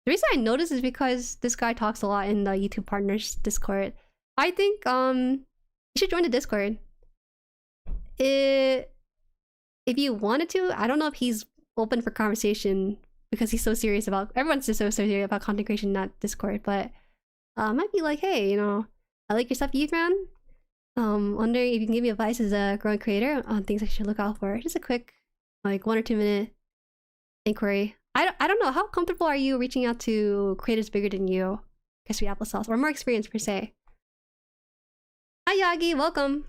The reason I noticed is because this guy talks a lot in the YouTube Partners Discord. I think you should join the Discord. If you wanted to, I don't know if he's open for conversation because he's so serious about, everyone's just so serious about content creation in that Discord, but might be like, hey, you know, I like your stuff, JueriHaan. Wondering if you can give me advice as a growing creator on things I should look out for. Just a quick, like 1 or 2 minute inquiry. I don't know, how comfortable are you reaching out to creators bigger than you? Crispy applesauce, or more experience per se. Hi Yagi, welcome.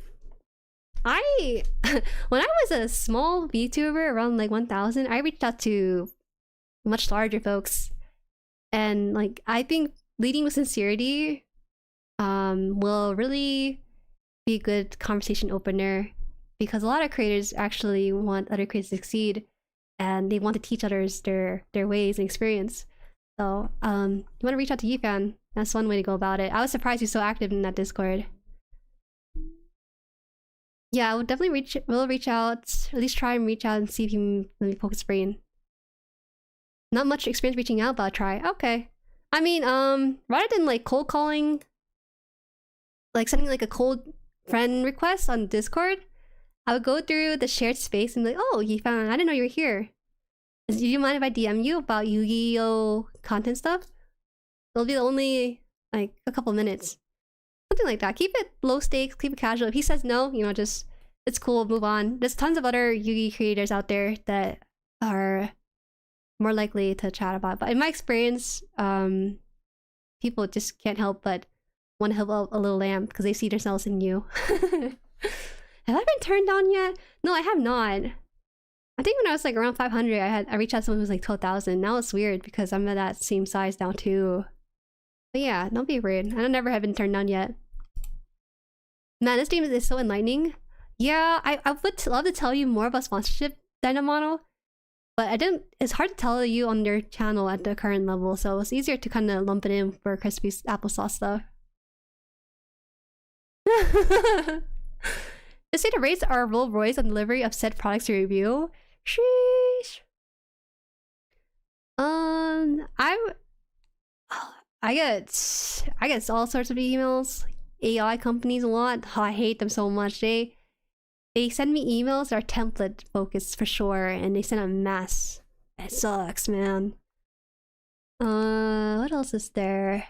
When I was a small VTuber around like 1,000, I reached out to much larger folks, and like I think leading with sincerity will really be a good conversation opener, because a lot of creators actually want other creators to succeed, and they want to teach others their ways and experience. So you want to reach out to JueriHaan. That's one way to go about it. I was surprised you're so active in that Discord. Yeah, I would definitely reach out, at least try and reach out and see if you can maybe poke his brain. Not much experience reaching out, but I'll try. Okay. I mean, rather than like cold calling, like sending like a cold friend request on Discord, I would go through the shared space and be like, oh, JueriHaan, I didn't know you were here. Do you mind if I DM you about Yu-Gi-Oh content stuff? It'll be only like a couple minutes. Something like that. Keep it low stakes, keep it casual. If he says no, you know, just, it's cool, move on. There's tons of other Yu-Gi creators out there that are more likely to chat about. But in my experience, people just can't help but want to help out a little lamb because they see themselves in you. Have I been turned down yet? No, I have not. I think when I was like around 500, I reached out to someone who was like 12,000. Now it's weird because I'm at that same size now too. But yeah, don't be weird. I never have been turned down yet. Man, this game is so enlightening. Yeah, I would love to tell you more about sponsorship Dyna model. But I didn't. It's hard to tell you on their channel at the current level, so it's easier to kind of lump it in for crispy applesauce stuff. They say the rates are Rolls Royce on delivery of said products to review. Sheesh. I get all sorts of emails. AI companies a lot. Oh, I hate them so much. They send me emails that are template focused for sure, and they send a mess. It sucks, man. What else is there?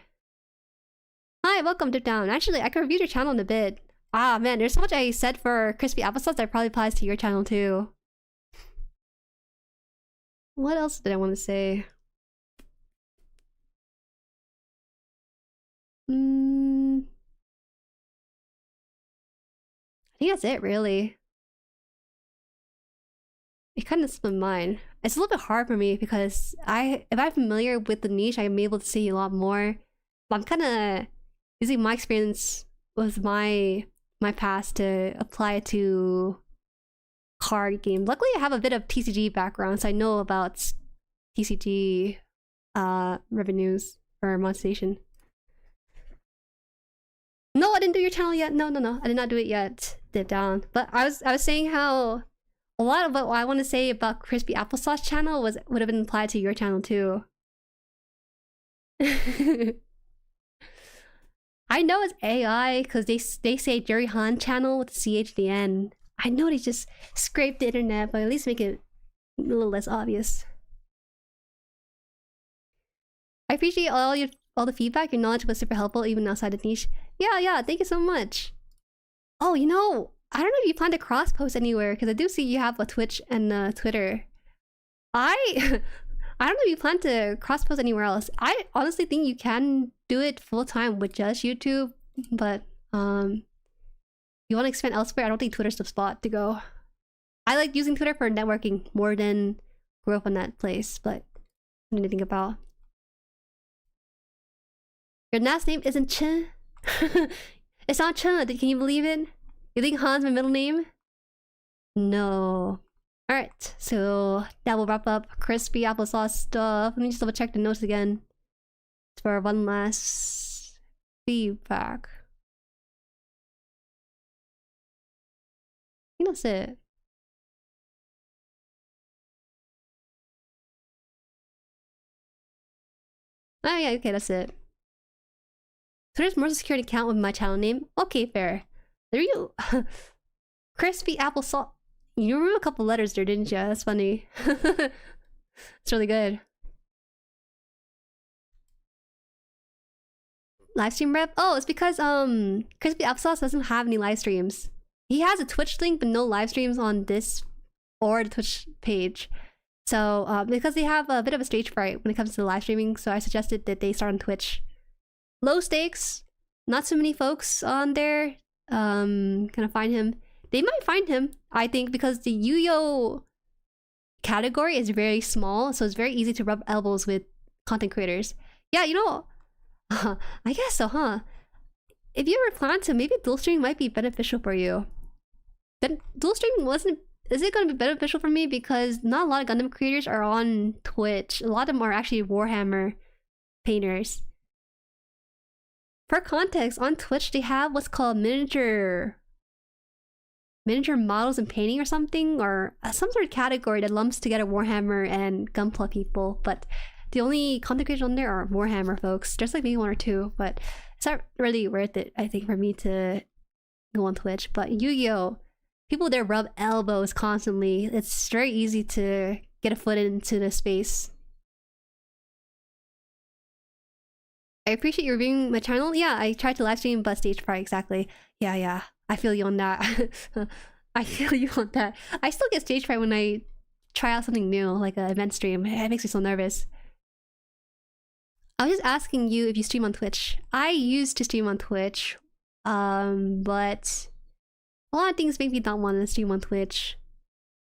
Hi, welcome to Down. Actually, I can review your channel in a bit. Ah, man, there's so much I said for crispy applesauce that probably applies to your channel too. What else did I want to say? I think that's it, really. It kind of slipped my mind. It's a little bit hard for me because if I'm familiar with the niche, I'm able to see a lot more. But I'm kind of using my experience with my past to apply it to card games. Luckily, I have a bit of TCG background, so I know about TCG revenues or monetization. No, I didn't do your channel yet. No, I did not do it yet. Dip down. But I was saying how a lot of what I want to say about crispy applesauce channel would have been applied to your channel too. I know it's AI because they say JueriHaan channel with the CH at the end. I know they just scraped the internet, but at least make it a little less obvious. I appreciate all the feedback. Your knowledge was super helpful even outside the niche. Yeah, thank you so much. Oh, you know, I don't know if you plan to cross post anywhere because I do see you have a Twitch and Twitter. I don't know if you plan to cross post anywhere else. I honestly think you can do it full time with just YouTube, but you want to expand elsewhere, I don't think Twitter's the spot to go. I like using Twitter for networking more than grew up on that place, but something to think about. Your last name isn't Chen. It's not Chen. Can you believe it? You think Haan's my middle name? No. Alright, so that will wrap up crispy applesauce stuff. Let me just double check the notes again for one last feedback. I think that's it. Oh yeah, okay, that's it. Twitter's more security account with my channel name. Okay, fair. There you crispy applesauce. You removed a couple letters there, didn't you? That's funny. It's really good. Livestream rep? Oh, it's because crispy applesauce doesn't have any live streams. He has a Twitch link, but no live streams on this or the Twitch page. So because they have a bit of a stage fright when it comes to live streaming, so I suggested that they start on Twitch. Low stakes, not so many folks on there. Gonna find him. They might find him, I think, because the Yu-Yo category is very small, so it's very easy to rub elbows with content creators. Yeah, you know, I guess so, huh? If you ever plan to, maybe dual streaming might be beneficial for you. Then dual streaming is it going to be beneficial for me because not a lot of Gundam creators are on Twitch. A lot of them are actually Warhammer painters. For context, on Twitch they have what's called miniature models and painting or something, or some sort of category that lumps together Warhammer and Gunpla people, but the only content creators on there are Warhammer folks. There's like maybe one or two, but it's not really worth it, I think, for me to go on Twitch. But Yu-Gi-Oh! People there rub elbows constantly. It's very easy to get a foot into the space. I appreciate you reviewing my channel. Yeah, I tried to live stream, but stage fright, exactly. Yeah. I feel you on that. I feel you on that. I still get stage fright when I try out something new, like an event stream. It makes me so nervous. I was just asking you if you stream on Twitch. I used to stream on Twitch, but a lot of things make me not want to stream on Twitch.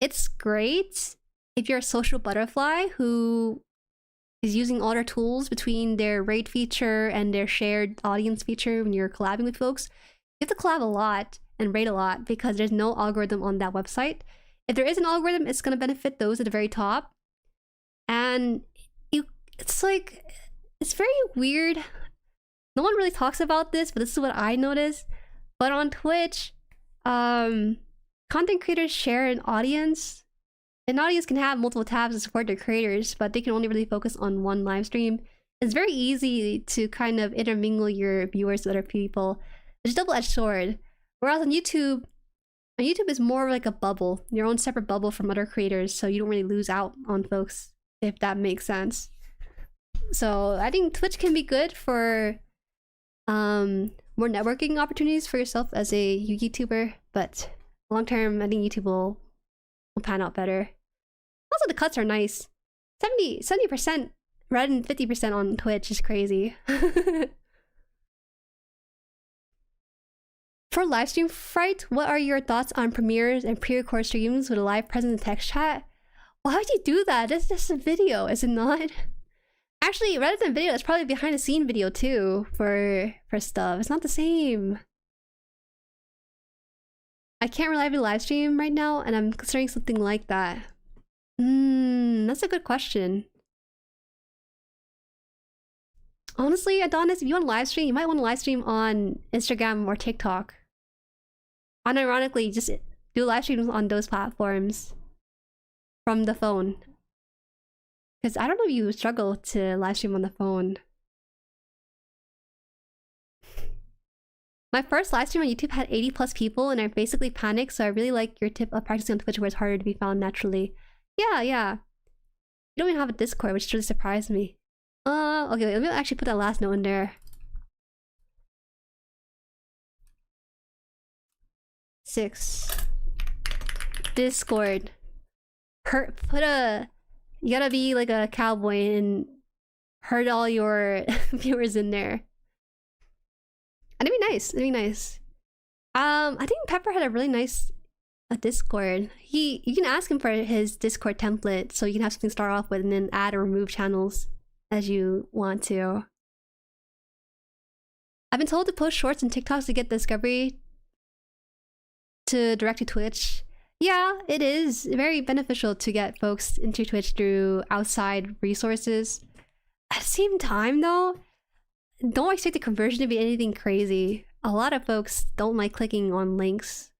It's great if you're a social butterfly who is using all their tools between their raid feature and their shared audience feature when you're collabing with folks. You have to collab a lot and raid a lot because there's no algorithm on that website. If there is an algorithm, it's going to benefit those at the very top. and it's like, it's very weird. No one really talks about this, but this is what I noticed. But on Twitch, content creators share an audience. An audience can have multiple tabs to support their creators, but they can only really focus on one live stream. It's very easy to kind of intermingle your viewers with other people. It's a double-edged sword. Whereas on YouTube is more like a bubble, your own separate bubble from other creators, so you don't really lose out on folks, if that makes sense. So I think Twitch can be good for more networking opportunities for yourself as a YouTuber, but long term I think YouTube will pan out better. Also, the cuts are nice. 70% rather than 50% on Twitch is crazy. For livestream fright, what are your thoughts on premieres and pre-record streams with a live presence and text chat? Why would you do that? That's just a video, is it not? Actually, rather than video, it's probably behind the scene video too for stuff. It's not the same. I can't reliably live stream right now, and I'm considering something like that. That's a good question. Honestly, Adonis, if you want to live stream, you might want to live stream on Instagram or TikTok. Unironically, just do live streams on those platforms from the phone. Because I don't know if you struggle to live stream on the phone. My first live stream on YouTube had 80 plus people and I basically panicked, so I really like your tip of practicing on Twitch where it's harder to be found naturally. Yeah. You don't even have a Discord, which really surprised me. Okay, wait, let me actually put that last note in there. 6. Discord. You gotta be like a cowboy and herd all your viewers in there. And it'd be nice. I think Pepper had a really nice Discord. You can ask him for his Discord template so you can have something to start off with and then add or remove channels as you want to. I've been told to post shorts and TikToks to get discovery to direct to Twitch. Yeah, it is very beneficial to get folks into Twitch through outside resources. At the same time though, don't expect the conversion to be anything crazy. A lot of folks don't like clicking on links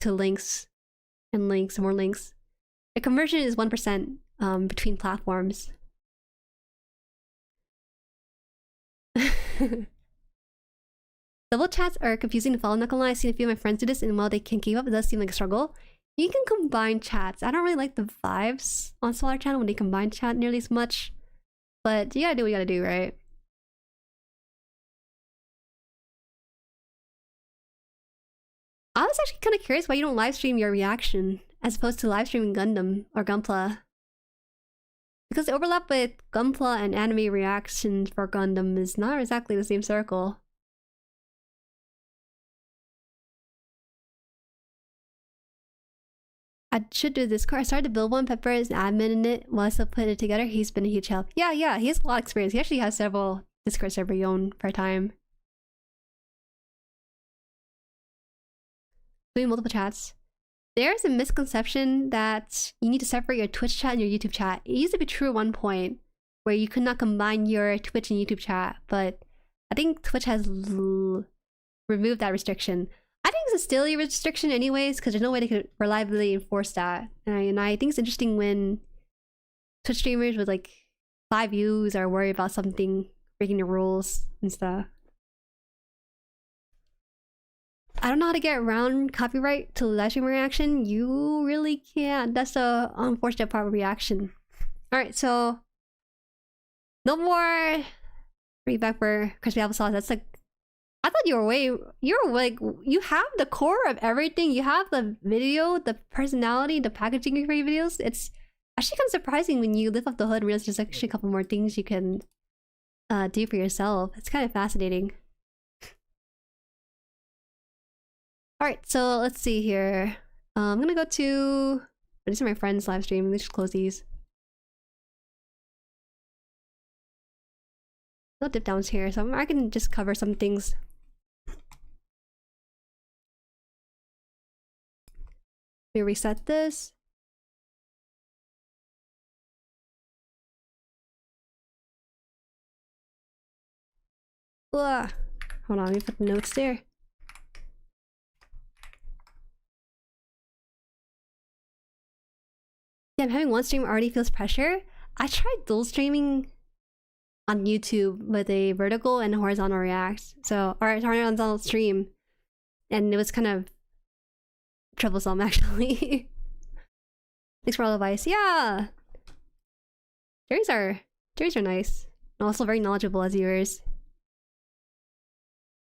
to links and links and more links. The conversion is 1% between platforms. Double chats are confusing to follow. Not gonna lie, I've seen a few of my friends do this, and while they can keep up, it does seem like a struggle. You can combine chats. I don't really like the vibes on Solar Channel when they combine chat nearly as much, but you gotta do what you gotta do, right? I was actually kind of curious why you don't live stream your reaction as opposed to live streaming Gundam or Gunpla. Because the overlap with Gunpla and anime reactions for Gundam is not exactly the same circle. I should do this. I started to build one. Pepper is an admin in it while I still putting it together. He's been a huge help. Yeah, he has a lot of experience. He actually has several Discord server he owned per time. Doing multiple chats. There's a misconception that you need to separate your Twitch chat and your YouTube chat. It used to be true at one point where you could not combine your Twitch and YouTube chat, but I think Twitch has removed that restriction. I think it's still a restriction anyways, because there's no way they could reliably enforce that. And I think it's interesting when Twitch streamers with like 5 views are worried about something breaking the rules and stuff. I don't know how to get around copyright to live stream reaction. You really can't. That's the unfortunate part of reaction. Alright, so no more feedback for crispy applesauce. That's like, I thought you're like, you have the core of everything. You have the video, the personality, the packaging for your videos. It's actually kind of surprising when you lift up the hood and realize there's actually a couple more things you can do for yourself. It's kind of fascinating. Alright, so let's see here. I'm gonna go to... These are my friends' live stream. Let me just close these. No dip downs here, so I can just cover some things. Let me reset this. Ugh. Hold on, let me put the notes there. Damn, having one stream already feels pressure. I tried dual streaming on YouTube with a vertical and horizontal react. So, or horizontal stream. And it was kind of troublesome, actually. Thanks for all the advice. Yeah! Jueris are nice. And also very knowledgeable as viewers.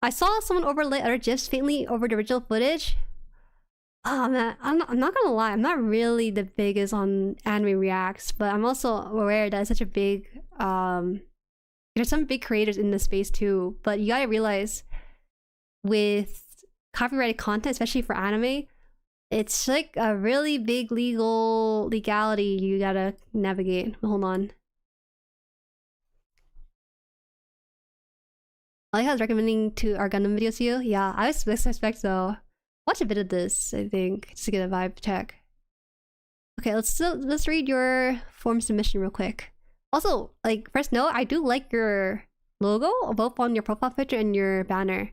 I saw someone overlay other GIFs faintly over the original footage. Oh man, I'm not gonna lie, I'm not really the biggest on anime reacts, but I'm also aware that it's such a big there's some big creators in this space too, but you gotta realize with copyrighted content, especially for anime, it's like a really big legality you gotta navigate. Hold on. I like how I was recommending to our Gundam videos to you. Yeah, I was suspect though. Watch a bit of this, I think, just to get a vibe check. Okay, let's read your form submission real quick. Also, like, first note, I do like your logo, both on your profile picture and your banner.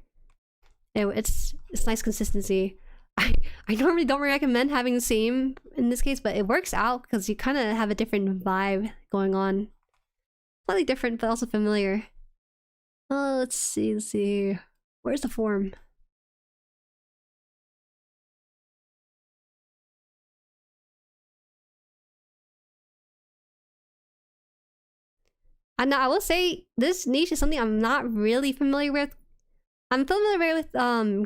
It's nice consistency. I normally don't recommend having the same in this case, but it works out because you kind of have a different vibe going on. Slightly different, but also familiar. Let's see. Where's the form? And I will say this niche is something I'm not really familiar with. I'm familiar with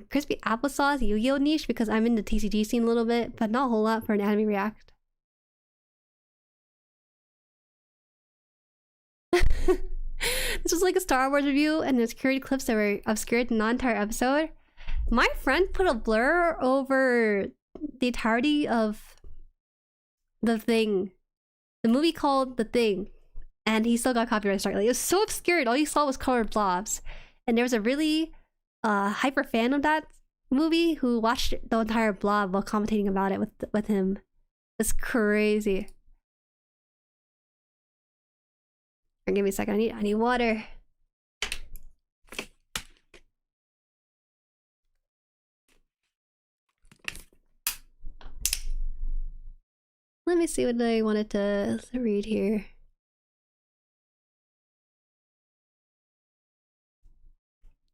crispy applesauce Yu-Gi-Oh niche because I'm in the TCG scene a little bit, but not a whole lot for an anime react. This was like a Star Wars review and there's curated clips that were obscured in the entire episode. My friend put a blur over the entirety of The Thing. The movie called The Thing. And he still got copyright strike. Like, it was so obscured. All you saw was colored blobs. And there was a really hyper fan of that movie who watched the entire blob while commentating about it with him. It's crazy. Give me a second. I need water. Let me see what I wanted to read here.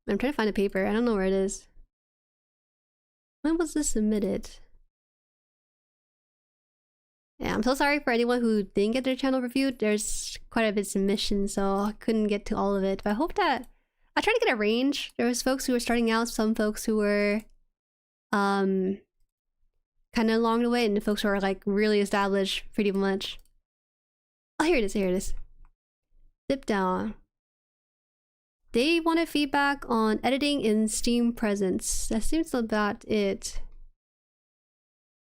I'm trying to find a paper. I don't know where it is. When was this submitted? Yeah, I'm so sorry for anyone who didn't get their channel reviewed. There's quite a bit of submissions, so I couldn't get to all of it. But I hope that... I tried to get a range. There was folks who were starting out, some folks who were... kind of along the way, and the folks who are like really established pretty much. Oh, here it is. Zip down. They wanted feedback on editing in Steam presence. That seems about it.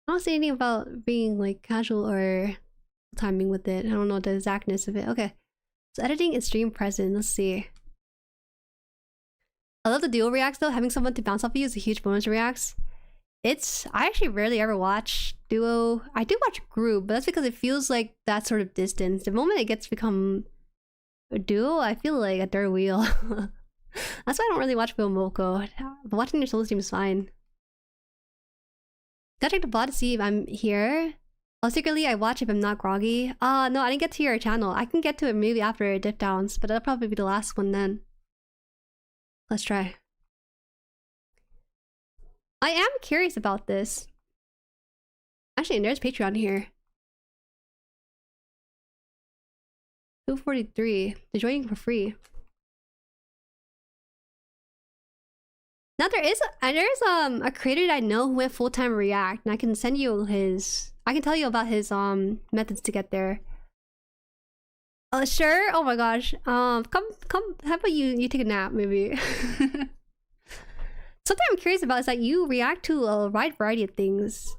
I don't see anything about being like casual or timing with it. I don't know the exactness of it. Okay. So editing in Stream present. Let's see. I love the duo reacts though. Having someone to bounce off of you is a huge bonus reacts. I actually rarely ever watch duo. I do watch group, but that's because it feels like that sort of distance. The moment it gets become a duo, I feel like a third wheel. That's why I don't really watch Moko. But watching their solo stream is fine. Gotta check the bot to see if I'm here. Secretly, I watch if I'm not groggy. No, I didn't get to your channel. I can get to it maybe after dip downs, but that'll probably be the last one then. Let's try. I am curious about this. Actually, there's Patreon here. 243. They're joining for free. Now there is a creator that I know who went full-time React, and I can send you his. I can tell you about his methods to get there. Sure. Oh my gosh. Come. How about you take a nap maybe? Something I'm curious about is that you react to a wide variety of things.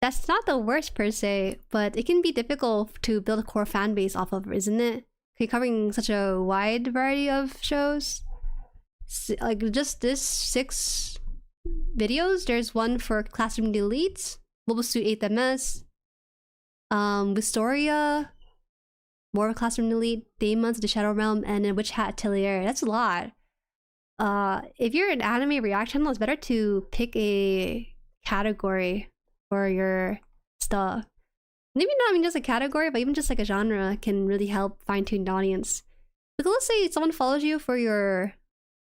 That's not the worst per se, but it can be difficult to build a core fan base off of, isn't it? You're covering such a wide variety of shows. Like just this 6 videos. There's one for Classroom Deletes, Mobile Suit 8MS, Wistoria, more Classroom Delete, Demons, The Shadow Realm, and then Witch Hat Atelier. That's a lot. if you're an anime react channel, it's better to pick a category for your stuff. Maybe not even just a category, but even just like a genre can really help fine-tune the audience. Because let's say someone follows you for your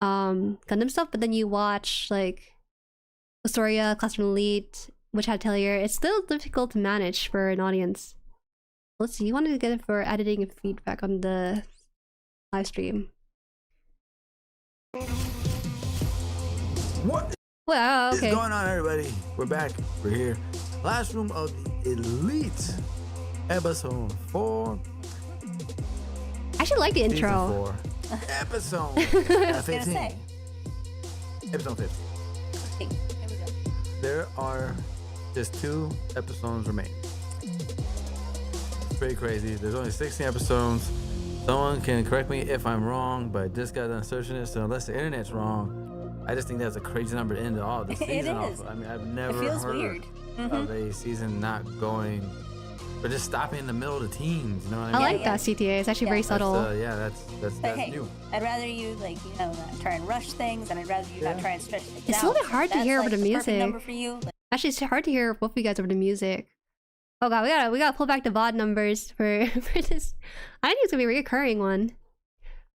Gundam stuff, but then you watch like Astoria, Classroom Elite, Witch Atelier, it's still difficult to manage for an audience. Let's see, you wanted to get it for editing and feedback on the live stream. What Wow, okay. is going on, everybody? We're back. We're here. Last room of the Elite, episode 4. I should like the intro. Season 4, episode 15. Episode 15. There are just 2 episodes remaining. It's pretty crazy. There's only 16 episodes. Someone can correct me if I'm wrong, but just got done searching it, so unless the internet's wrong, I just think that's a crazy number to end all this season off. I mean, I've never heard of a season not going, or just stopping in the middle of the teams. You know what I mean? I like that CTA. It's actually very subtle. That's hey, new. I'd rather you not try and rush things, and I'd rather you not try and stretch things out. It's a little bit hard to hear over the music. Number for you. Actually, it's hard to hear both of you guys over the music. Oh god, we gotta pull back the VOD numbers for this. I think it's gonna be a reoccurring one.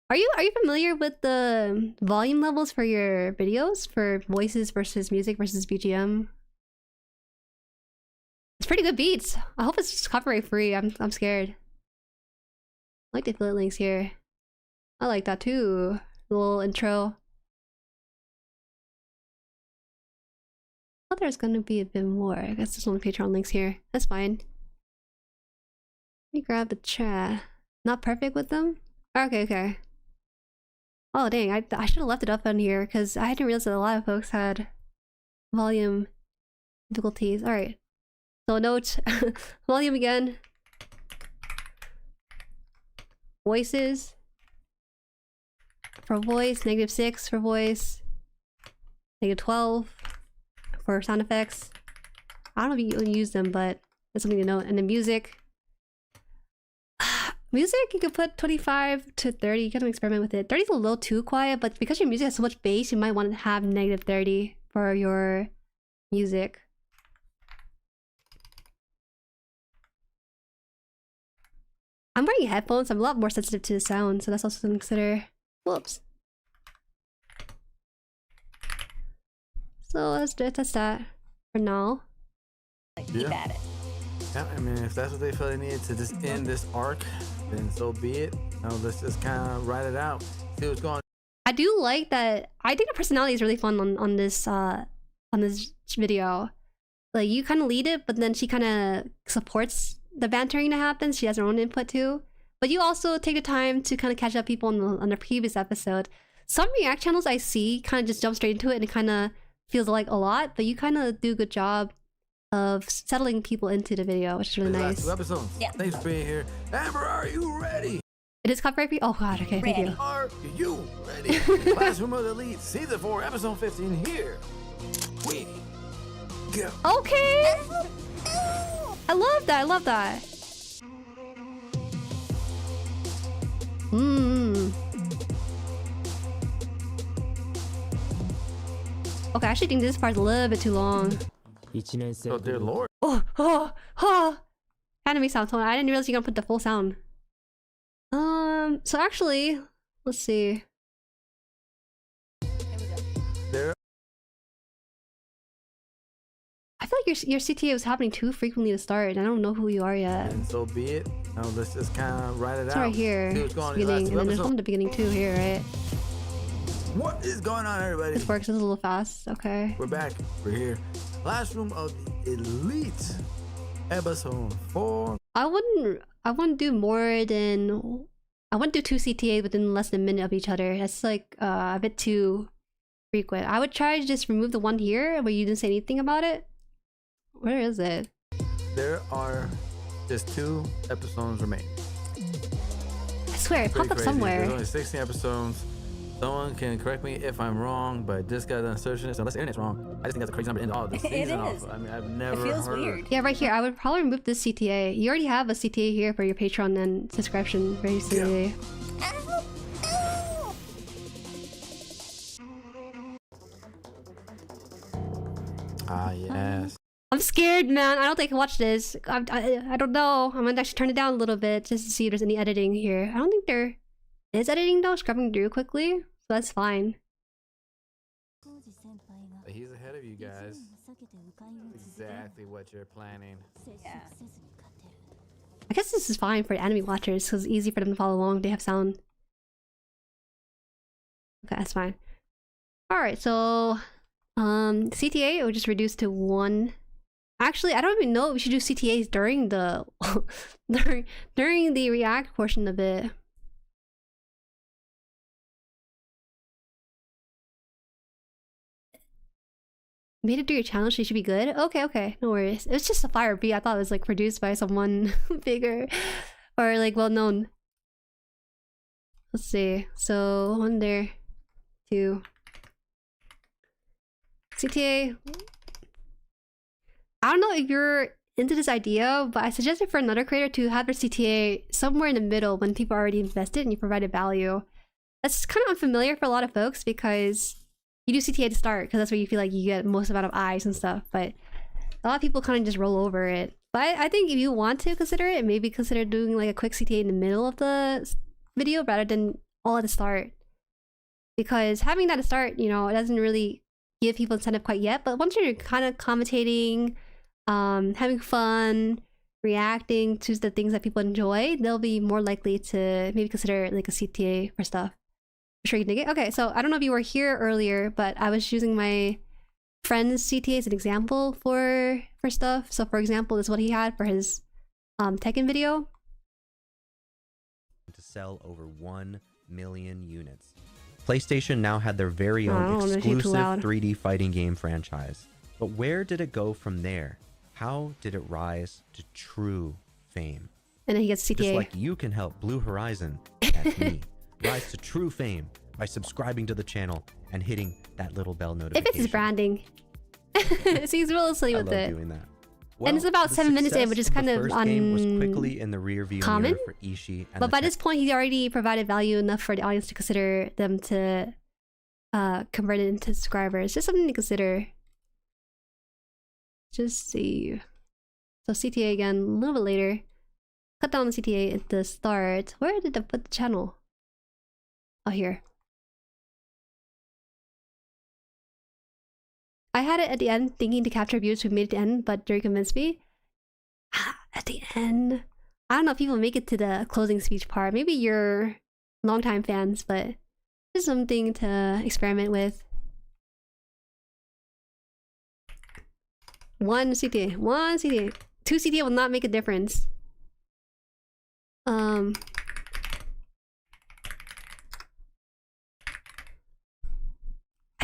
Are you familiar with the volume levels for your videos for voices versus music versus BGM? It's pretty good beats. I hope it's copyright free. I'm scared. I like the affiliate links here. I like that too. The little intro. I thought there's gonna be a bit more. I guess there's only Patreon links here. That's fine. Let me grab the chat. Not perfect with them? Okay. Oh dang, I should have left it up on here because I didn't realize that a lot of folks had volume difficulties. Alright. So note volume again. Voices. For voice, -6 for voice. -12 for sound effects. I don't know if you use them, but that's something to note. And then music. Music, you can put 25 to 30. You can experiment with it. 30 is a little too quiet, but because your music has so much bass, you might want to have -30 for your music. I'm wearing headphones. I'm a lot more sensitive to the sound, so that's also something to consider. Whoops. So let's test that for now. Keep at it. Yeah, I mean, if that's what they feel they needed to just end this arc, then so be it. Let's just kind of ride it out. See what's going on. I do like that. I think the personality is really fun on this video. Like, you kind of lead it, but then she kind of supports the bantering that happens. She has her own input too. But you also take the time to kind of catch up people on the previous episode. Some React channels I see kind of just jump straight into it and it kind of feels like a lot, but you kind of do a good job of settling people into the video, which is really nice. Last 2 episodes. Yeah. Thanks for being here. Amber, are you ready? It is copyright free? Oh god, okay, thank you. Are you ready? Classroom of the Elite, Season 4, Episode 15, here we go. Okay! I love that, Okay, I actually think this part's a little bit too long. Oh dear lord. Oh! Anime sound tone. I didn't realize you were gonna put the full sound. So actually, let's see. There. I feel like your CTA was happening too frequently to start, and I don't know who you are yet. And so be it. Let's just kind of ride it It's out. right here. See what's going on Beginning, in and then there's the one at the beginning too here, right? What is going on, everybody? This works. It's a little fast. Okay. We're back. We're here. Last room of the Elite, episode 4. I wouldn't do more than. I wouldn't do 2 CTAs within less than a minute of each other. That's like a bit too frequent. I would try to just remove the one here where you didn't say anything about it. Where is it? There are just 2 episodes remaining. I swear, it popped up somewhere. There's only 16 episodes. Someone can correct me if I'm wrong, but just got done searching it, so unless the internet's wrong, I just think that's a crazy number to end all this season off. I mean, I've never heard. Yeah, right here. I would probably remove this CTA. You already have a CTA here for your Patreon and subscription very soon. Ah, yes. I'm scared, man. I don't think I can watch this. I don't know. I'm gonna actually turn it down a little bit just to see if there's any editing here. I don't think there is editing though. Scrubbing through quickly, so that's fine. He's ahead of you guys. Exactly what you're planning. Yeah. I guess this is fine for anime watchers because it's easy for them to follow along. They have sound. Okay, that's fine. Alright, so CTA will just reduce to 1. Actually, I don't even know if we should do CTAs during the during the react portion of it. Made it through your channel, so you should be good. Okay, no worries. It's just a fire beat. I thought it was like produced by someone bigger or like well known. Let's see. So 1 there, 2. CTA. I don't know if you're into this idea, but I suggested for another creator to have their CTA somewhere in the middle when people are already invested and you provided value. That's kind of unfamiliar for a lot of folks because you do CTA to start because that's where you feel like you get most amount of eyes and stuff, but a lot of people kind of just roll over it. But I think if you want to consider it, maybe consider doing like a quick CTA in the middle of the video rather than all at the start. Because having that at the start, you know, it doesn't really give people incentive quite yet, but once you're kind of commentating, having fun, reacting to the things that people enjoy, they'll be more likely to maybe consider like a CTA for stuff. I'm sure you dig it. Okay, so I don't know if you were here earlier, but I was using my friend's CTA as an example for stuff. So for example, this is what he had for his Tekken video. To sell over 1 million units. PlayStation now had their very own exclusive 3D fighting game franchise. But where did it go from there? How did it rise to true fame? And then he gets CTA. Just like you can help Blue Horizon, that's me, rise to true fame by subscribing to the channel and hitting that little bell notification. If it's his branding. So he's really silly with it. Doing that. Well, and it's about 7 minutes in, which is kind of game was quickly in the rear view common. For Ishii and but by this point, he already provided value enough for the audience to consider them to convert it into subscribers. Just something to consider. Just see. So CTA again, a little bit later. Cut down the CTA at the start. Where did I put the channel? Oh, here. I had it at the end, thinking to capture views who made it to the end, but Jueri convinced me. At the end, I don't know if people make it to the closing speech part. Maybe you're longtime fans, but just something to experiment with. 1 CTA, 1 CTA. 2 CTA will not make a difference. I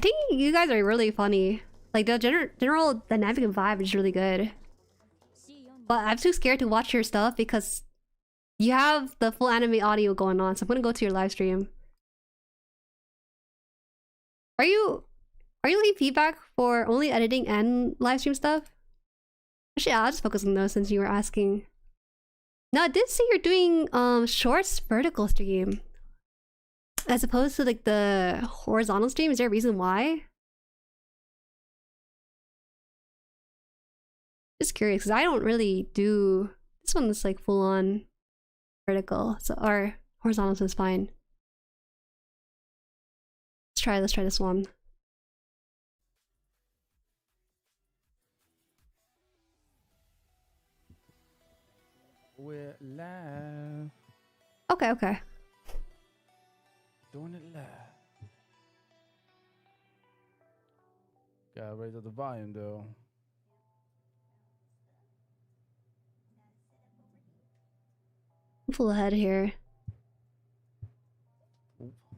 think you guys are really funny. Like the general dynamic and vibe is really good. But I'm too scared to watch your stuff because you have the full anime audio going on. So I'm gonna go to your live stream. Are you leaving feedback for only editing and live stream stuff? Actually, I'll just focus on those since you were asking. No, I did see you're doing shorts vertical stream as opposed to like the horizontal stream. Is there a reason why? Just curious because I don't really do this one. That's like full on vertical, so our horizontal is fine. Let's try this one. We're live. Okay. Doing it live. Gotta raise up the volume though. I'm full ahead here.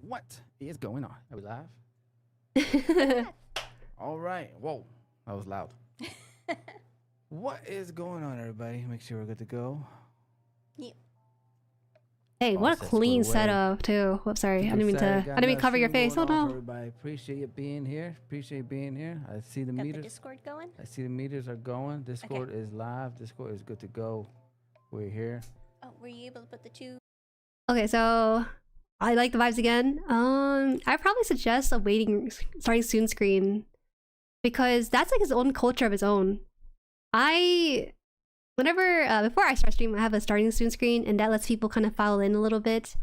What is going on? Are we live? All right. Whoa, that was loud. What is going on, everybody? Make sure we're good to go. Yeah. Hey, what a clean setup too. Whoops, sorry. I didn't mean to cover your face. Oh no. Everybody, appreciate you being here. Appreciate being here. I see the meters. The Discord going? I see the meters are going. Discord is live. Discord is good to go. We're here. Oh, were you able to put the 2? Okay, so I like the vibes again. I probably suggest a starting soon screen because that's like his own culture of his own. Whenever before I start stream, I have a starting soon screen, and that lets people kind of file in a little bit.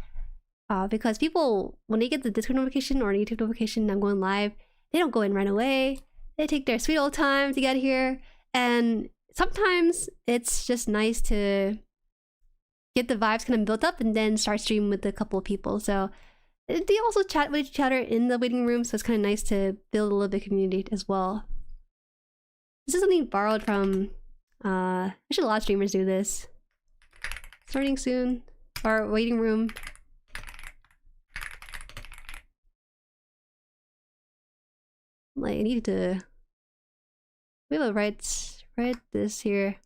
Because people, when they get the Discord notification or a YouTube notification I'm going live, they don't go in right away. They take their sweet old time to get here. And sometimes it's just nice to get the vibes kind of built up and then start streaming with a couple of people. So they also chat with each other in the waiting room, so it's kind of nice to build a little bit of community as well. This is something borrowed from, actually a lot of streamers do this. Starting soon, or waiting room. Like, I need to... We have a write this here.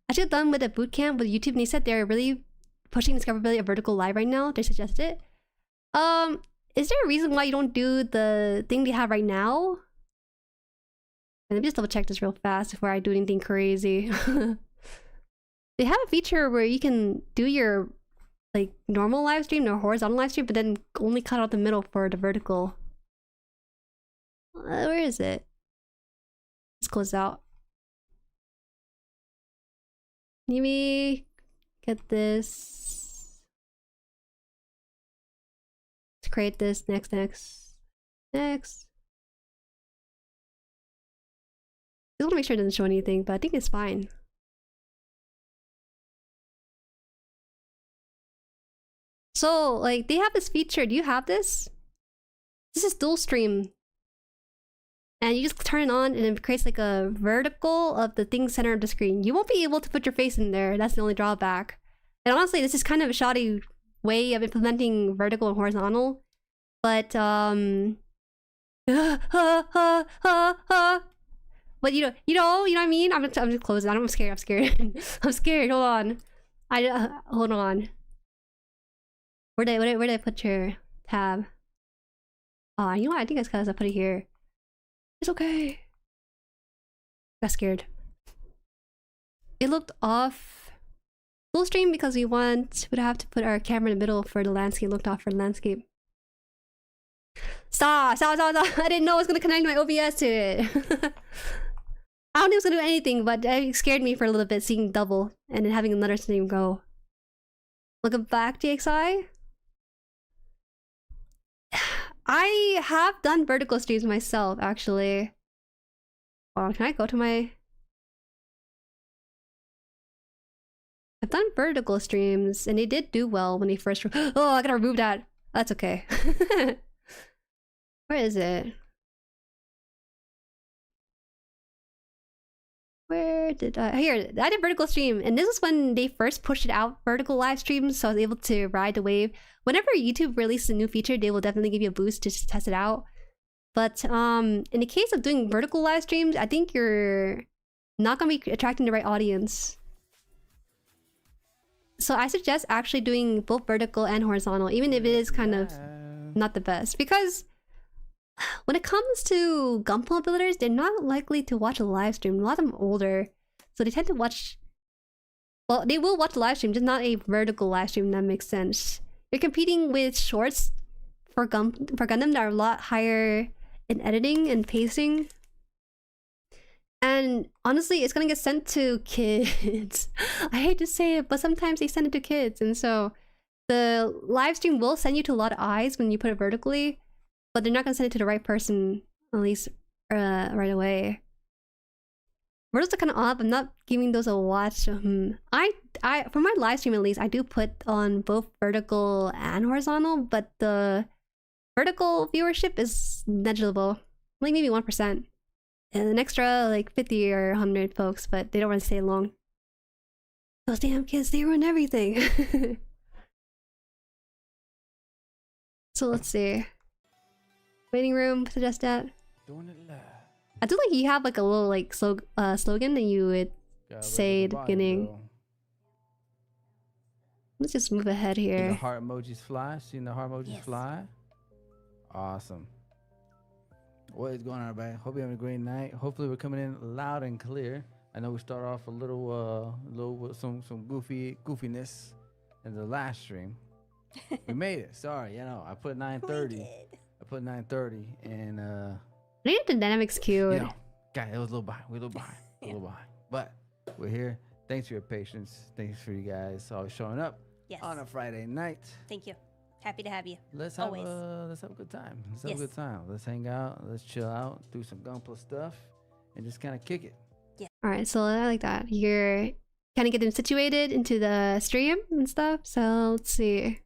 I should have done with a bootcamp with YouTube, and they said they're really pushing discoverability of vertical live right now. They suggested it. Is there a reason why you don't do the thing they have right now? Let me just double check this real fast before I do anything crazy. They have a feature where you can do your like normal live stream or horizontal live stream, but then only cut out the middle for the vertical. Where is it? Let's close out. Let me get this. Let's create this. Next. I just want to make sure it doesn't show anything, but I think it's fine. So, like, they have this feature. Do you have this? This is dual stream. And you just turn it on and it creates like a vertical of the thing center of the screen. You won't be able to put your face in there. That's the only drawback. And honestly, this is kind of a shoddy way of implementing vertical and horizontal. But, but you know what I mean? I'm just closing. I'm scared. I'm scared. I'm scared. Hold on. Hold on. Where did I put your tab? Oh, you know what? I think I put it here. It's okay. Got scared. It looked off full stream because we would have to put our camera in the middle for the landscape. Looked off for the landscape. Stop! I didn't know I was gonna connect my OBS to it. I don't think it was gonna do anything, but it scared me for a little bit seeing double and then having another stream go. Welcome back, DXI. I have done vertical streams myself, actually. Oh, can I go to my... I've done vertical streams, and they did do well when they first... Oh, I gotta remove that. That's okay. Where is it? Where did I... Here, I did vertical stream, and this is when they first pushed it out, vertical live streams, so I was able to ride the wave. Whenever YouTube releases a new feature, they will definitely give you a boost to test it out. But in the case of doing vertical live streams, I think you're not gonna be attracting the right audience. So I suggest actually doing both vertical and horizontal, even if it is kind of not the best. Because when it comes to Gunpla builders, they're not likely to watch a live stream. A lot of them are older, so they tend to watch... Well, they will watch a live stream, just not a vertical live stream, that makes sense. You're competing with shorts for Gundam that are a lot higher in editing and pacing. And honestly, it's gonna get sent to kids. I hate to say it, but sometimes they send it to kids. And so the live stream will send you to a lot of eyes when you put it vertically, but they're not gonna send it to the right person, at least right away. Verticals are kind of odd. I'm not giving those a watch. For my live stream at least, I do put on both vertical and horizontal, but the vertical viewership is negligible, like maybe 1%, and an extra like 50 or 100 folks, but they don't really stay long. Those damn kids, they ruin everything. So let's see. Waiting room, suggest that. Doing it live. I do like you have like a little like slogan that you would say at the beginning. Let's just move ahead here. The heart emojis fly. Seeing the heart emojis fly. Awesome. What is going on, everybody? Hope you're having a great night. Hopefully we're coming in loud and clear. I know we start off a little with some goofiness in the last stream. We made it. Sorry, I put 9:30. I put 9:30, and I think the dynamics cute. you know, God, it was a little behind. We're a little behind. A little behind. But we're here. Thanks for your patience. Thanks for you guys always showing up on a Friday night. Thank you. Happy to have you. Let's have a good time. Let's have a good time. Let's hang out. Let's chill out. Do some Gunpla stuff, and just kind of kick it. Yeah. All right, so I like that. You're kind of getting situated into the stream and stuff. So let's see.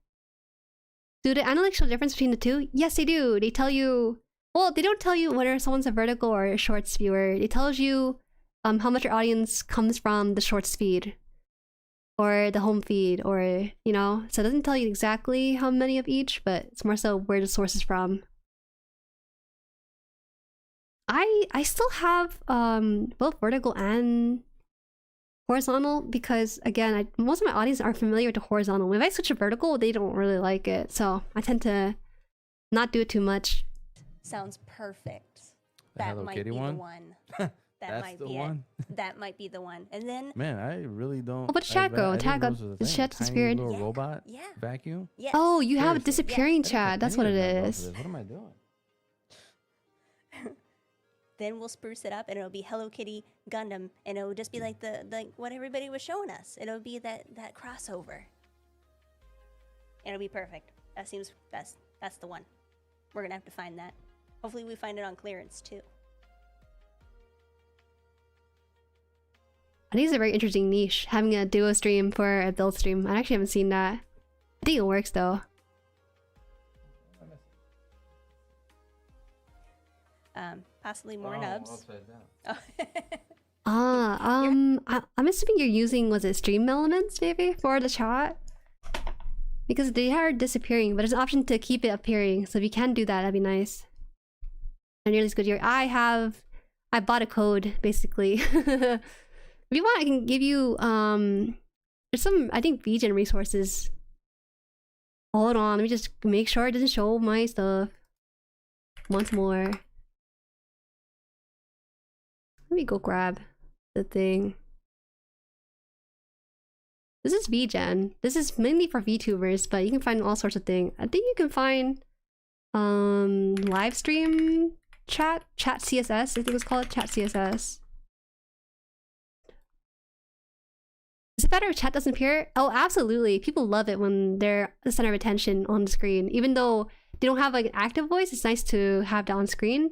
Do the analytics show the difference between the two? Yes, they do. They tell you. Well, they don't tell you whether someone's a vertical or a shorts viewer. It tells you how much your audience comes from the shorts feed or the home feed, or you know. So it doesn't tell you exactly how many of each, but it's more so where the source is from. I still have both vertical and horizontal because again, most of my audience are familiar with the horizontal. If I switch to vertical, they don't really like it, so I tend to not do it too much. Sounds perfect. The That Hello might Kitty be one? the one. That That's might the be one? it. That might be the one. And then Man, I really don't. Oh, but chat go. Chat got the chat disappeared. Little robot vacuum. yes. Oh, you have a Seriously. disappearing chat. That's what it is. What am I doing? Then we'll spruce it up, and it'll be Hello Kitty Gundam, and it'll just be like what everybody was showing us. It'll be that crossover. It'll be perfect. That seems that's the one. We're gonna have to find that. Hopefully, we find it on clearance too. I think it's a very interesting niche, having a duo stream for a build stream. I actually haven't seen that. I think it works though. Possibly more nubs. I'm assuming you're using, was it Stream Elements maybe for the chat? Because they are disappearing, but there's an option to keep it appearing. So if you can do that, that'd be nice. And nearly as good. I bought a code basically. If you want, I can give you there's some, I think, VGen resources. Hold on, let me just make sure it doesn't show my stuff once more. Let me go grab the thing. This is VGen. This is mainly for VTubers, but you can find all sorts of things. I think you can find Livestream chat CSS. I think it's called chat CSS. Is it better if chat doesn't appear? Oh, absolutely. People love it when they're the center of attention on the screen. Even though they don't have like an active voice, it's nice to have that on screen.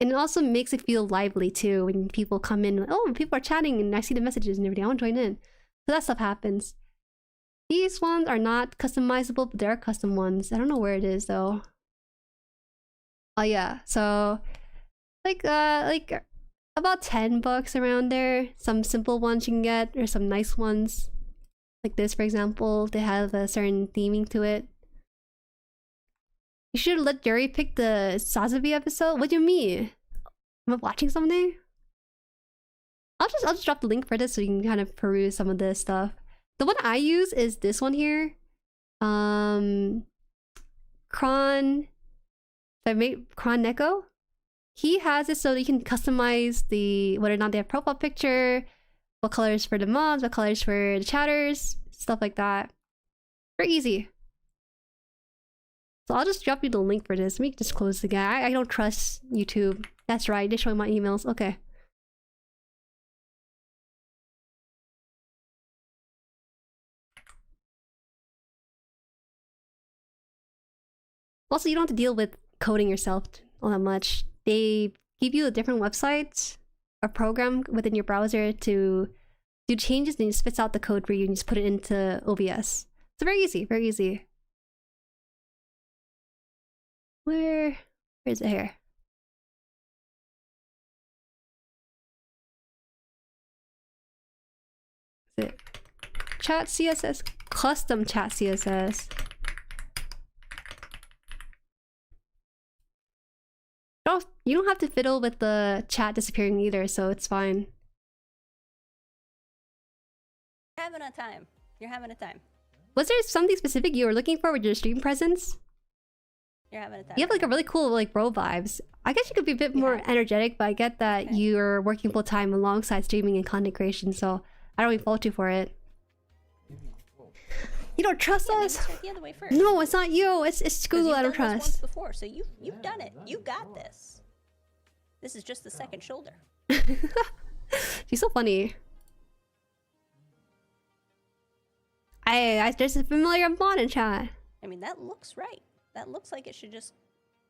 And it also makes it feel lively too when people come in. Oh, people are chatting and I see the messages and everything. I want to join in. So that stuff happens. These ones are not customizable, but there are custom ones. I don't know where it is though. Oh yeah, so like about $10 around there. Some simple ones you can get, or some nice ones. Like this, for example, they have a certain theming to it. You should let Jueri pick the Sazabi episode. What do you mean? Am I watching something? I'll just drop the link for this so you can kind of peruse some of this stuff. The one I use is this one here. Kron Neko. He has it so you can customize the whether or not they have profile picture, what colors for the mods, what colors for the chatters, stuff like that. Very easy. So I'll just drop you the link for this. Let me just close the guy. I don't trust YouTube. That's right, they're showing my emails. Okay. Also, you don't have to deal with coding yourself all that much. They give you a different website, a program within your browser to do changes, and it spits out the code for you and you just put it into OBS. It's very easy, very easy. Where is it here? Is it chat CSS? Custom chat CSS. You don't have to fiddle with the chat disappearing either, so it's fine. You're having a time. You're having a time. Was there something specific you were looking for with your stream presence? You're having a time. You have like a really cool like bro vibes. I guess you could be a bit more energetic, but I get that you're working full time alongside streaming and content creation, so I don't really fault you for it. You don't trust maybe us? start the other way first. No, it's not you. It's Google I don't You've done this once trust. before, so you've done it. You got this. This is just the second shoulder. She's so funny. There's a familiar mod in chat. I mean, that looks right. That looks like it should just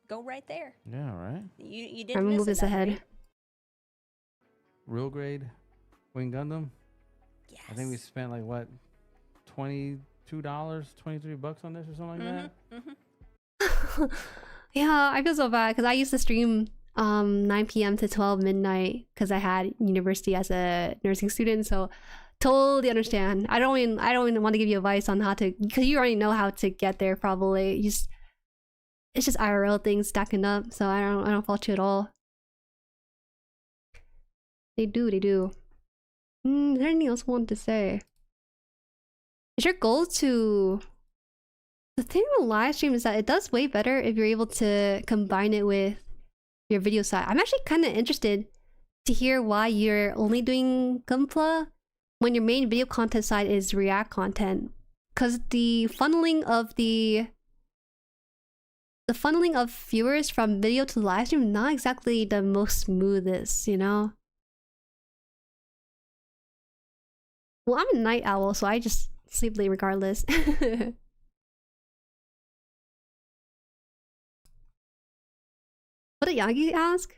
go right there. Yeah, right. You didn't I'm gonna miss move this enough, ahead. right? Real grade Wing Gundam. Yes. I think we spent like what, $22, $23 on this or something like that. Yeah, I feel so bad because I used to stream 9 p.m. to 12 midnight because I had university as a nursing student. So totally understand. I don't even want to give you advice on how to, because you already know how to get there probably. It's just IRL things stacking up. So I don't fault you at all. They do. Is there anything else I want to say? Is your goal to... The thing with live stream is that it does way better if you're able to combine it with your video side. I'm actually kind of interested to hear why you're only doing Gunpla when your main video content side is React content. Because the funneling of viewers from video to live stream is not exactly the most smoothest, you know? Well, I'm a night owl, so I just sleep late regardless. What did Yagi ask?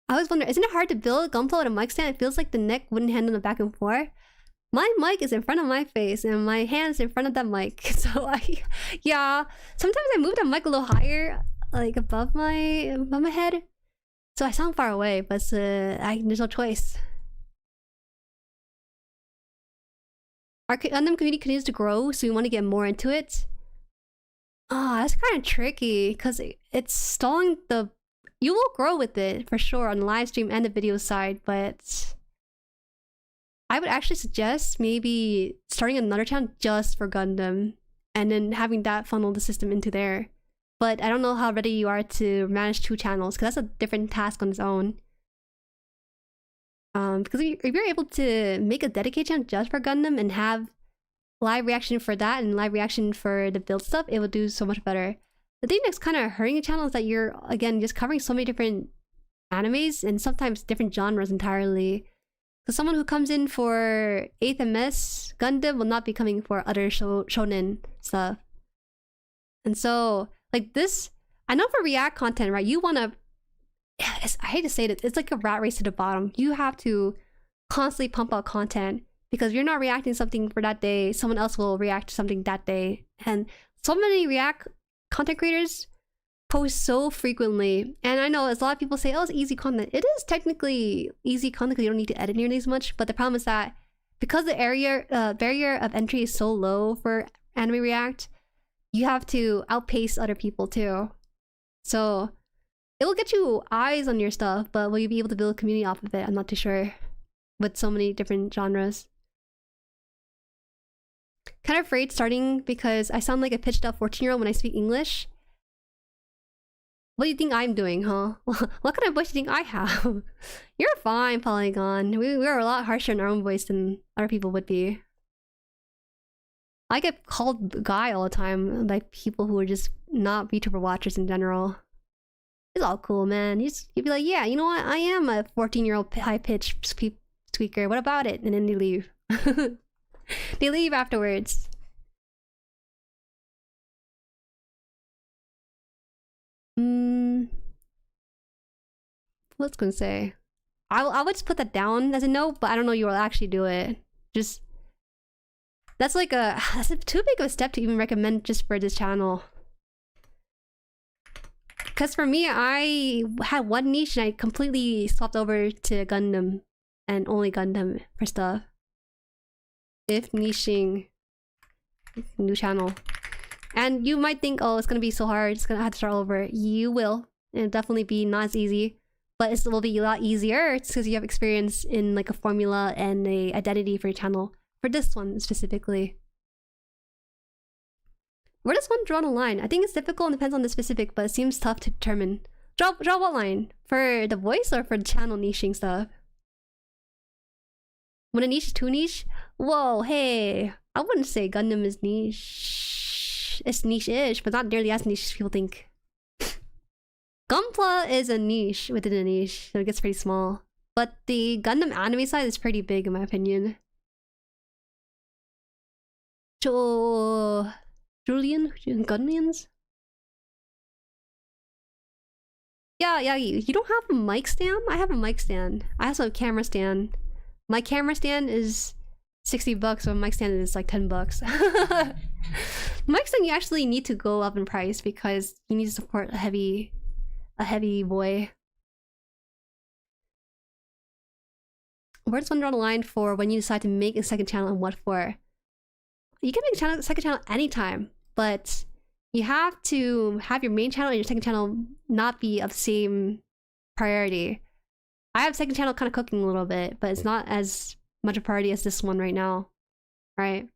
I was wondering, isn't it hard to build Gunpla with a mic stand? It feels like the neck wouldn't handle the back and forth. My mic is in front of my face and my hand's in front of that mic. So yeah, sometimes I move the mic a little higher, like above my head. So I sound far away, but there's no choice. Our Gundam community continues to grow, so we want to get more into it. Oh, that's kind of tricky because it's stalling the... You will grow with it for sure on the live stream and the video side, but I would actually suggest maybe starting another channel just for Gundam and then having that funnel the system into there. But I don't know how ready you are to manage 2 channels because that's a different task on its own. Because if you're able to make a dedicated channel just for Gundam and have live reaction for that and live reaction for the build stuff, it will do so much better. The thing that's kind of hurting the channel is that you're, again, just covering so many different animes and sometimes different genres entirely. So someone who comes in for 8th MS Gundam will not be coming for other shonen stuff. And so, like this, I know for React content, right, you want to... I hate to say it, it's like a rat race to the bottom. You have to constantly pump out content because if you're not reacting to something for that day, someone else will react to something that day. And so many React content creators post so frequently. And I know a lot of people say, oh, it's easy content. It is technically easy content because you don't need to edit nearly as much. But the problem is that because the barrier of entry is so low for anime React, you have to outpace other people too. So it will get you eyes on your stuff, but will you be able to build a community off of it? I'm not too sure. With so many different genres. Kind of afraid starting because I sound like a pitched up 14-year-old when I speak English. What do you think I'm doing, huh? What kind of voice do you think I have? You're fine, Polygon. We're a lot harsher in our own voice than other people would be. I get called guy all the time by people who are just not VTuber watchers in general. It's all cool, man. You'd be like, yeah, you know what? I am a 14-year-old high-pitched squeaker. What about it? And then they leave. They leave afterwards. What's gonna say? I would just put that down as a note, but I don't know you will actually do it. Just... That's too big of a step to even recommend just for this channel. Because for me, I had one niche and I completely swapped over to Gundam and only Gundam for stuff. If niching, new channel. And you might think, oh, it's gonna be so hard, it's gonna have to start over. You will. It'll definitely be not as easy, but it will be a lot easier because you have experience in like a formula and a identity for your channel. For this one specifically. Where does one draw the line? I think it's difficult and depends on the specific, but it seems tough to determine. Draw what line? For the voice or for the channel niching stuff? When a niche is too niche? Whoa, hey. I wouldn't say Gundam is niche. It's niche-ish, but not nearly as niche as people think. Gunpla is a niche within a niche, so it gets pretty small. But the Gundam anime side is pretty big in my opinion. Julian? Gundamians? Yeah, you don't have a mic stand? I have a mic stand. I also have a camera stand. My camera stand is $60, so my mic stand is like $10. Mic stand you actually need to go up in price because you need to support a heavy boy. Where does one draw the line for when you decide to make a second channel and what for? You can make a second channel anytime, but you have to have your main channel and your second channel not be of the same priority. I have second channel kind of cooking a little bit, but it's not as much a priority as this one right now, right?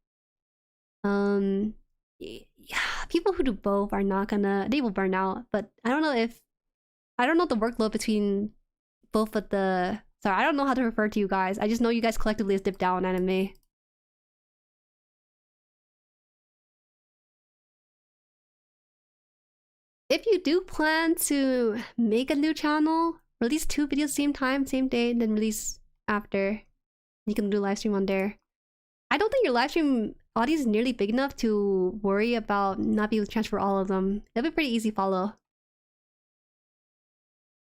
Yeah, people who do both are not gonna, they will burn out, but I don't know the workload between both of the, sorry, I don't know how to refer to you guys. I just know you guys collectively as Dip Down Anime. If you do plan to make a new channel, release 2 videos same time, same day, and then release after. You can do live stream on there. I don't think your live stream audience is nearly big enough to worry about not being able to transfer all of them. That'd be pretty easy follow.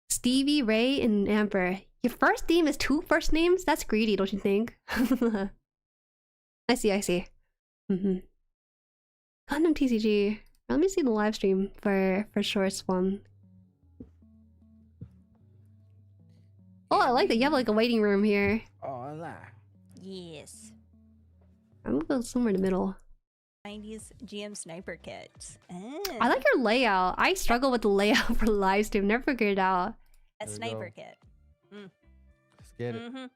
Stevie, Ray, and Amber. Your first name is 2 first names? That's greedy, don't you think? I see. Gundam TCG. Let me see the live stream for shorts one. Oh, I like that you have like a waiting room here. Oh, la. Yes. I'm gonna go somewhere in the middle. 90s GM sniper kit. I like your layout. I struggle with the layout for live stream. Never figured it out. A sniper kit. Let's get it.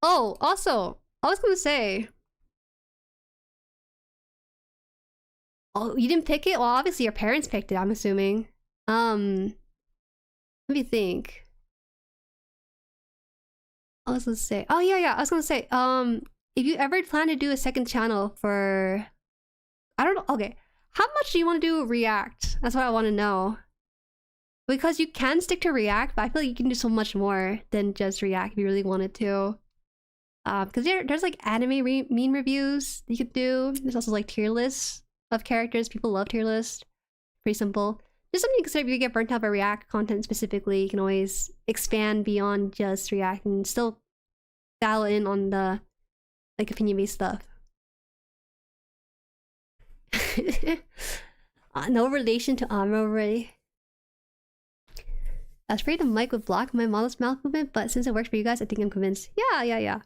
Oh, also, I was gonna say. Oh, you didn't pick it? Well, obviously your parents picked it, I'm assuming. Let me think. I was gonna say, oh yeah, I was gonna say, if you ever plan to do a second channel for, I don't know, okay, how much do you want to do React? That's what I want to know. Because you can stick to React, but I feel like you can do so much more than just React if you really wanted to. Because there's like anime meme reviews you could do. There's also like tier lists of characters. People love tier lists. Pretty simple. Just something to consider if you get burnt out by React content specifically. You can always expand beyond just React and still dial in on the like opinion-based stuff. No relation to Amro Ray. I was afraid the mic would block my model's mouth movement, but since it works for you guys, I think I'm convinced. Yeah.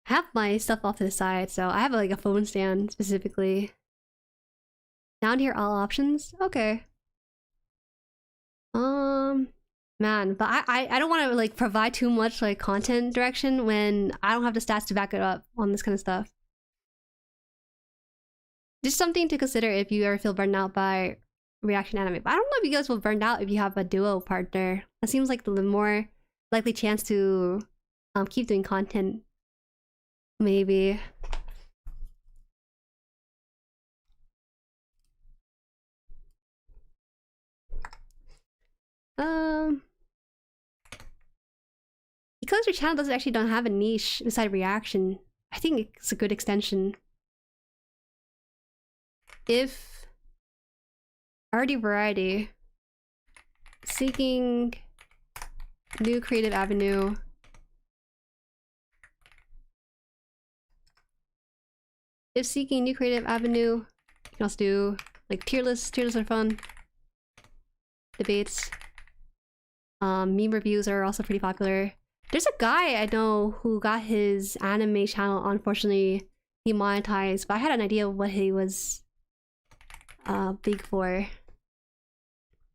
I have my stuff off to the side, so I have like a phone stand specifically. Down here, all options. Okay. Man, but I don't want to like provide too much like content direction when I don't have the stats to back it up on this kind of stuff. Just something to consider if you ever feel burned out by reaction anime. But I don't know if you guys will burn out if you have a duo partner. That seems like the more likely chance to keep doing content. Maybe. Because your channel doesn't actually don't have a niche beside reaction, I think it's a good extension. If already variety, seeking new creative avenue. If seeking new creative avenue, you can also do like tier lists. Tier lists are fun. Debates. Meme reviews are also pretty popular. There's a guy I know who got his anime channel unfortunately demonetized, but I had an idea of what he was big for.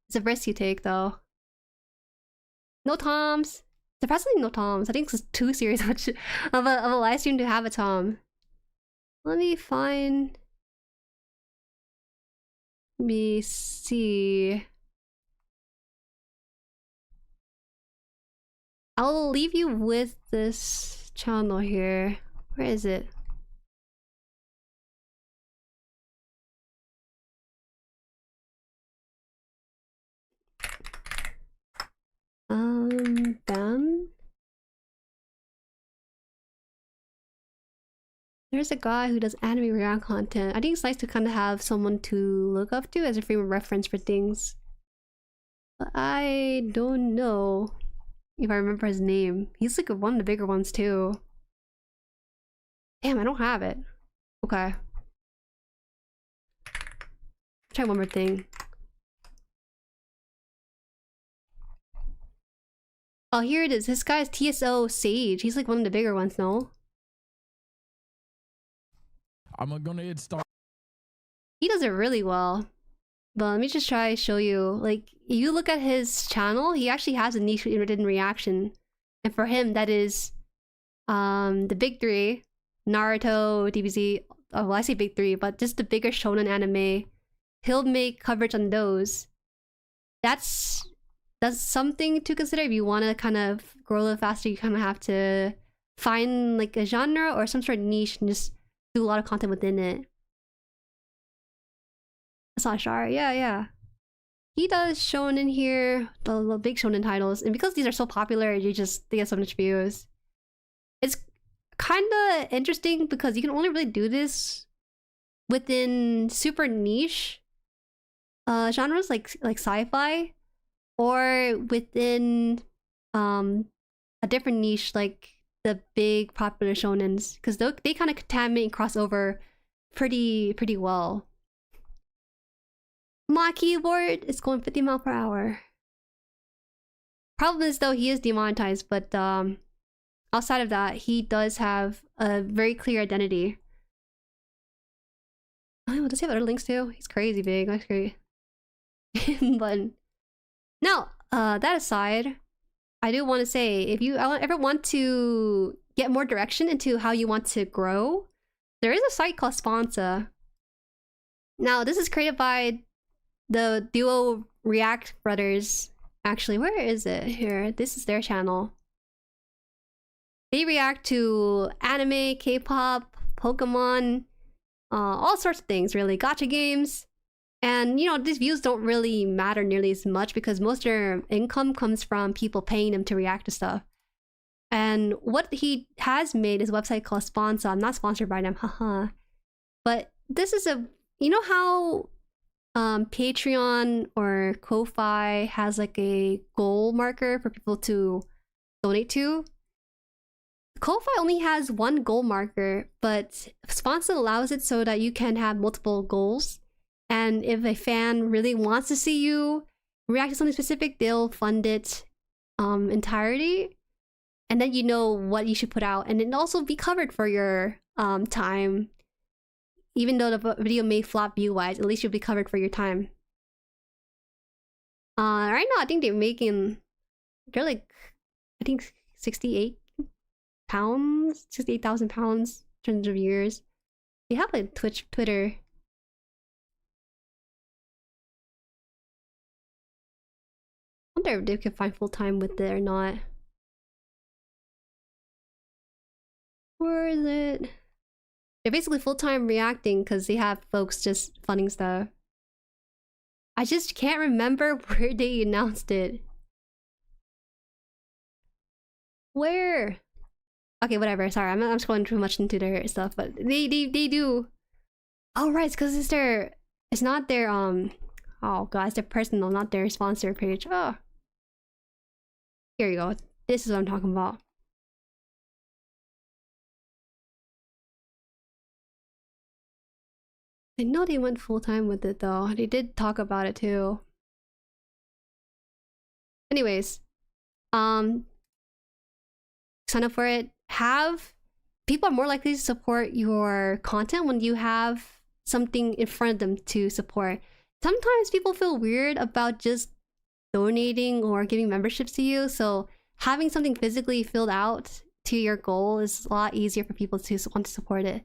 It's a risk you take though. No toms. Surprisingly no toms. I think it's too serious of a live stream to have a tom. Let me find. Let me see. I'll leave you with this channel here. Where is it? Bam. There's a guy who does anime react content. I think it's nice to kind of have someone to look up to as a frame of reference for things. But I don't know if I remember his name. He's like one of the bigger ones too. Damn, I don't have it. Okay. Try one more thing. Oh, here it is. This guy's TSO Sage. He's like one of the bigger ones, no? I'm gonna start. He does it really well. But let me just try to show you. Like, if you look at his channel, he actually has a niche written reaction. And for him, that is the big three. Naruto, DBZ. Oh, well, I say big three, but just the bigger shonen anime. He'll make coverage on those. That's something to consider. If you want to kind of grow a little faster, you kind of have to find like a genre or some sort of niche and just do a lot of content within it. That's not Shar. Yeah. He does shonen here, the big shonen titles, and because these are so popular, they get so much views. It's kind of interesting because you can only really do this within super niche genres like sci-fi, or within a different niche like the big popular shonens, because they kind of contaminate and cross over pretty well. My keyboard is going 50 miles per hour. Problem is though, he is demonetized, but outside of that, he does have a very clear identity. Oh, does he have other links too? He's crazy big. That's great. But now, that aside, I do want to say, if you ever want to get more direction into how you want to grow, there is a site called Sponsa. Now, this is created by the duo React brothers. Actually, where is it? Here, this is their channel. They react to anime, K-pop, Pokemon, all sorts of things, really. Gacha games. And, you know, these views don't really matter nearly as much because most of their income comes from people paying them to react to stuff. And what he has made is a website called Sponsa. I'm not sponsored by them, haha. But this is a... You know how Patreon or Ko-Fi has like a goal marker for people to donate to? Ko-Fi only has one goal marker, but Sponsa allows it so that you can have multiple goals. And if a fan really wants to see you react to something specific, they'll fund it entirety. And then you know what you should put out. And it'll also be covered for your time. Even though the video may flop view-wise, at least you'll be covered for your time. Right now, I think they're like, I think 68 pounds, 68,000 pounds in terms of years. They have like Twitter. I wonder if they could find full-time with it or not. Where is it? They're basically full-time reacting because they have folks just funding stuff. I just can't remember where they announced it. Where? Okay, whatever. Sorry, I'm scrolling too much into their stuff, but they do. Oh right, it's because it's not their oh god, it's their personal, not their sponsor page. Oh. Here you go. This is what I'm talking about. I know they went full-time with it though. They did talk about it too. Anyways, sign up for it. People are more likely to support your content when you have something in front of them to support. Sometimes people feel weird about just donating or giving memberships to you, so having something physically filled out to your goal is a lot easier for people to want to support it.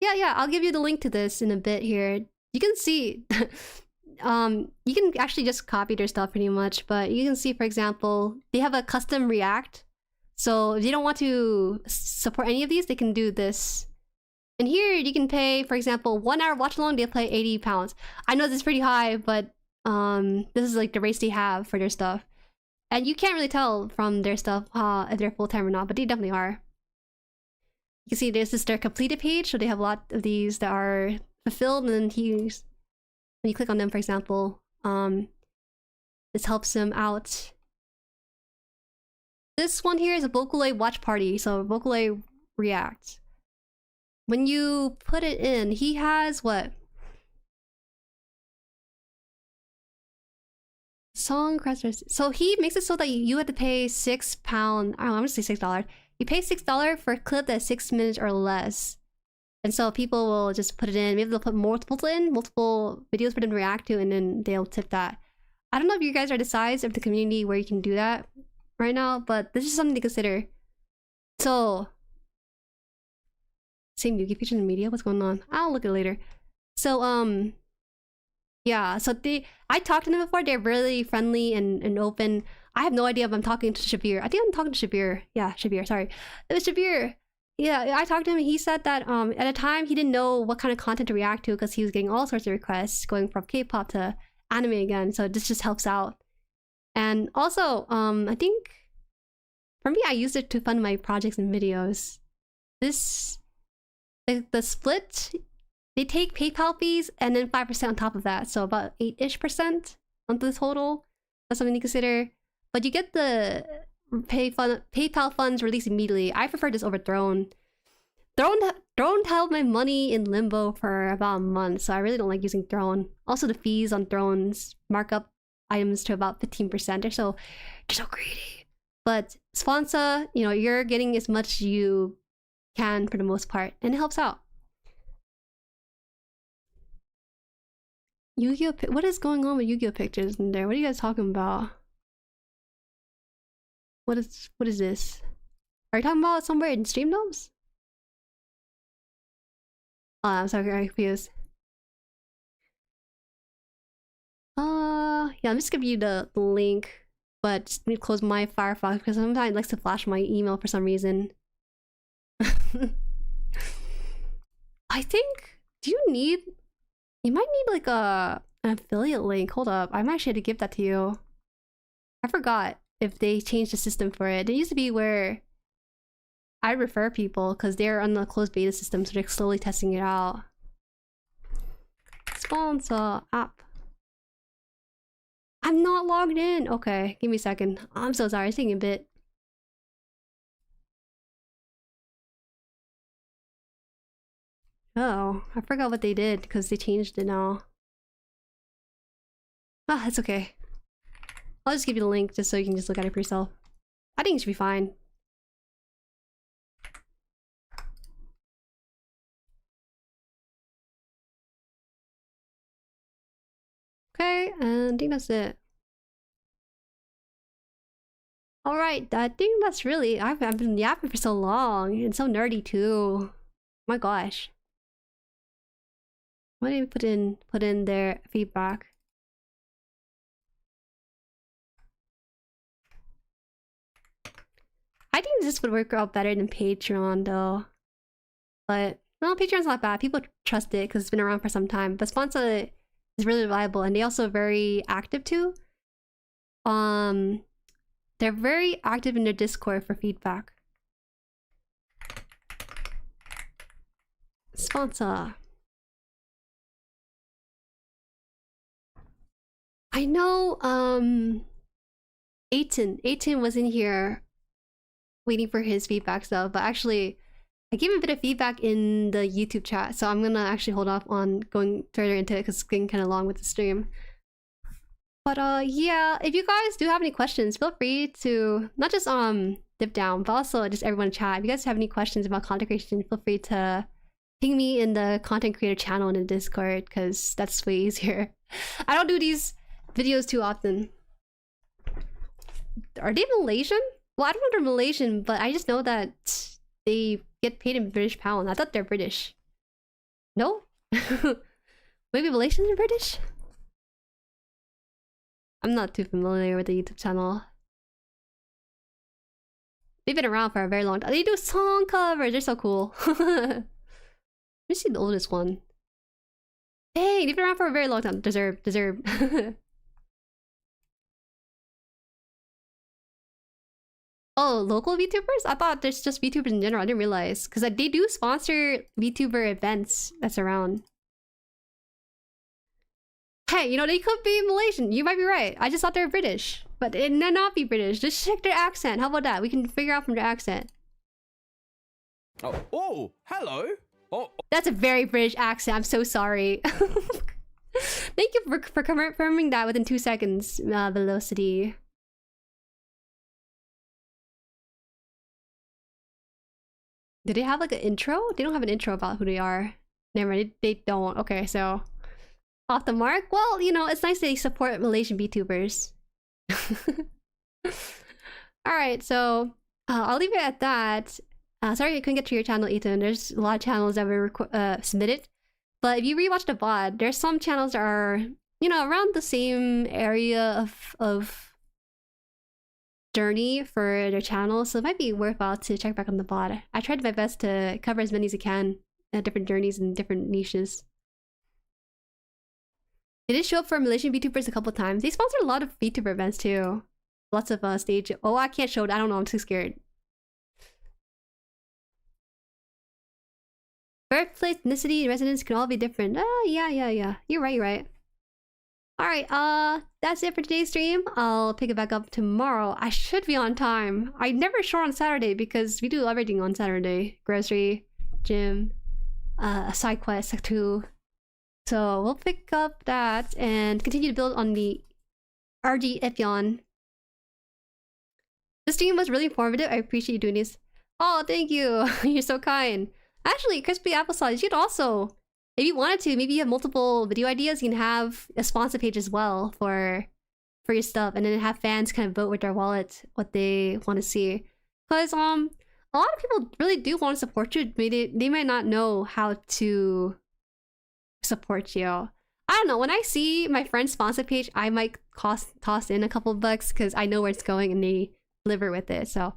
Yeah, I'll give you the link to this in a bit here. You can see you can actually just copy their stuff pretty much, but you can see, for example, they have a custom React. So if you don't want to support any of these, they can do this. And here you can pay, for example, 1 hour watch along, they'll pay £80. I know this is pretty high, but this is like the rates they have for their stuff. And you can't really tell from their stuff if they're full-time or not, but they definitely are. You can see this is their completed page, so they have a lot of these that are fulfilled, and then when you click on them, for example, this helps them out. This one here is a Vocaloid watch party, so Vocaloid React. When you put it in, he has what? Song cresters. So he makes it so that you have to pay £6. I'm gonna say $6. You pay $6 for a clip that's 6 minutes or less. And so people will just put it in. Maybe they'll put multiple videos for them to react to, and then they'll tip that. I don't know if you guys are the size of the community where you can do that right now, but this is something to consider. So, same Yugi features in media. What's going on? I'll look at it later. So yeah. So I talked to them before. They're really friendly and open. I have no idea if I'm talking to Shabir. I think I'm talking to Shabir. Yeah, Shabir. Sorry, it was Shabir. Yeah, I talked to him. And he said that at a time he didn't know what kind of content to react to because he was getting all sorts of requests going from K-pop to anime again. So this just helps out. And also, I think for me, I used it to fund my projects and videos. The split, they take PayPal fees and then 5% on top of that. So about 8-ish% on the total. That's something to consider. But you get the PayPal funds released immediately. I prefer this over Throne. Throne held my money in limbo for about a month, so I really don't like using Throne. Also, the fees on Throne's markup items to about 15% or so. They're so greedy. But sponsor, you know, you're getting as much as you can for the most part, and it helps out. Yu-Gi-Oh! What is going on with Yu-Gi-Oh! Pictures in there? What are you guys talking about? What is this? Are you talking about somewhere in Stream Gnomes? Oh, I'm sorry, confused. Yeah, I'm just giving you the link, but just need to close my Firefox because sometimes it likes to flash my email for some reason. I think, you might need like an affiliate link. Hold up, I might actually have to give that to you. I forgot if they changed the system for it. It used to be where I refer people because they're on the closed beta system, so they're slowly testing it out. Sponsor app. I'm not logged in. Okay, give me a second. I'm so sorry, it's taking a bit. Oh, I forgot what they did because they changed it now. Ah, it's okay. I'll just give you the link just so you can just look at it for yourself. I think it should be fine. Okay, and I think that's it. Alright, I think that's really... I've been yapping for so long. And so nerdy too. My gosh. Why didn't we put in their feedback? I think this would work out better than Patreon though. But no, Patreon's not bad. People trust it because it's been around for some time. But Sponsor is really reliable and they also very active too. They're very active in their Discord for feedback. Sponsor. I know 18 was in here waiting for his feedback stuff, but actually I gave him a bit of feedback in the YouTube chat, so I'm gonna actually hold off on going further into it because it's getting kind of long with the stream. But yeah, if you guys do have any questions, feel free to not just dip down, but also just everyone in chat. If you guys have any questions about content creation, feel free to ping me in the content creator channel in the Discord because that's way easier. I don't do these videos too often. Are they Malaysian? Well, I don't know if they're Malaysian, but I just know that they get paid in British pounds. I thought they're British. No? Maybe Malaysians are British? I'm not too familiar with the YouTube channel. They've been around for a very long time. They do song covers. They're so cool. Let me see the oldest one. Hey, they've been around for a very long time. Deserve. Oh, local VTubers? I thought there's just VTubers in general. I didn't realize. Because they do sponsor VTuber events that's around. Hey, you know, they could be Malaysian. You might be right. I just thought they were British. But it may not be British. Just check their accent. How about that? We can figure out from their accent. Oh, hello. Oh. That's a very British accent. I'm so sorry. Thank you for confirming that within 2 seconds, Velocity. Do they have like an intro? They don't have an intro about who they are. Never mind, they don't. Okay, so off the mark. Well, you know, it's nice they support Malaysian VTubers. Alright, so I'll leave it at that. Sorry I couldn't get to your channel, Ethan. There's a lot of channels that were submitted. But if you rewatch the VOD, there's some channels that are, you know, around the same area of journey for their channel, so it might be worthwhile to check back on the VOD. I tried my best to cover as many as I can at different journeys and different niches. They did show up for Malaysian VTubers a couple times. They sponsored a lot of VTuber events too. Lots of stage. Oh, I can't show it. I don't know. I'm too scared. Birthplace, ethnicity, and residence can all be different. Yeah. You're right. Alright, that's it for today's stream. I'll pick it back up tomorrow. I should be on time. I never show on Saturday because we do everything on Saturday. Grocery, gym, side quest, Sec 2. So we'll pick up that and continue to build on the RG Epyon. The stream was really informative. I appreciate you doing this. Oh, thank you. You're so kind. Actually, Crispy Applesauce, you could also, if you wanted to, maybe you have multiple video ideas, you can have a sponsor page as well for your stuff, and then have fans kind of vote with their wallet what they want to see. Because a lot of people really do want to support you. They might not know how to support you. I don't know, when I see my friend's sponsor page, I might toss in a couple bucks because I know where it's going and they deliver with it. So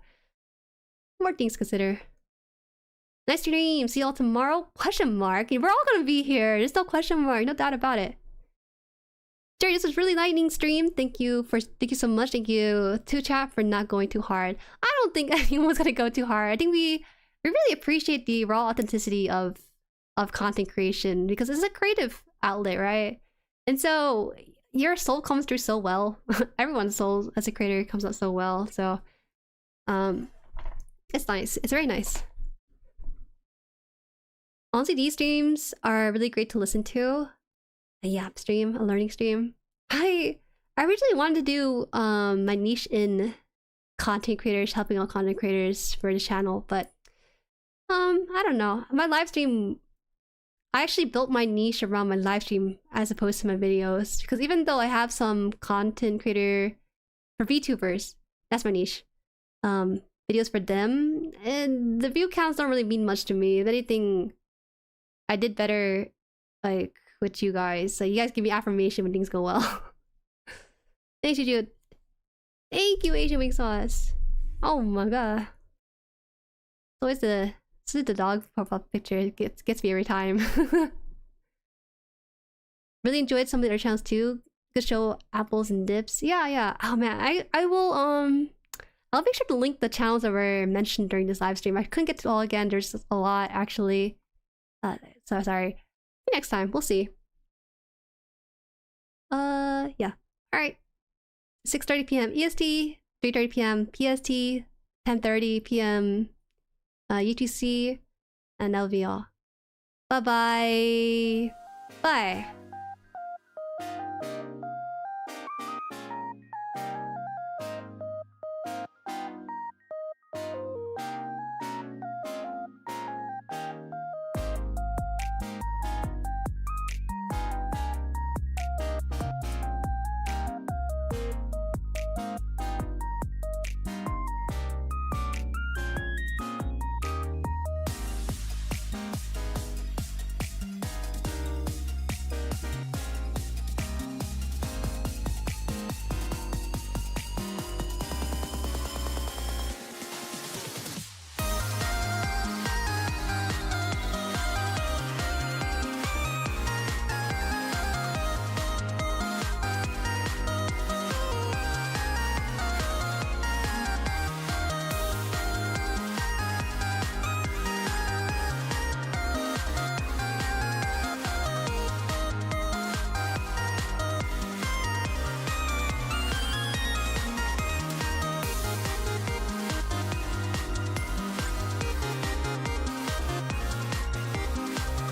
more things to consider. Nice stream. See y'all tomorrow? Question mark. We're all gonna be here. There's no question mark. No doubt about it. Jerry, this was really lightning stream. Thank you so much. Thank you to chat for not going too hard. I don't think anyone's gonna go too hard. I think we really appreciate the raw authenticity of content creation because it's a creative outlet, right? And so your soul comes through so well. Everyone's soul as a creator comes out so well. So it's nice. It's very nice. Honestly, these streams are really great to listen to. A yap stream, a learning stream. I originally wanted to do my niche in content creators, helping out content creators for the channel, but I don't know. My live stream, I actually built my niche around my live stream as opposed to my videos, because even though I have some content creator for VTubers, that's my niche. Videos for them, and the view counts don't really mean much to me. If anything, I did better, like, with you guys. So you guys give me affirmation when things go well. Thanks, Juju. Thank you, Asian Wing Sauce. Oh my god. It's always the dog profile picture. It gets me every time. Really enjoyed some of their channels too. Good show, apples and dips. Yeah. Oh man, I will I'll make sure to link the channels that were mentioned during this live stream. I couldn't get to all again. There's a lot actually. So sorry. Next time, we'll see. Yeah. Alright. 6:30 p.m. EST, 3:30 p.m. PST, 10:30 p.m. UTC, and that'll be all. Bye-bye. Bye.